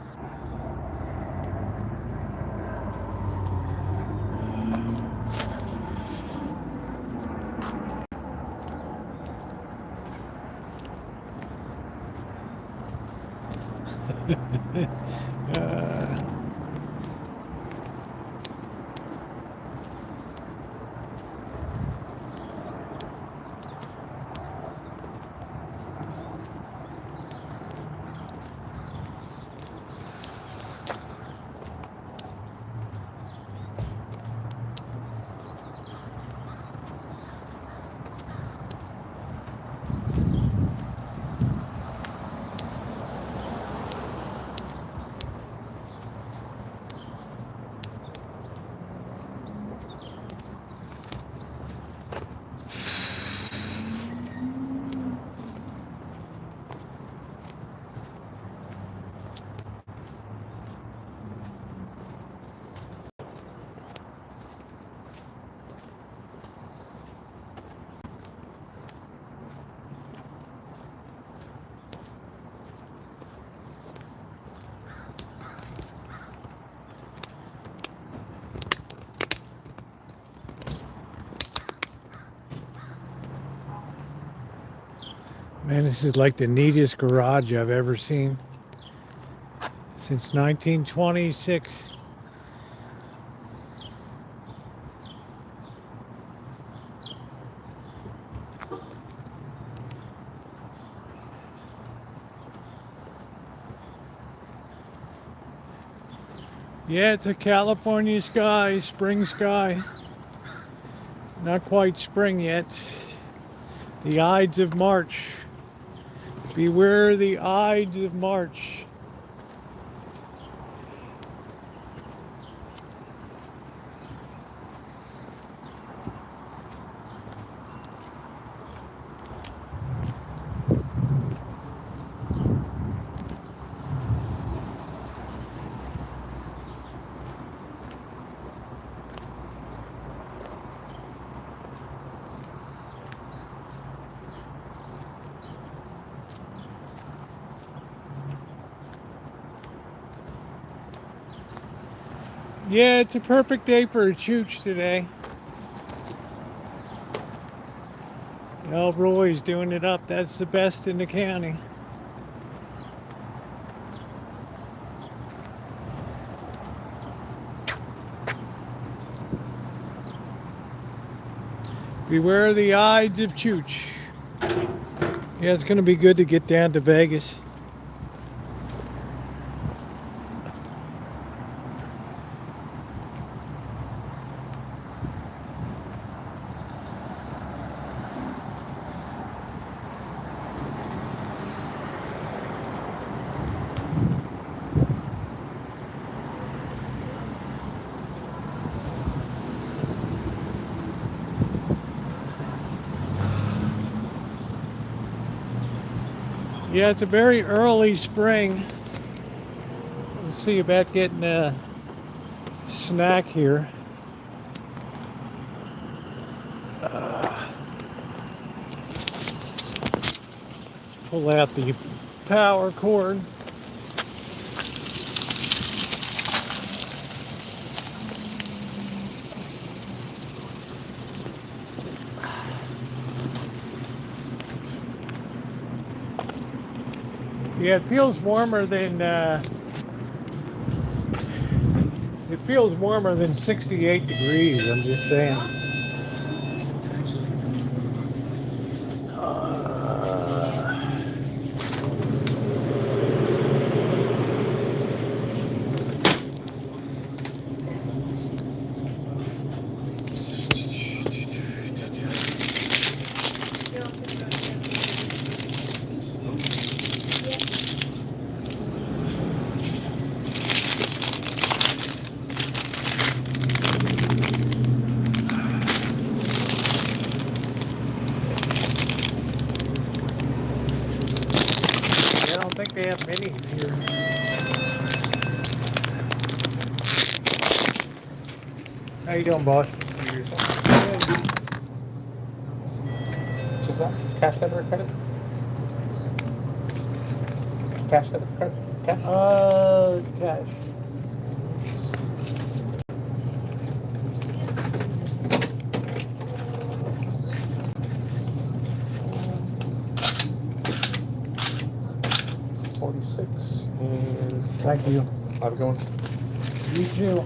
Man, this is like the neatest garage I've ever seen since 1926. Yeah, it's a California sky, spring sky. Not quite spring yet. The Ides of March. Beware the Ides of March. Yeah, it's a perfect day for a chooch today. El Roy's doing it up. That's the best in the county. Beware the Ides of Chooch. Yeah, it's going to be good to get down to Vegas. Yeah, it's a very early spring. Let's see about getting a snack here. Let's pull out the power cord. Yeah, it feels warmer than 68 degrees. I'm just saying. I don't think they have minis here. How you doing, boss?
What's that? Cash, debit, or credit? Cash, debit, credit? Cash?
Cash.
$46. And
Thank you.
how's it going?
You too.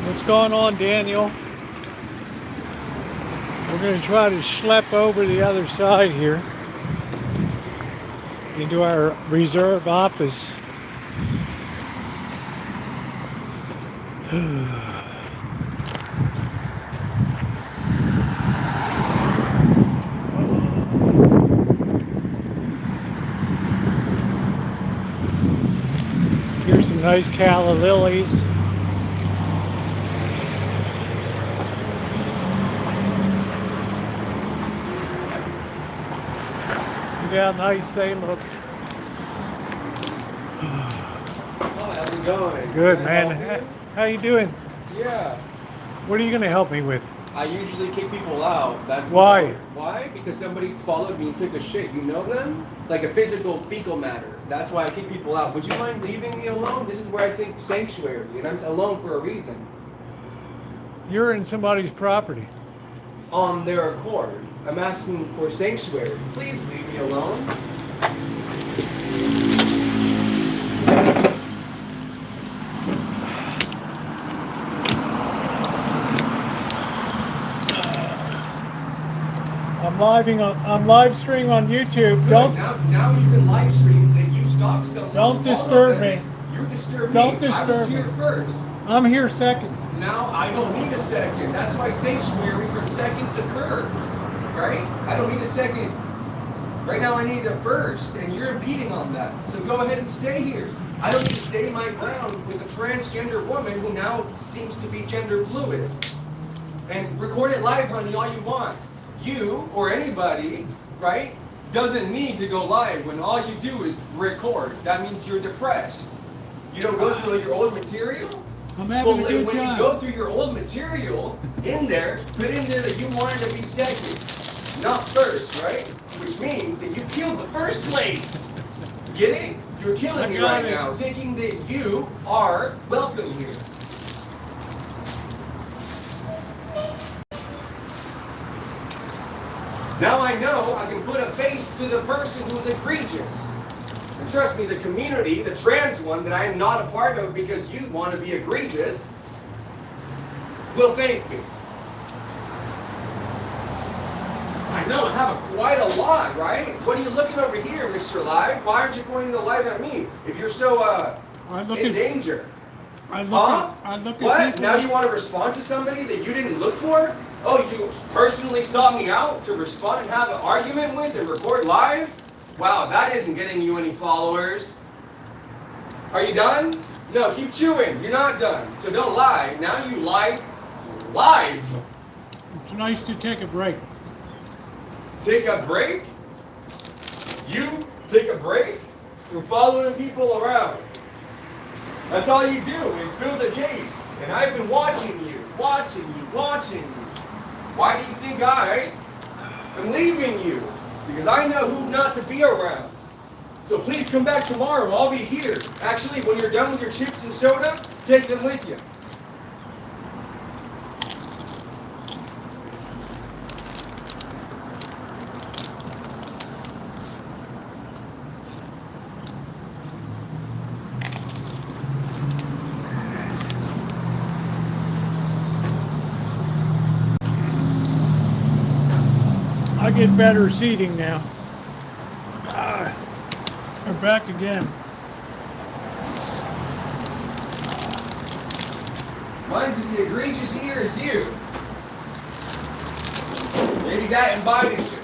What's going on, Daniel? We're going to try to schlep over the other side here into our reserve office. Here's some nice calla lilies. Look how nice they look.
How's it going?
Good,
Can I
man.
help
How you doing?
you? Yeah.
What are you going to help me with?
I usually kick people out. That's
Why?
Why? Because somebody followed me and took a shit. You know them? Like a physical fecal matter. That's why I kick people out. Would you mind leaving me alone? This is where I think sanctuary, and I'm alone for a reason.
You're in somebody's property.
On their accord. I'm asking for sanctuary. Please leave me alone.
I'm live streaming on YouTube.
Good.
Don't
Now you can live stream that you stalk someone.
Don't
Follow
disturb
them.
me.
You disturb me.
Don't
I
disturb
was here
me.
first.
I'm here second.
Now I don't need a second. That's why sanctuary from seconds occurs. Right? I don't need a second. Right now I need a first, and you're impeding on that. So go ahead and stay here. I don't need to stay my ground with a transgender woman who now seems to be gender fluid. And record it live, honey, all you want. You or anybody, right, doesn't need to go live when all you do is record. That means you're depressed. You don't go through your old material?
I'm having a good
when
time.
you go through your old material in there, put in there that you wanted to be second, not first, right? Which means that you killed the first place. Get it? You're killing me right now, thinking that you are welcome here. Now I know I can put a face to the person who's egregious. And trust me, the community, the trans one that I am not a part of because you want to be egregious, will thank me. I know, I have quite a lot, right? What are you looking over here, Mr. Live? Why aren't you pointing the live at me if you're so in danger?
I look
What?
at people.
Now you want to respond to somebody that you didn't look for? Oh, you personally sought me out to respond and have an argument with and record live? Wow, that isn't getting you any followers. Are you done? No, keep chewing. You're not done. So don't lie. Now you lied live.
It's nice to take a break.
Take a break? You take a break? You're following people around. That's all you do is build a case. And I've been watching you. Why do you think I am leaving you? Because I know who not to be around. So please come back tomorrow. I'll be here. Actually, when you're done with your chips and soda, take them with you.
I get better seating now. We're back again.
Mind you, the egregious here is you. Maybe that embodies you.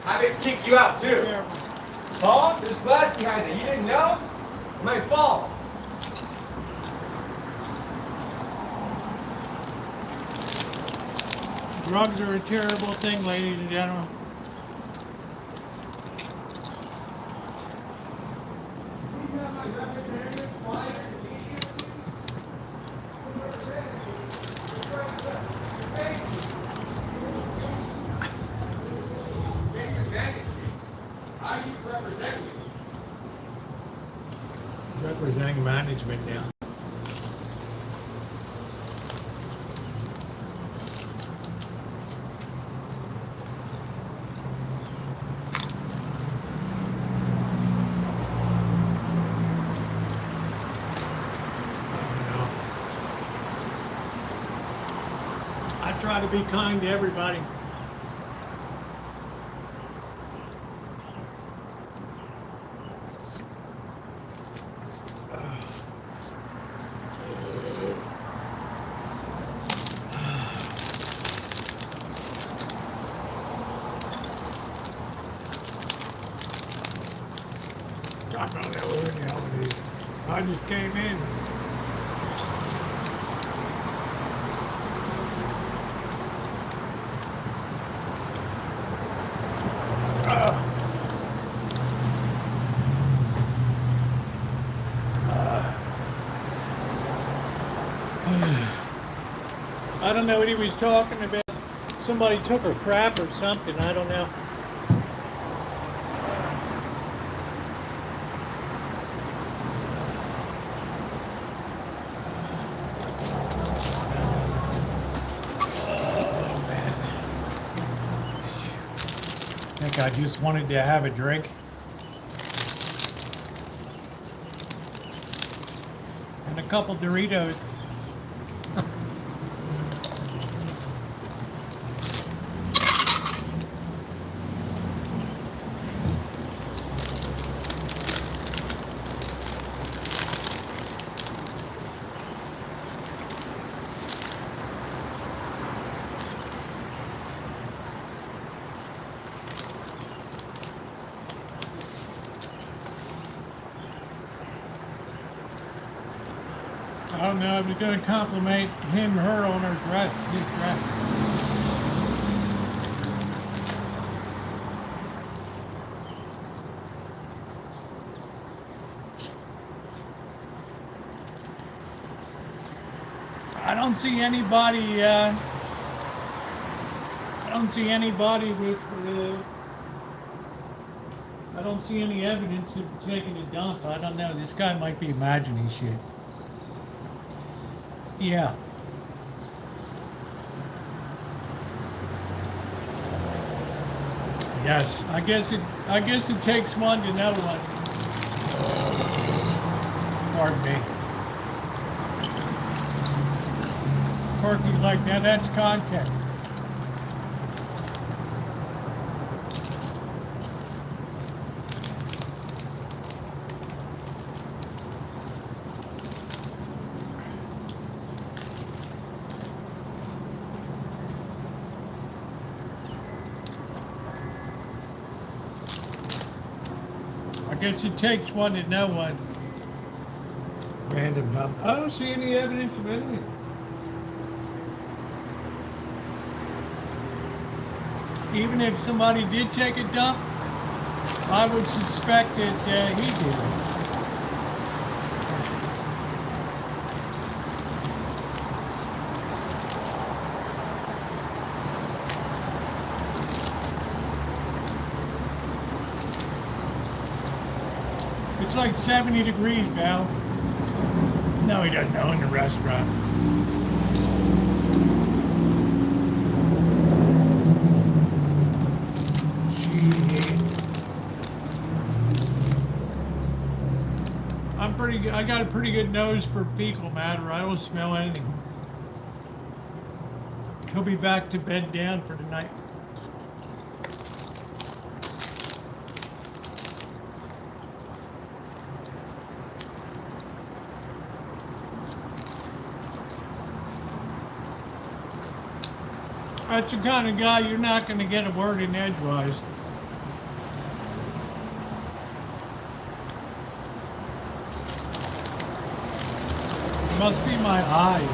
Have it kick you out too. Paul, there's glass behind it. You didn't know? It might fall.
Drugs are a terrible thing, ladies and gentlemen.
How do you represent me?
Representing management now. I try to be kind to everybody. I don't know who the hell it is. I just came in. I don't know what he was talking about. Somebody took a crap or something. I don't know. I think I just wanted to have a drink. And a couple Doritos. I don't know, I was going to compliment him, her on her dress, his dress. I don't see anybody, with, I don't see any evidence of taking a dump. I don't know, this guy might be imagining shit. Yeah. Yes, I guess it takes one to know one. Pardon me. Corky's like, now that's content. I guess it takes one to know one. Random dump. I don't see any evidence of anything. Even if somebody did take a dump, I would suspect that he did. It's like 70 degrees, Val. No, he doesn't know in the restaurant. I'm pretty good. I got a pretty good nose for fecal matter. I don't smell anything. He'll be back to bed down for the night. That's the kind of guy you're not going to get a word in edgewise. It must be my eyes.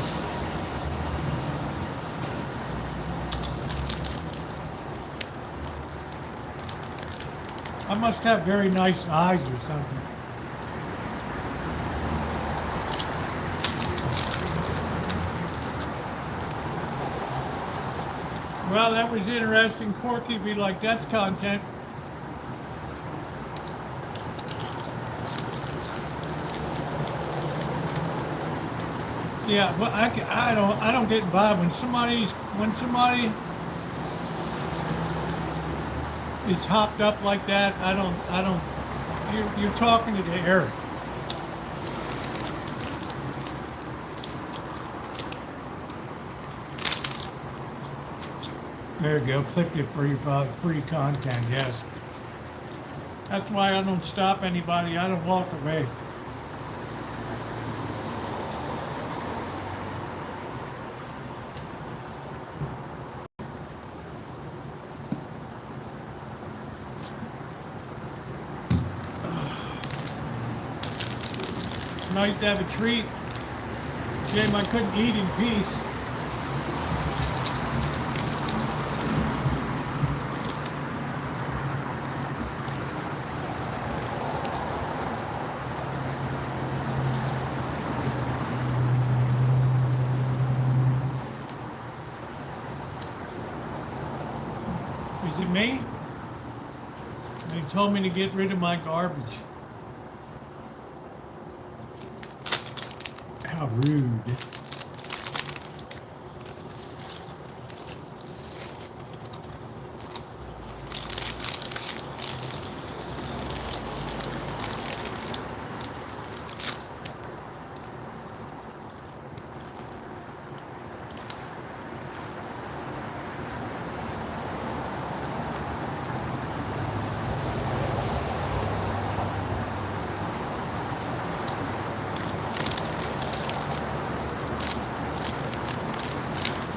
I must have very nice eyes or something. Well, that was interesting. Corky be like, that's content. Yeah, but I don't get involved when somebody is hopped up like that. You're talking to the air. There you go, clicked it for free content, yes. That's why I don't stop anybody, I don't walk away. It's nice to have a treat. Shame I couldn't eat in peace. Is it me? They told me to get rid of my garbage. How rude.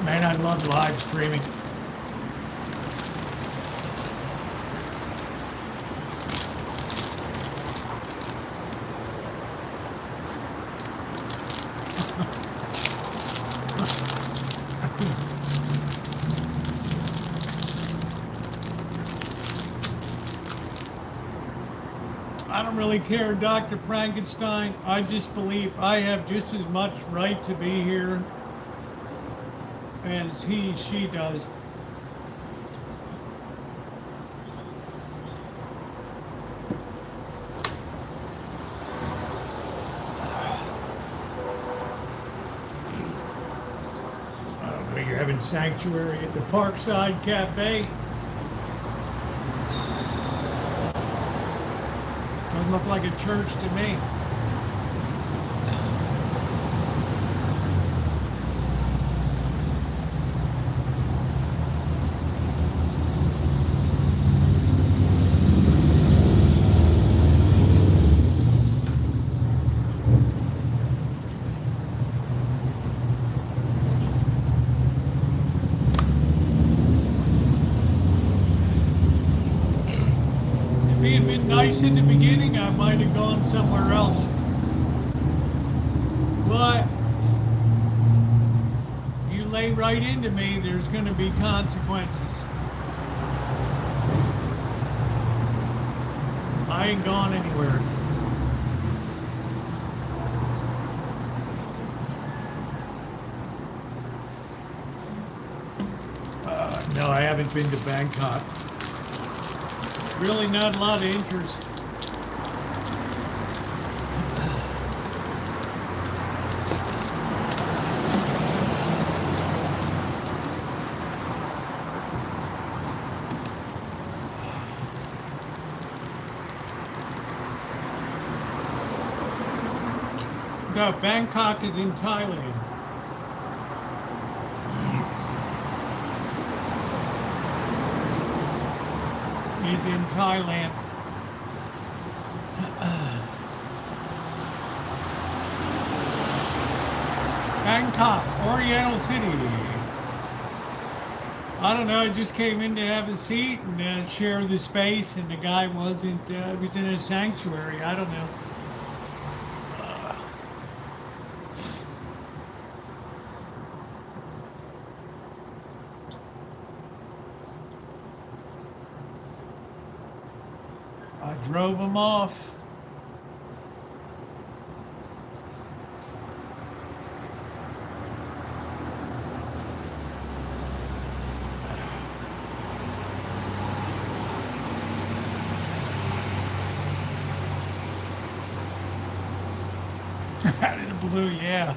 Man, I love live streaming. I don't really care, Dr. Frankenstein. I just believe I have just as much right to be here as she does. I don't know, you're having sanctuary at the Parkside Cafe. Doesn't look like a church to me. If he had been nice in the beginning, I might have gone somewhere else. But you lay right into me, there's going to be consequences. I ain't gone anywhere. No, I haven't been to Bangkok. Really not a lot of interest. No, Bangkok is in Thailand. He's in Thailand. Bangkok, Oriental City. I don't know, I just came in to have a seat and share the space, and the guy wasn't, he was in a sanctuary, I don't know. I drove him off. Out of the blue, yeah.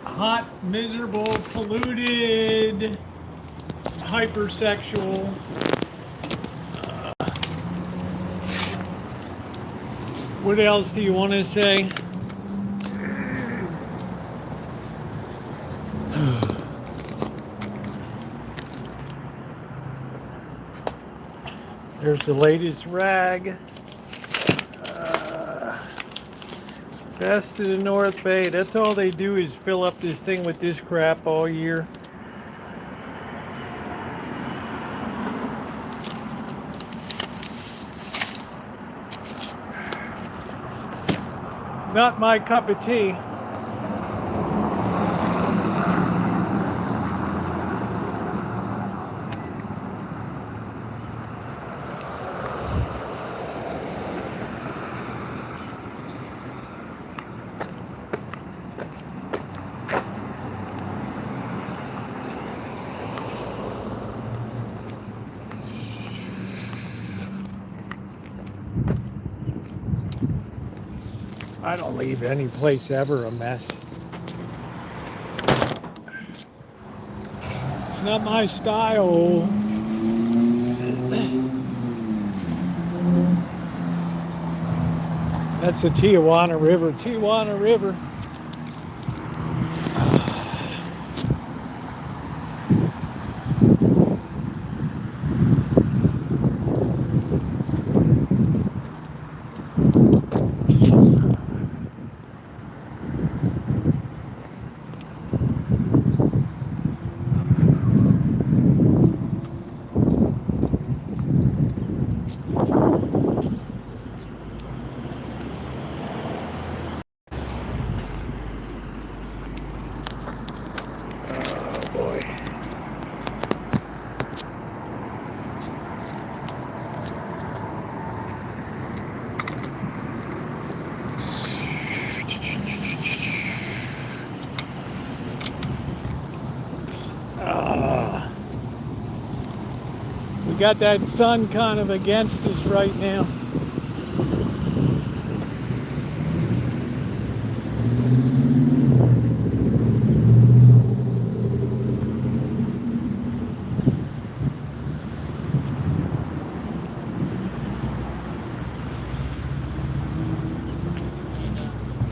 Hot, miserable, polluted, hypersexual. What else do you want to say? There's the latest rag. Best of the North Bay. That's all they do is fill up this thing with this crap all year. Not my cup of tea. I don't leave any place ever a mess. It's not my style. That's the Tijuana River. Tijuana River. We got that sun kind of against us right now.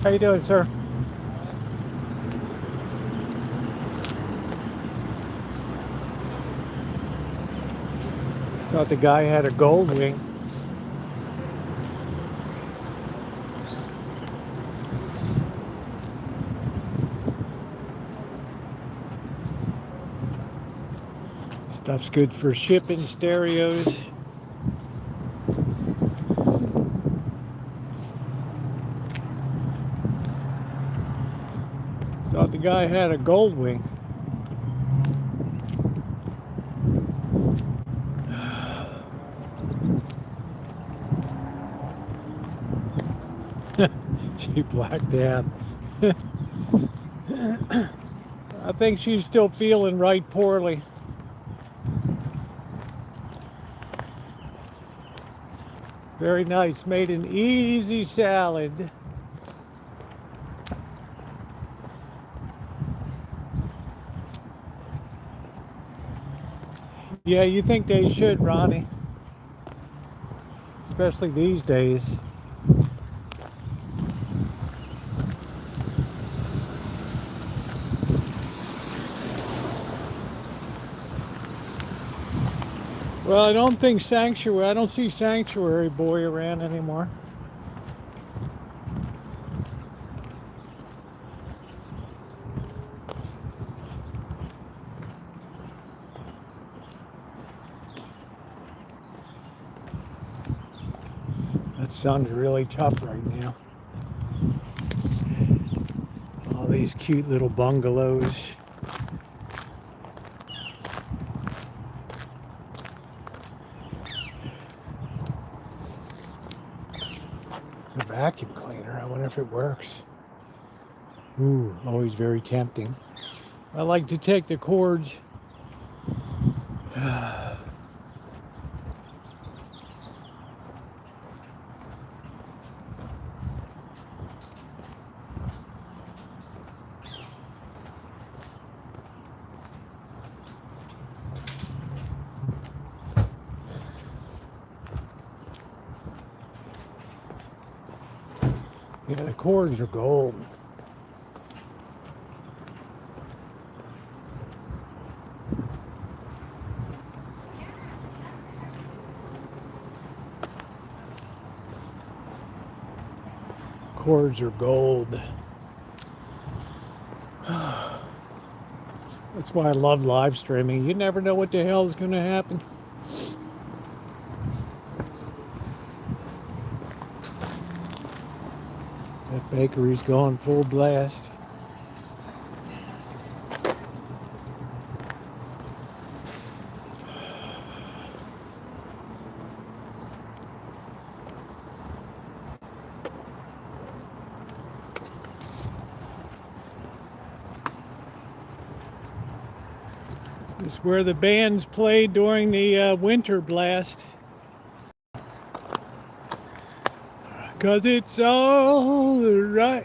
How you doing, sir? Thought the guy had a gold wing. Stuff's good for shipping stereos. thought the guy had a gold wing. She blacked out. I think she's still feeling right poorly. Very nice. Made an easy salad. Yeah, you think they should, Ronnie. Especially these days. Well, I don't see Sanctuary Boy around anymore. That sun's really tough right now. All these cute little bungalows. It's a vacuum cleaner. I wonder if it works. Ooh, always very tempting. I like to take the cords. Yeah, the cords are gold. Cords are gold. That's why I love live streaming. You never know what the hell is going to happen. That bakery's going full blast. This is where the bands played during the winter blast. 'Cause it's all right.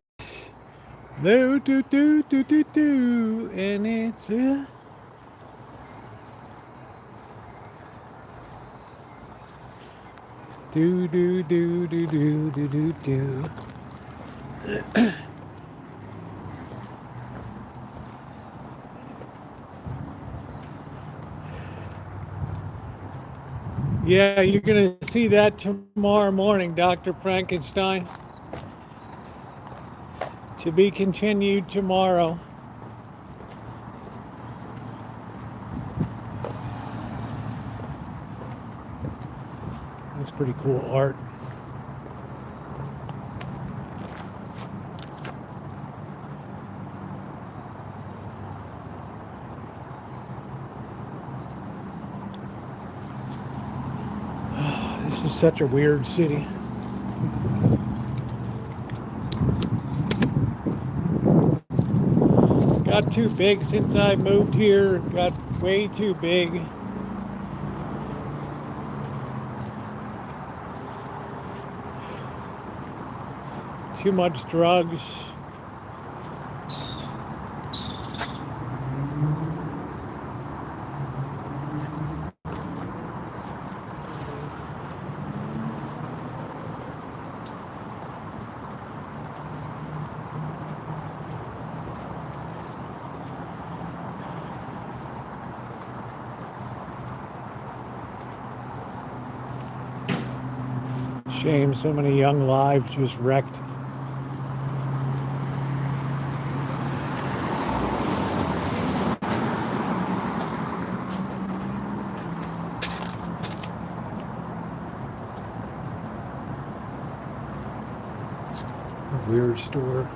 Do do do do do do, and it's do do do do do do do do. Yeah, you're gonna see that tomorrow morning, Dr. Frankenstein. To be continued tomorrow. That's pretty cool art. This is such a weird city. Got too big since I moved here. Got way too big. Too much drugs. Shame so many young lives just wrecked. A weird store.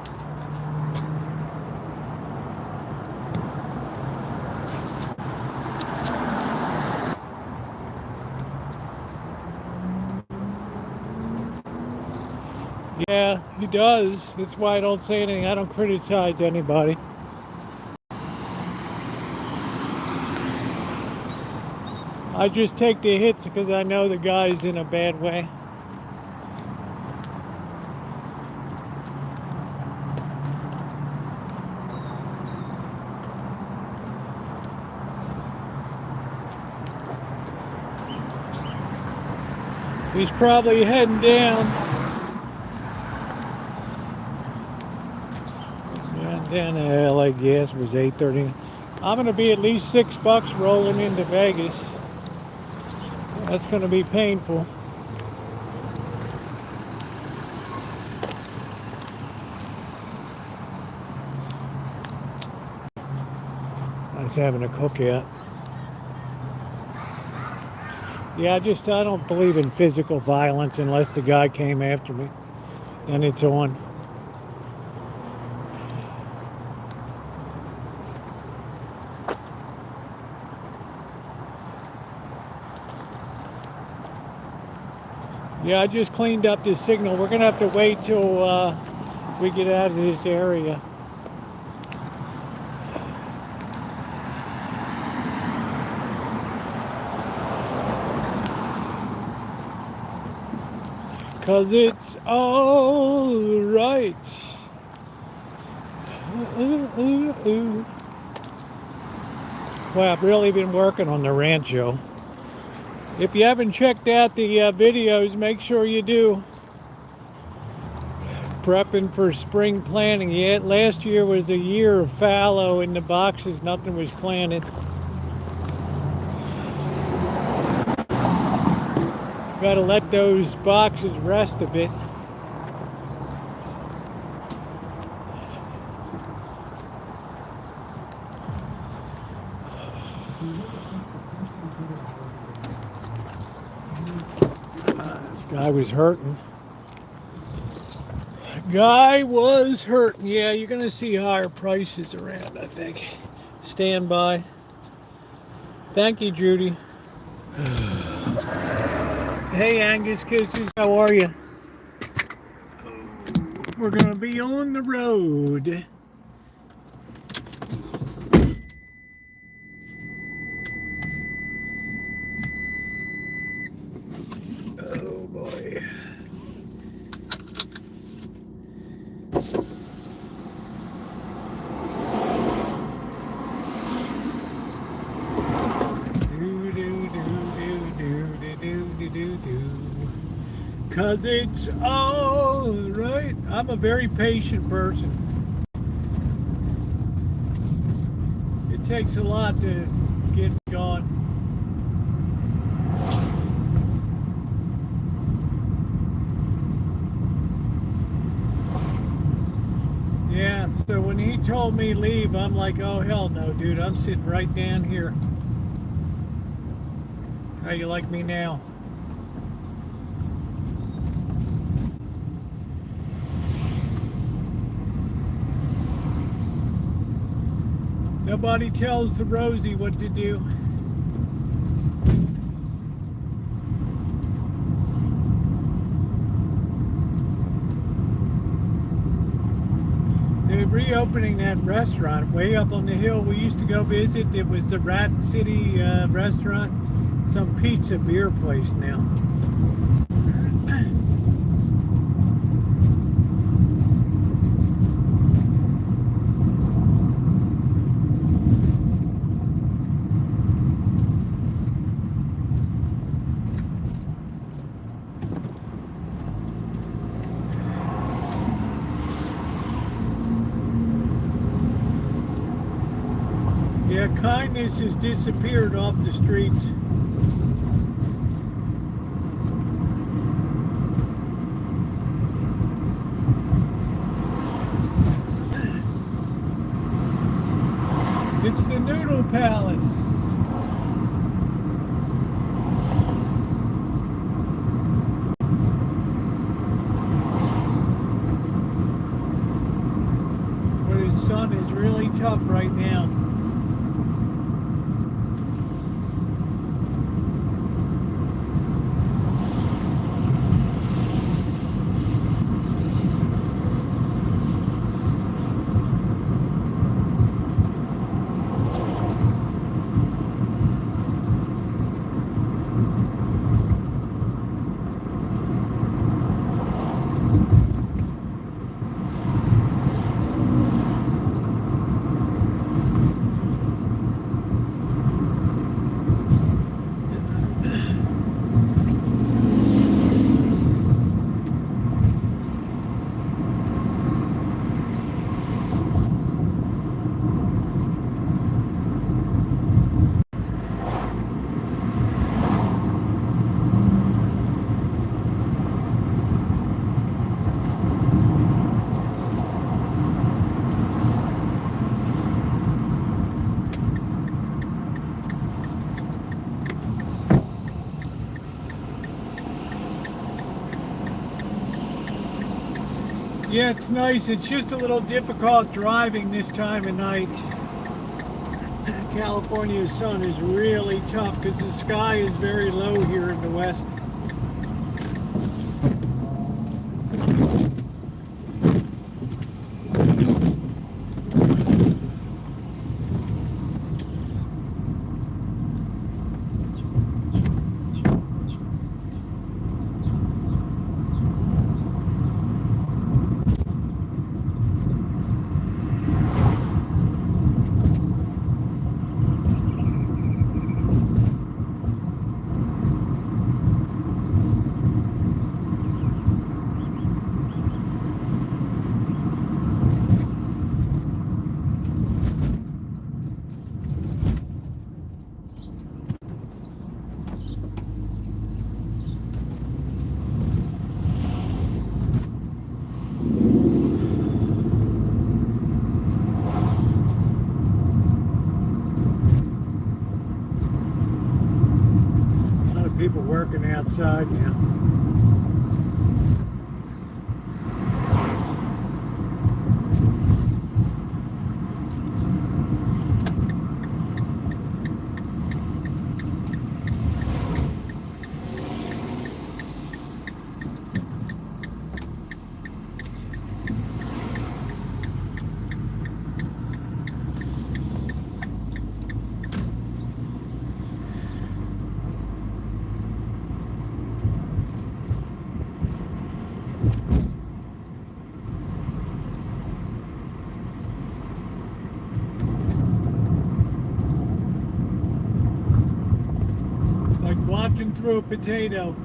Yeah, he does. That's why I don't say anything. I don't criticize anybody. I just take the hits because I know the guy's in a bad way. He's probably heading down. Down to LA gas was $8.30. I'm gonna be at least $6 rolling into Vegas. That's gonna be painful. I was having a cookout. Yeah, I don't believe in physical violence unless the guy came after me. Then it's on. Yeah, I just cleaned up this signal. We're gonna have to wait till we get out of this area. Cause it's all right. Well, I've really been working on the Rancho. If you haven't checked out the videos, make sure you do. Prepping for spring planting. Yeah, last year was a year of fallow in the boxes. Nothing was planted. Got to let those boxes rest a bit. This guy was hurting. Guy was hurting. Yeah, you're going to see higher prices around, I think. Stand by. Thank you, Judy. Hey, Angus Kisses, how are you? We're gonna be on the road. Oh boy. Cause it's all right. I'm a very patient person. It takes a lot to get going. Yeah, so when he told me leave, I'm like, oh hell no, dude. I'm sitting right down here. How you like me now? Nobody tells the Rosie what to do. They're reopening that restaurant way up on the hill we used to go visit. It was the Rat City restaurant. Some pizza beer place now. Yeah, kindness has disappeared off the streets. It's the Noodle Palace. But his sun is really tough right now. Yeah, it's nice. It's just a little difficult driving this time of night. California's sun is really tough because the sky is very low here in the west. People working outside now. Like watching through a potato.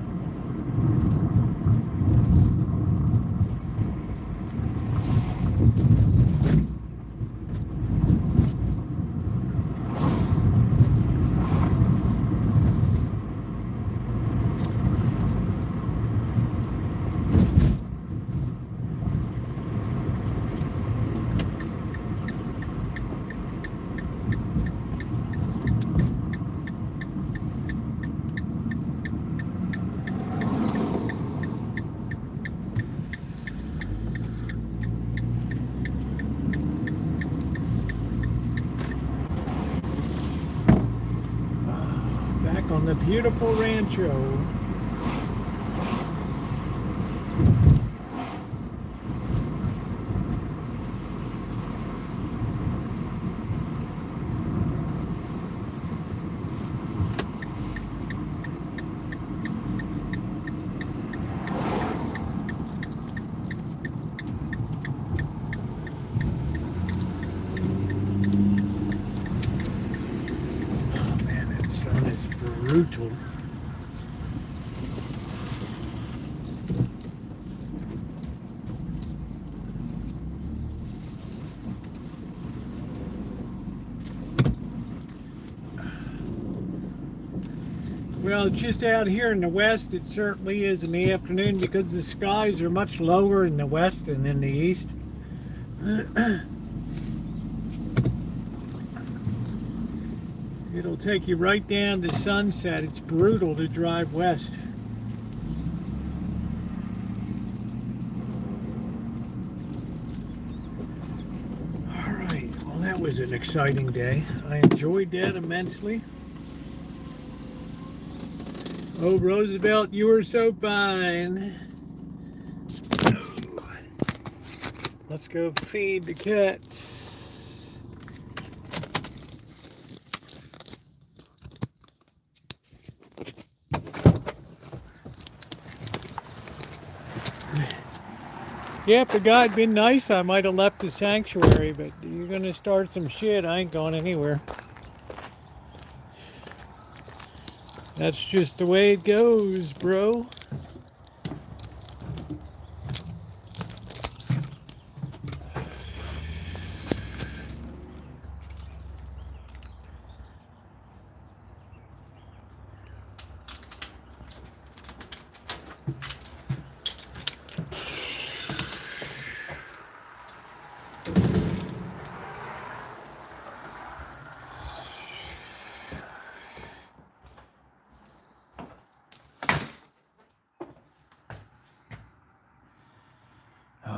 On the beautiful Rancho. Oh man, that sun is brutal. Well, just out here in the west, it certainly is in the afternoon because the skies are much lower in the west than in the east. It'll take you right down to sunset. It's brutal to drive west. All right, well, that was an exciting day. I enjoyed that immensely. Oh, Roosevelt, you were so fine. Oh. Let's go feed the cats. Yeah, if the guy had been nice, I might have left the sanctuary, but you're gonna start some shit, I ain't going anywhere. That's just the way it goes, bro.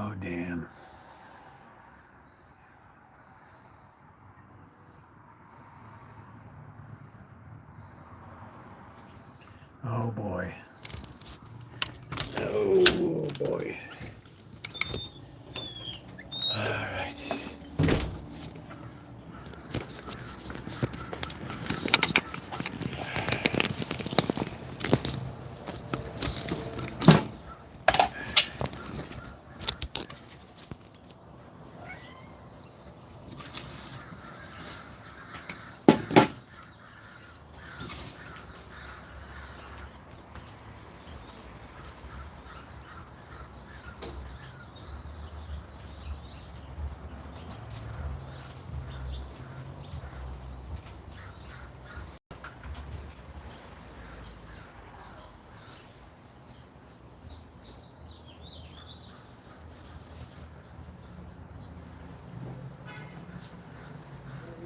Oh, damn. Oh, boy. Oh, boy. All right.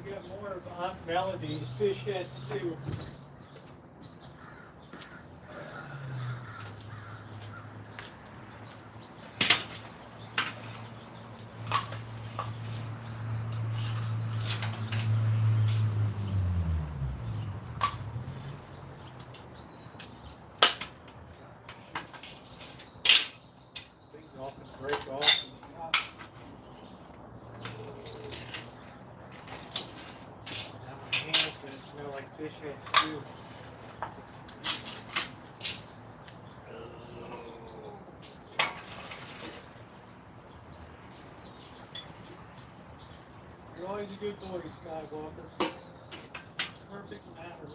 We got more of Aunt Melody's fish heads too. Things often break off and pop. Now my hand's gonna smell like fish heads too. You're always a good boy, Skywalker. Perfect matters.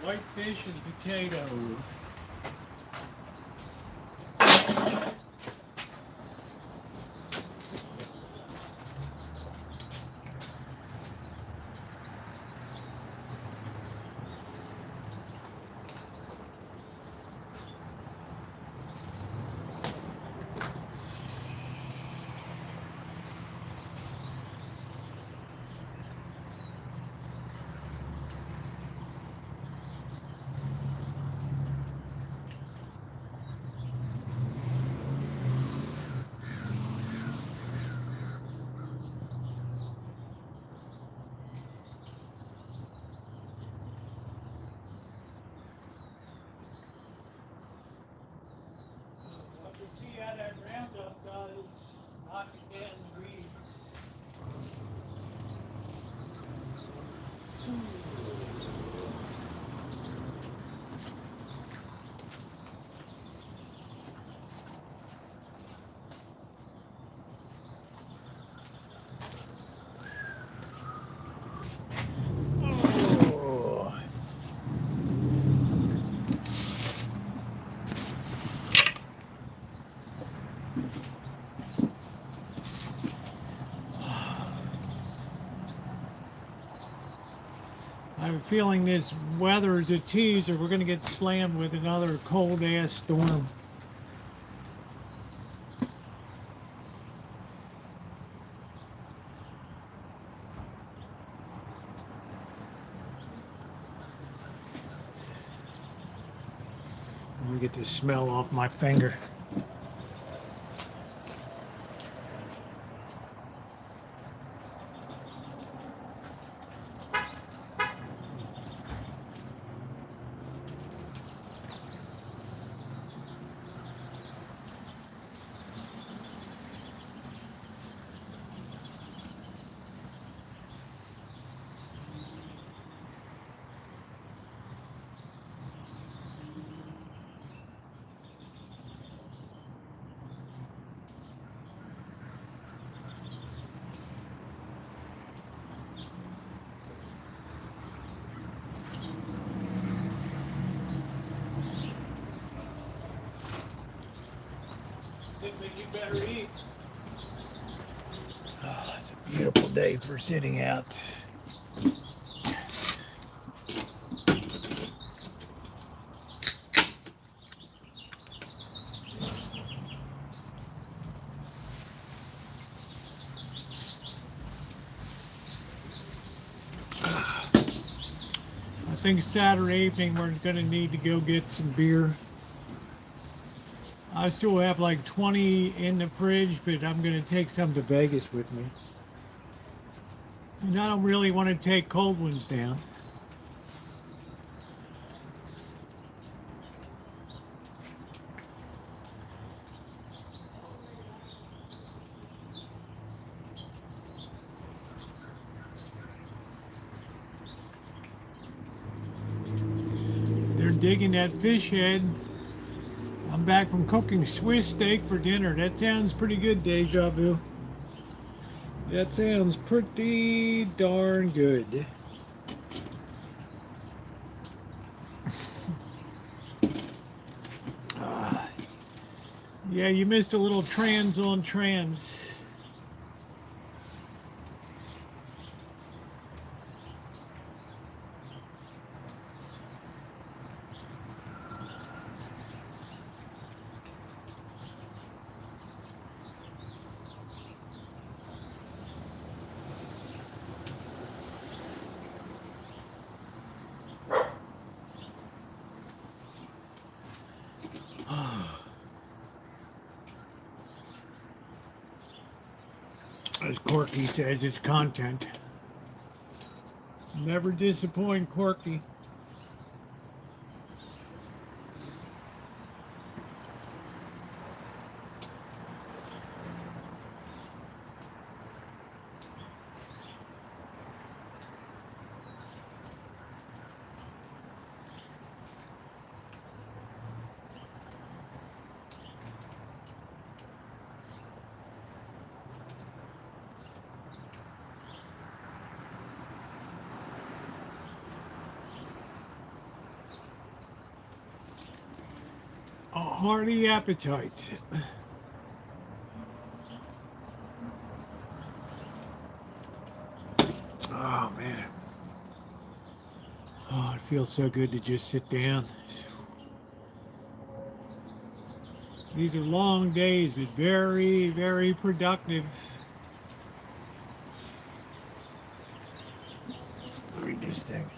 White fish and potato. What we see how that roundup does, knocking down the weeds. Oh. I have a feeling this weather is a tease or we're going to get slammed with another cold ass storm. Let me get this smell off my finger. think you better eat. Oh, it's a beautiful day for sitting out. I think Saturday evening we're going to need to go get some beer. I still have like 20 in the fridge, but I'm going to take some to Vegas with me. And I don't really want to take cold ones down. They're digging that fish head. I'm back from cooking Swiss steak for dinner. That sounds pretty good, Deja Vu. That sounds pretty darn good. Yeah, you missed a little trans on trans. As Corky says, it's content. Never disappoint Corky. A hearty appetite. Oh man. Oh, it feels so good to just sit down. These are long days, but very, very productive. Read this thing.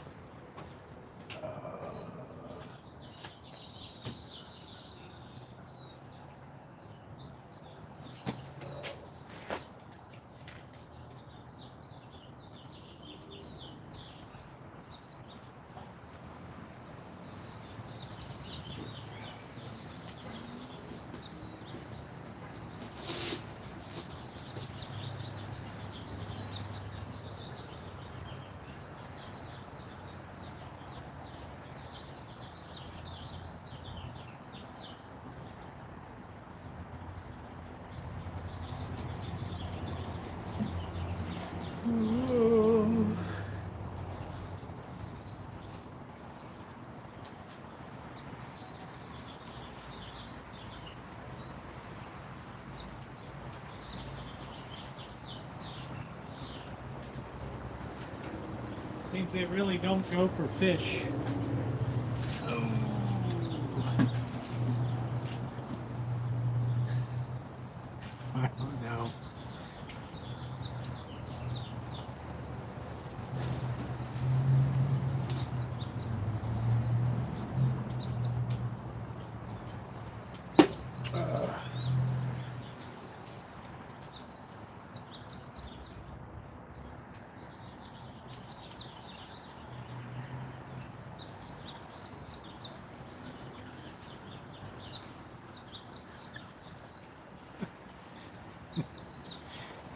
Seems they really don't go for fish. Oh. I don't know.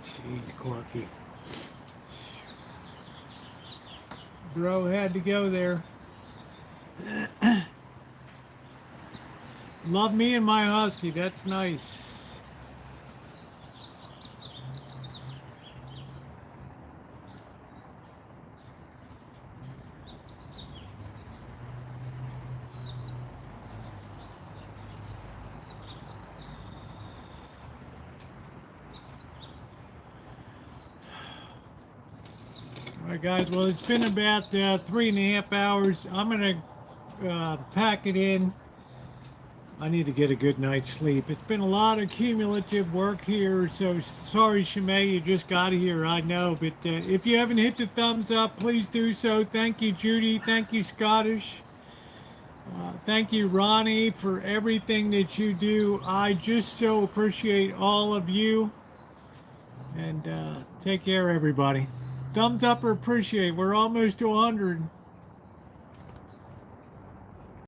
Jeez, Corky. Bro had to go there. Love me and my husky, that's nice. right, guys. Well, it's been about 3.5 hours. I'm gonna pack it in. I need to get a good night's sleep. It's been a lot of cumulative work here, so sorry, Shimei, you just got here, I know. But if you haven't hit the thumbs up, please do so. Thank you, Judy. Thank you, Scottish. Thank you, Ronnie, for everything that you do. I just so appreciate all of you. And take care, everybody. Thumbs up or appreciate. We're almost to 100.